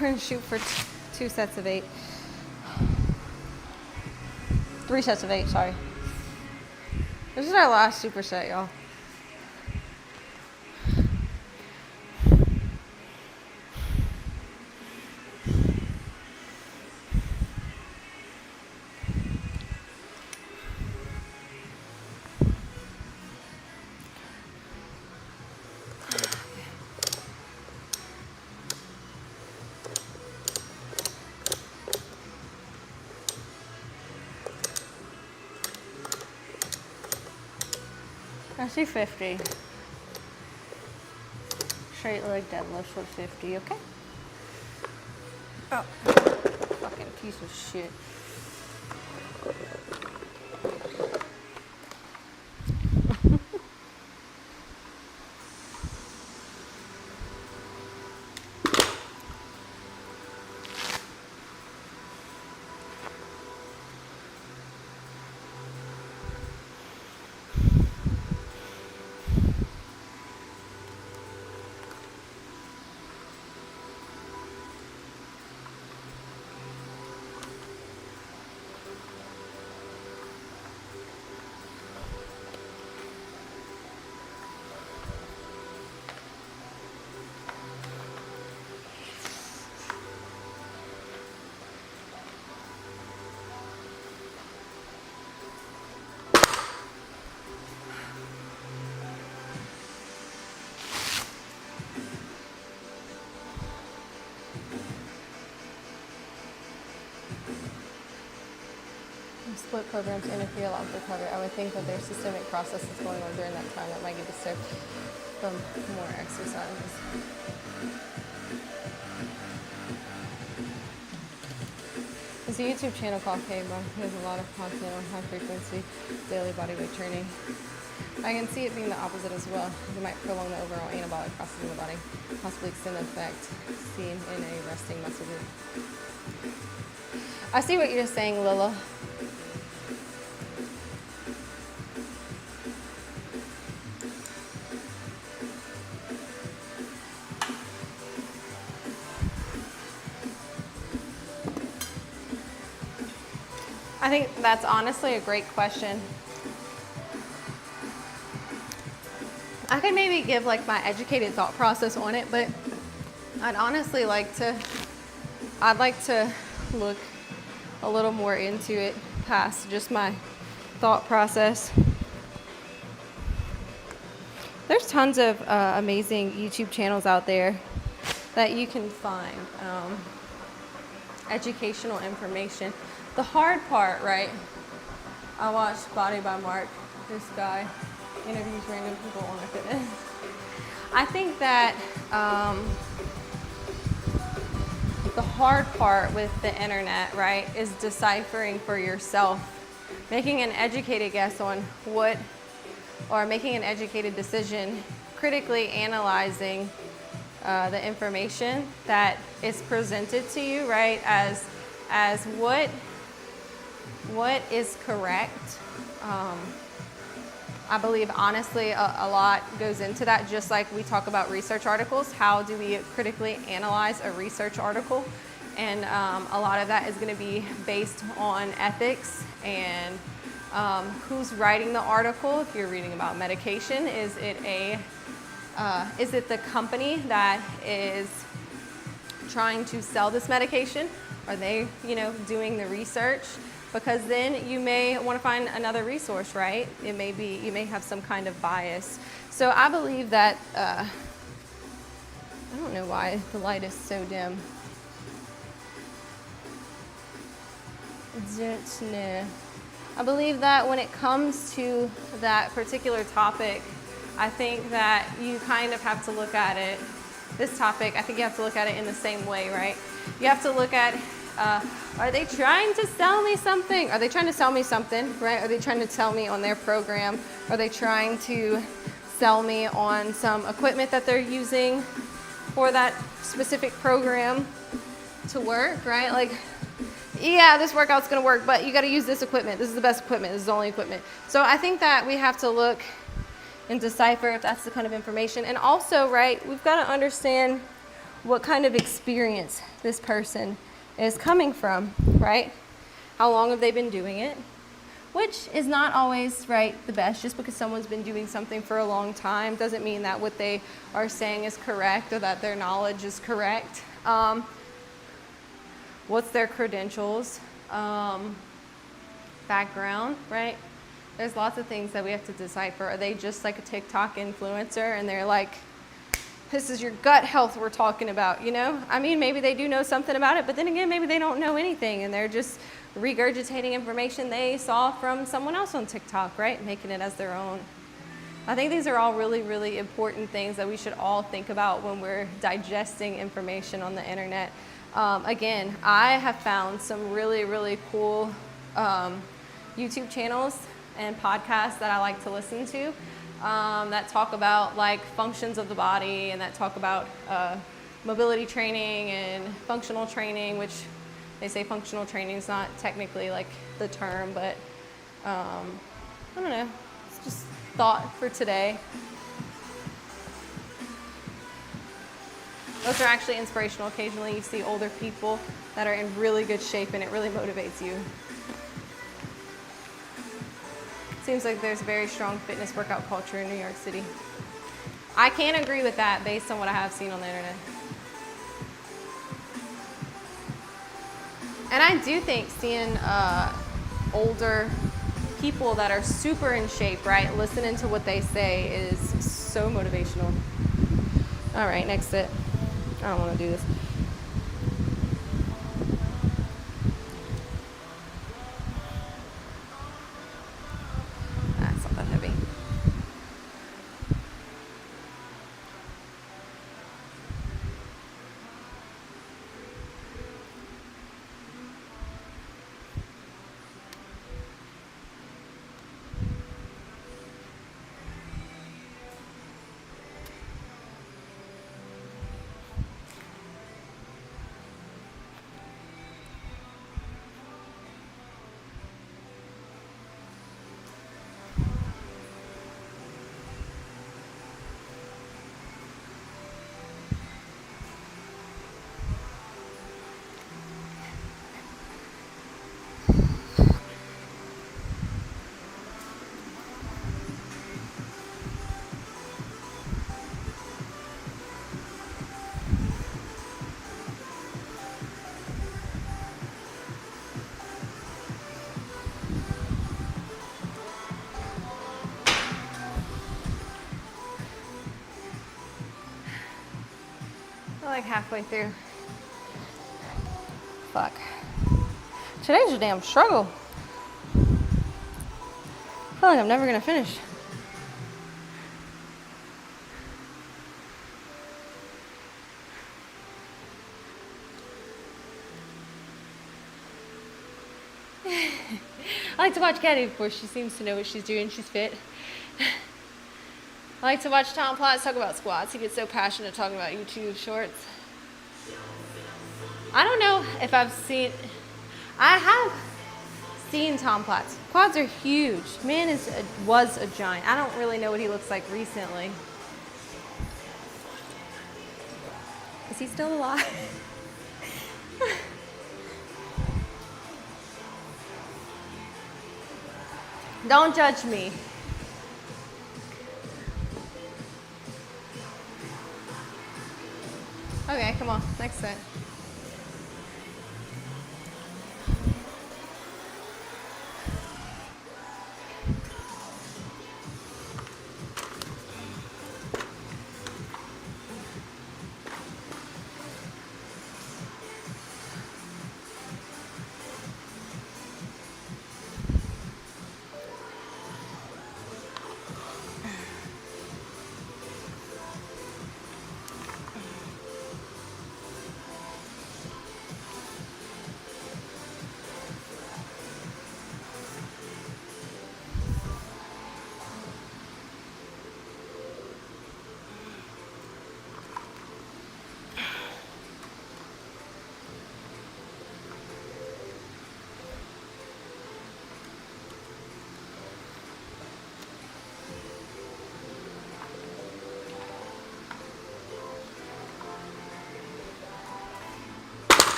Speaker 1: We're gonna shoot for 2 sets of 8. 3 sets of 8, sorry. This is our last superset, y'all. I see 50. Straight leg deadlift with 50, okay? Oh, fucking piece of shit. Split programs interfere a lot with recovery. I would think that there's systemic processes going on during that time that might get disturbed from more exercises. There's a YouTube channel called K-Bar. There's a lot of content on high frequency daily bodyweight training. I can see it being the opposite as well. It might prolong the overall anabolic process in the body, possibly extend the effect seen in a resting muscle group. I see what you're saying, Lila. I think that's honestly a great question. I could maybe give like my educated thought process on it, but I'd honestly like to look a little more into it past just my thought process. There's tons of amazing YouTube channels out there that you can find educational information. The hard part, right? I watched Body by Mark. This guy interviews random people on their fitness. I think that the hard part with the internet, right, is deciphering for yourself, making an educated guess on what, or making an educated decision, critically analyzing the information that is presented to you, right, as what is correct I believe honestly a lot goes into that, just like we talk about research articles. How do we critically analyze a research article? And a lot of that is going to be based on ethics and who's writing the article. If you're reading about medication, is it the company that is trying to sell this medication? Are they, doing the research? Because then you may want to find another resource, right? You may have some kind of bias. So I believe that, I don't know why the light is so dim. I believe that when it comes to that particular topic, I think that you kind of have to look at it, this topic, I think you have to look at it in the same way, right? You have to look at, are they trying to sell me something? Are they trying to sell me something, right? Are they trying to sell me on their program? Are they trying to sell me on some equipment that they're using for that specific program to work, right? Like, yeah, this workout's gonna work, but you gotta use this equipment. This is the best equipment. This is the only equipment. So I think that we have to look and decipher if that's the kind of information. And also, right, we've gotta understand what kind of experience this person is coming from, right? How long have they been doing it? Which is not always, right, the best. Just because someone's been doing something for a long time doesn't mean that what they are saying is correct or that their knowledge is correct. What's their credentials? Background, right? There's lots of things that we have to decipher. Are they just like a TikTok influencer and they're like, this is your gut health we're talking about, I mean, maybe they do know something about it, but then again, maybe they don't know anything and they're just regurgitating information they saw from someone else on TikTok, right? Making it as their own. I think these are all really, really important things that we should all think about when we're digesting information on the internet. Again, I have found some really, really cool YouTube channels and podcasts that I like to listen to. That talk about like functions of the body and that talk about mobility training and functional training, which they say functional training is not technically like the term, but I don't know, it's just thought for today. Those are actually inspirational. Occasionally you see older people that are in really good shape and it really motivates you. Seems like there's a very strong fitness workout culture in New York City. I can't agree with that based on what I have seen on the internet. And I do think seeing older people that are super in shape, right, listening to what they say is so motivational. All right, next sit. I don't want to do this. That's not that heavy. Like halfway through. Fuck. Today's a damn struggle. I feel like I'm never gonna finish. I like to watch Caddy before she seems to know what she's doing. She's fit. I like to watch Tom Platts talk about squats. He gets so passionate talking about YouTube shorts. I don't know if I have seen Tom Platz. Quads are huge. Man was a giant. I don't really know what he looks like recently. Is he still alive? Don't judge me. Okay, come on, next set.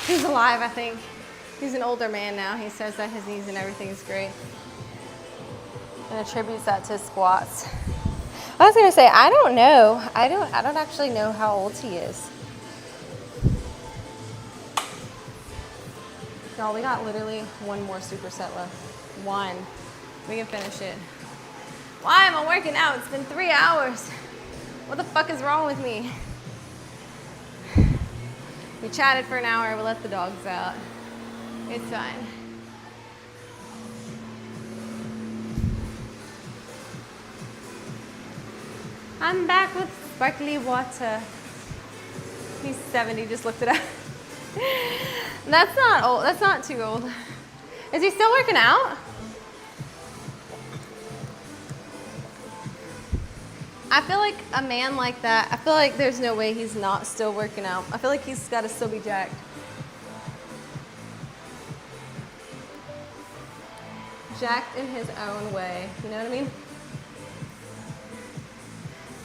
Speaker 1: He's alive, I think. He's an older man now. He says that his knees and everything is great. And attributes that to squats. I was gonna say, I don't know. I don't actually know how old he is. Y'all, we got literally one more superset left. One. We can finish it. Why am I working out? It's been 3 hours. What the fuck is wrong with me? We chatted for an hour, we let the dogs out. It's fine. I'm back with sparkly water. He's 70, just looked it up. That's not old, that's not too old. Is he still working out? I feel like a man like that, I feel like there's no way he's not still working out. I feel like he's got to still be jacked. Jacked in his own way. You know what I mean?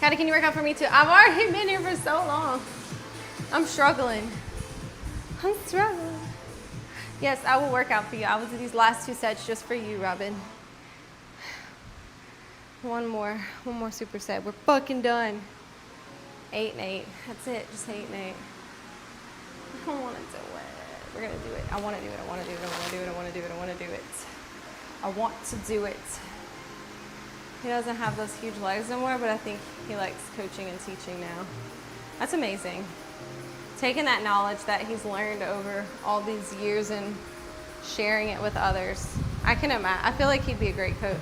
Speaker 1: Caddy, can you work out for me too? I've already been here for so long. I'm struggling. I'm struggling. Yes, I will work out for you. I will do these last 2 sets just for you, Robin. One more superset. We're fucking done. 8 and 8. That's it. Just 8 and 8. I don't want to do it. We're gonna do it. I want to do it. I want to do it. I want to do it. I want to do it. I want to do it. I want to do it. He doesn't have those huge legs no more, but I think he likes coaching and teaching now. That's amazing. Taking that knowledge that he's learned over all these years and sharing it with others. I can imagine. I feel like he'd be a great coach.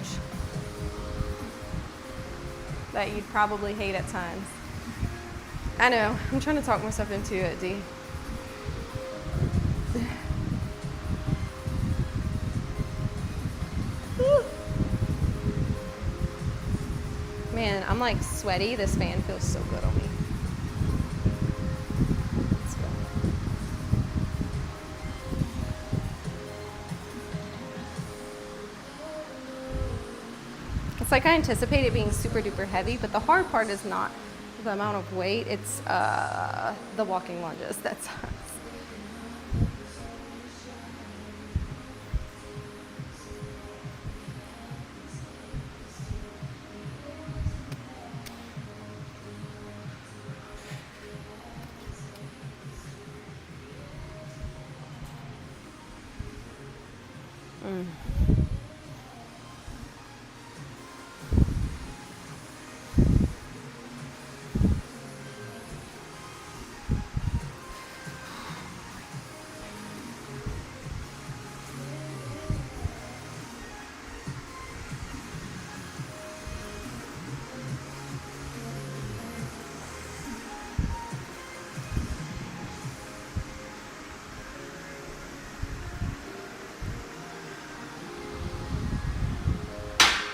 Speaker 1: That you'd probably hate at times. I know. I'm trying to talk myself into it, D. Man, I'm like sweaty. This fan feels so good on me. Let's go. It's like I anticipate it being super duper heavy, but the hard part is not the amount of weight, it's the walking lunges. That sucks.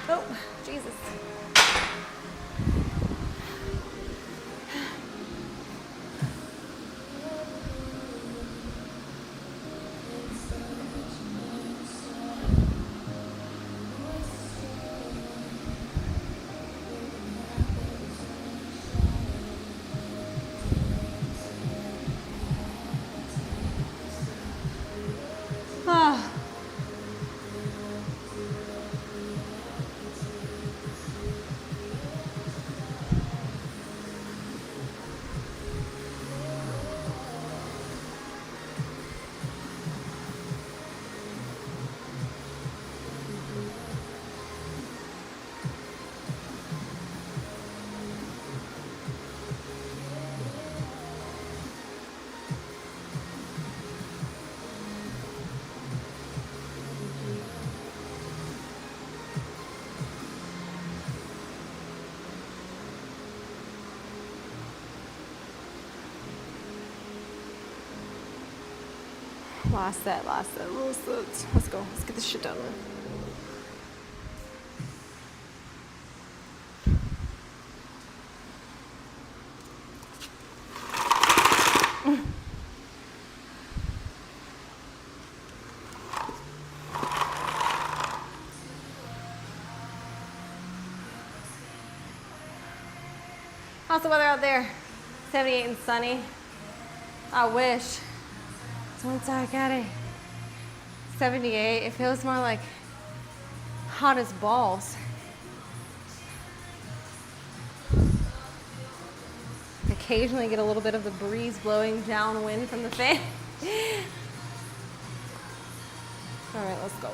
Speaker 1: Oh, Jesus. Last set, last set, last set. Let's go. Let's get this shit done. How's the weather out there? 78 and sunny. I wish. So once I got it, 78, it feels more like hot as balls. Occasionally get a little bit of the breeze blowing downwind from the fan. All right, let's go.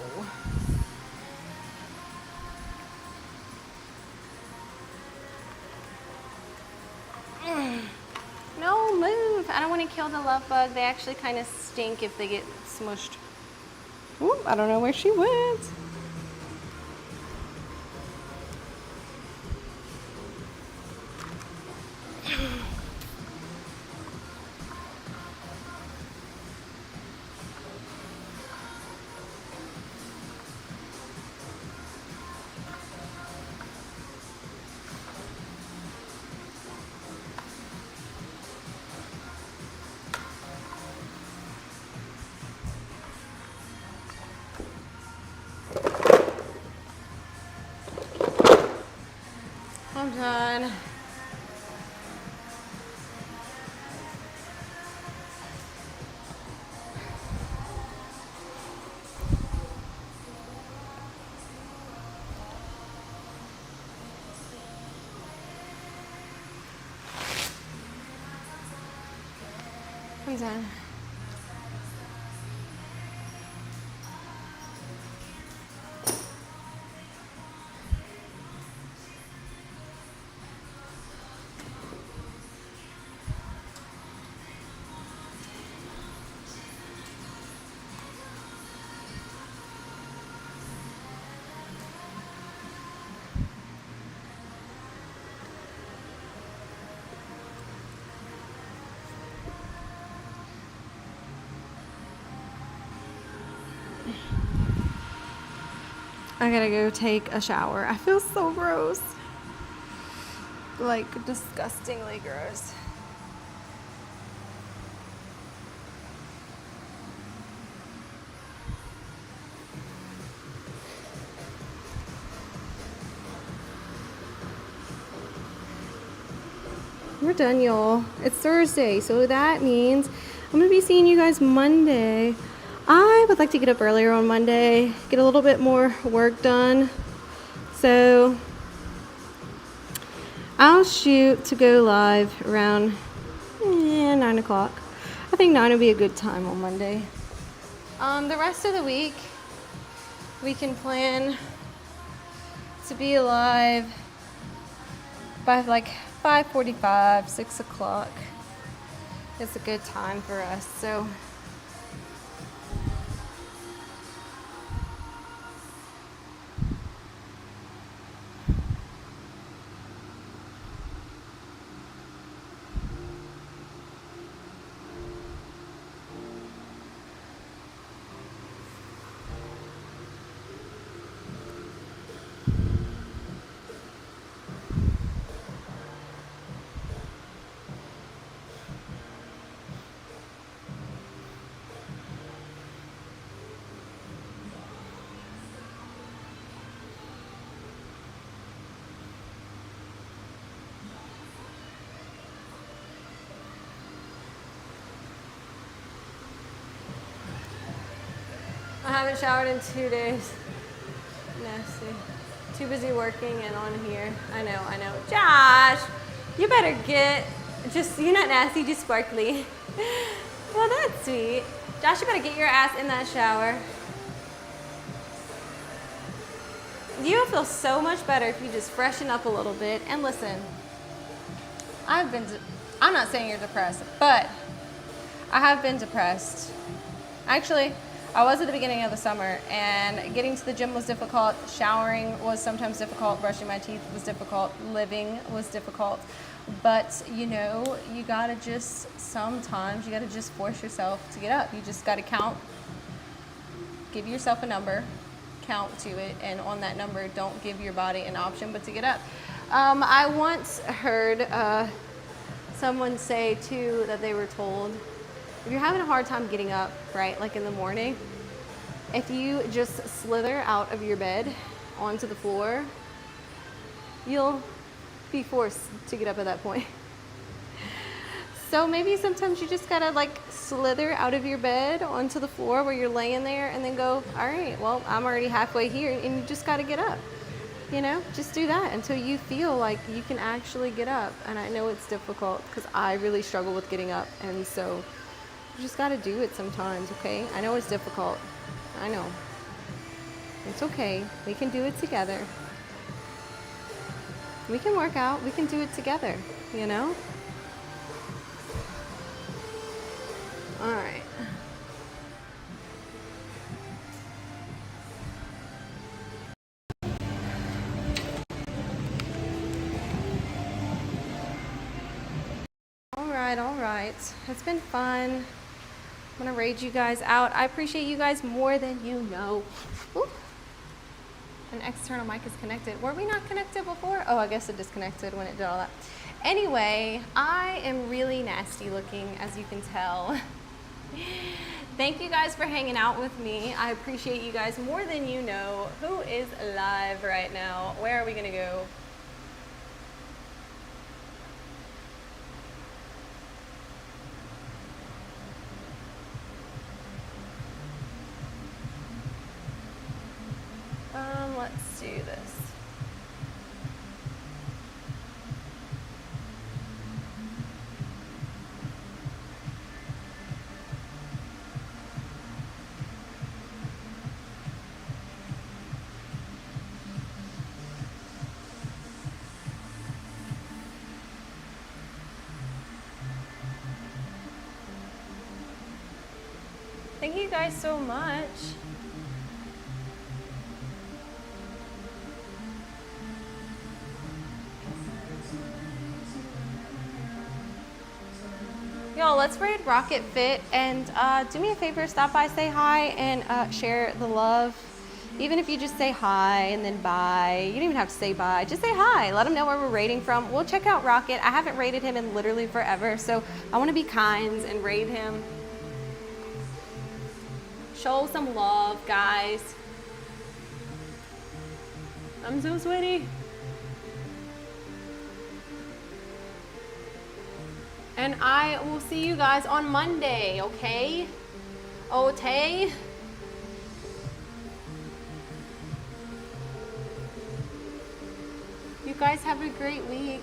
Speaker 1: No, move. I don't want to kill the love bug. They actually kind of stink if they get smushed. Ooh, I don't know where she went. I'm done. I'm done. I gotta go take a shower. I feel so gross. Like, disgustingly gross. We're done, y'all. It's Thursday, so that means I'm gonna be seeing you guys Monday. I would like to get up earlier on Monday, get a little bit more work done. So I'll shoot to go live around 9 o'clock. I think 9 will be a good time on Monday. The rest of the week, we can plan to be live by like 5:45, 6 o'clock. It's a good time for us. So I haven't showered in 2 days. Nasty. Too busy working and on here. I know. Josh, you better get, you're not nasty, just sparkly. Well, that's sweet. Josh, you better get your ass in that shower. You'll feel so much better if you just freshen up a little bit. And listen, I'm not saying you're depressed, but I have been depressed. Actually, I was at the beginning of the summer, and getting to the gym was difficult. Showering was sometimes difficult. Brushing my teeth was difficult. Living was difficult. But you know, you gotta just, sometimes you gotta just force yourself to get up. You just gotta count, give yourself a number, count to it, and on that number, don't give your body an option but to get up. I once heard someone say too that they were told, if you're having a hard time getting up, right, like in the morning, if you just slither out of your bed onto the floor, you'll be forced to get up at that point. So maybe sometimes you just gotta like slither out of your bed onto the floor where you're laying there and then go, all right, well, I'm already halfway here, and you just gotta get up. You know, just do that until you feel like you can actually get up. And I know it's difficult because I really struggle with getting up, and so you just gotta do it sometimes, okay? I know it's difficult. I know. It's okay. We can do it together. We can work out. We can do it together, you know? All right. All right. It's been fun. I'm gonna raid you guys out. I appreciate you guys more than you know. Ooh. An external mic is connected. Were we not connected before? Oh, I guess it disconnected when it did all that. Anyway, I am really nasty looking, as you can tell. Thank you guys for hanging out with me. I appreciate you guys more than you know. Who is live right now? Where are we gonna go? Let's do this. Thank you guys so much. Yo, let's raid Rocket Fit, and do me a favor, stop by, say hi, and share the love. Even if you just say hi and then bye, you don't even have to say bye, just say hi. Let them know where we're raiding from. We'll check out Rocket. I haven't raided him in literally forever, so I want to be kind and raid him. Show some love, guys. I'm so sweaty. And I will see you guys on Monday, okay? Okay? You guys have a great week.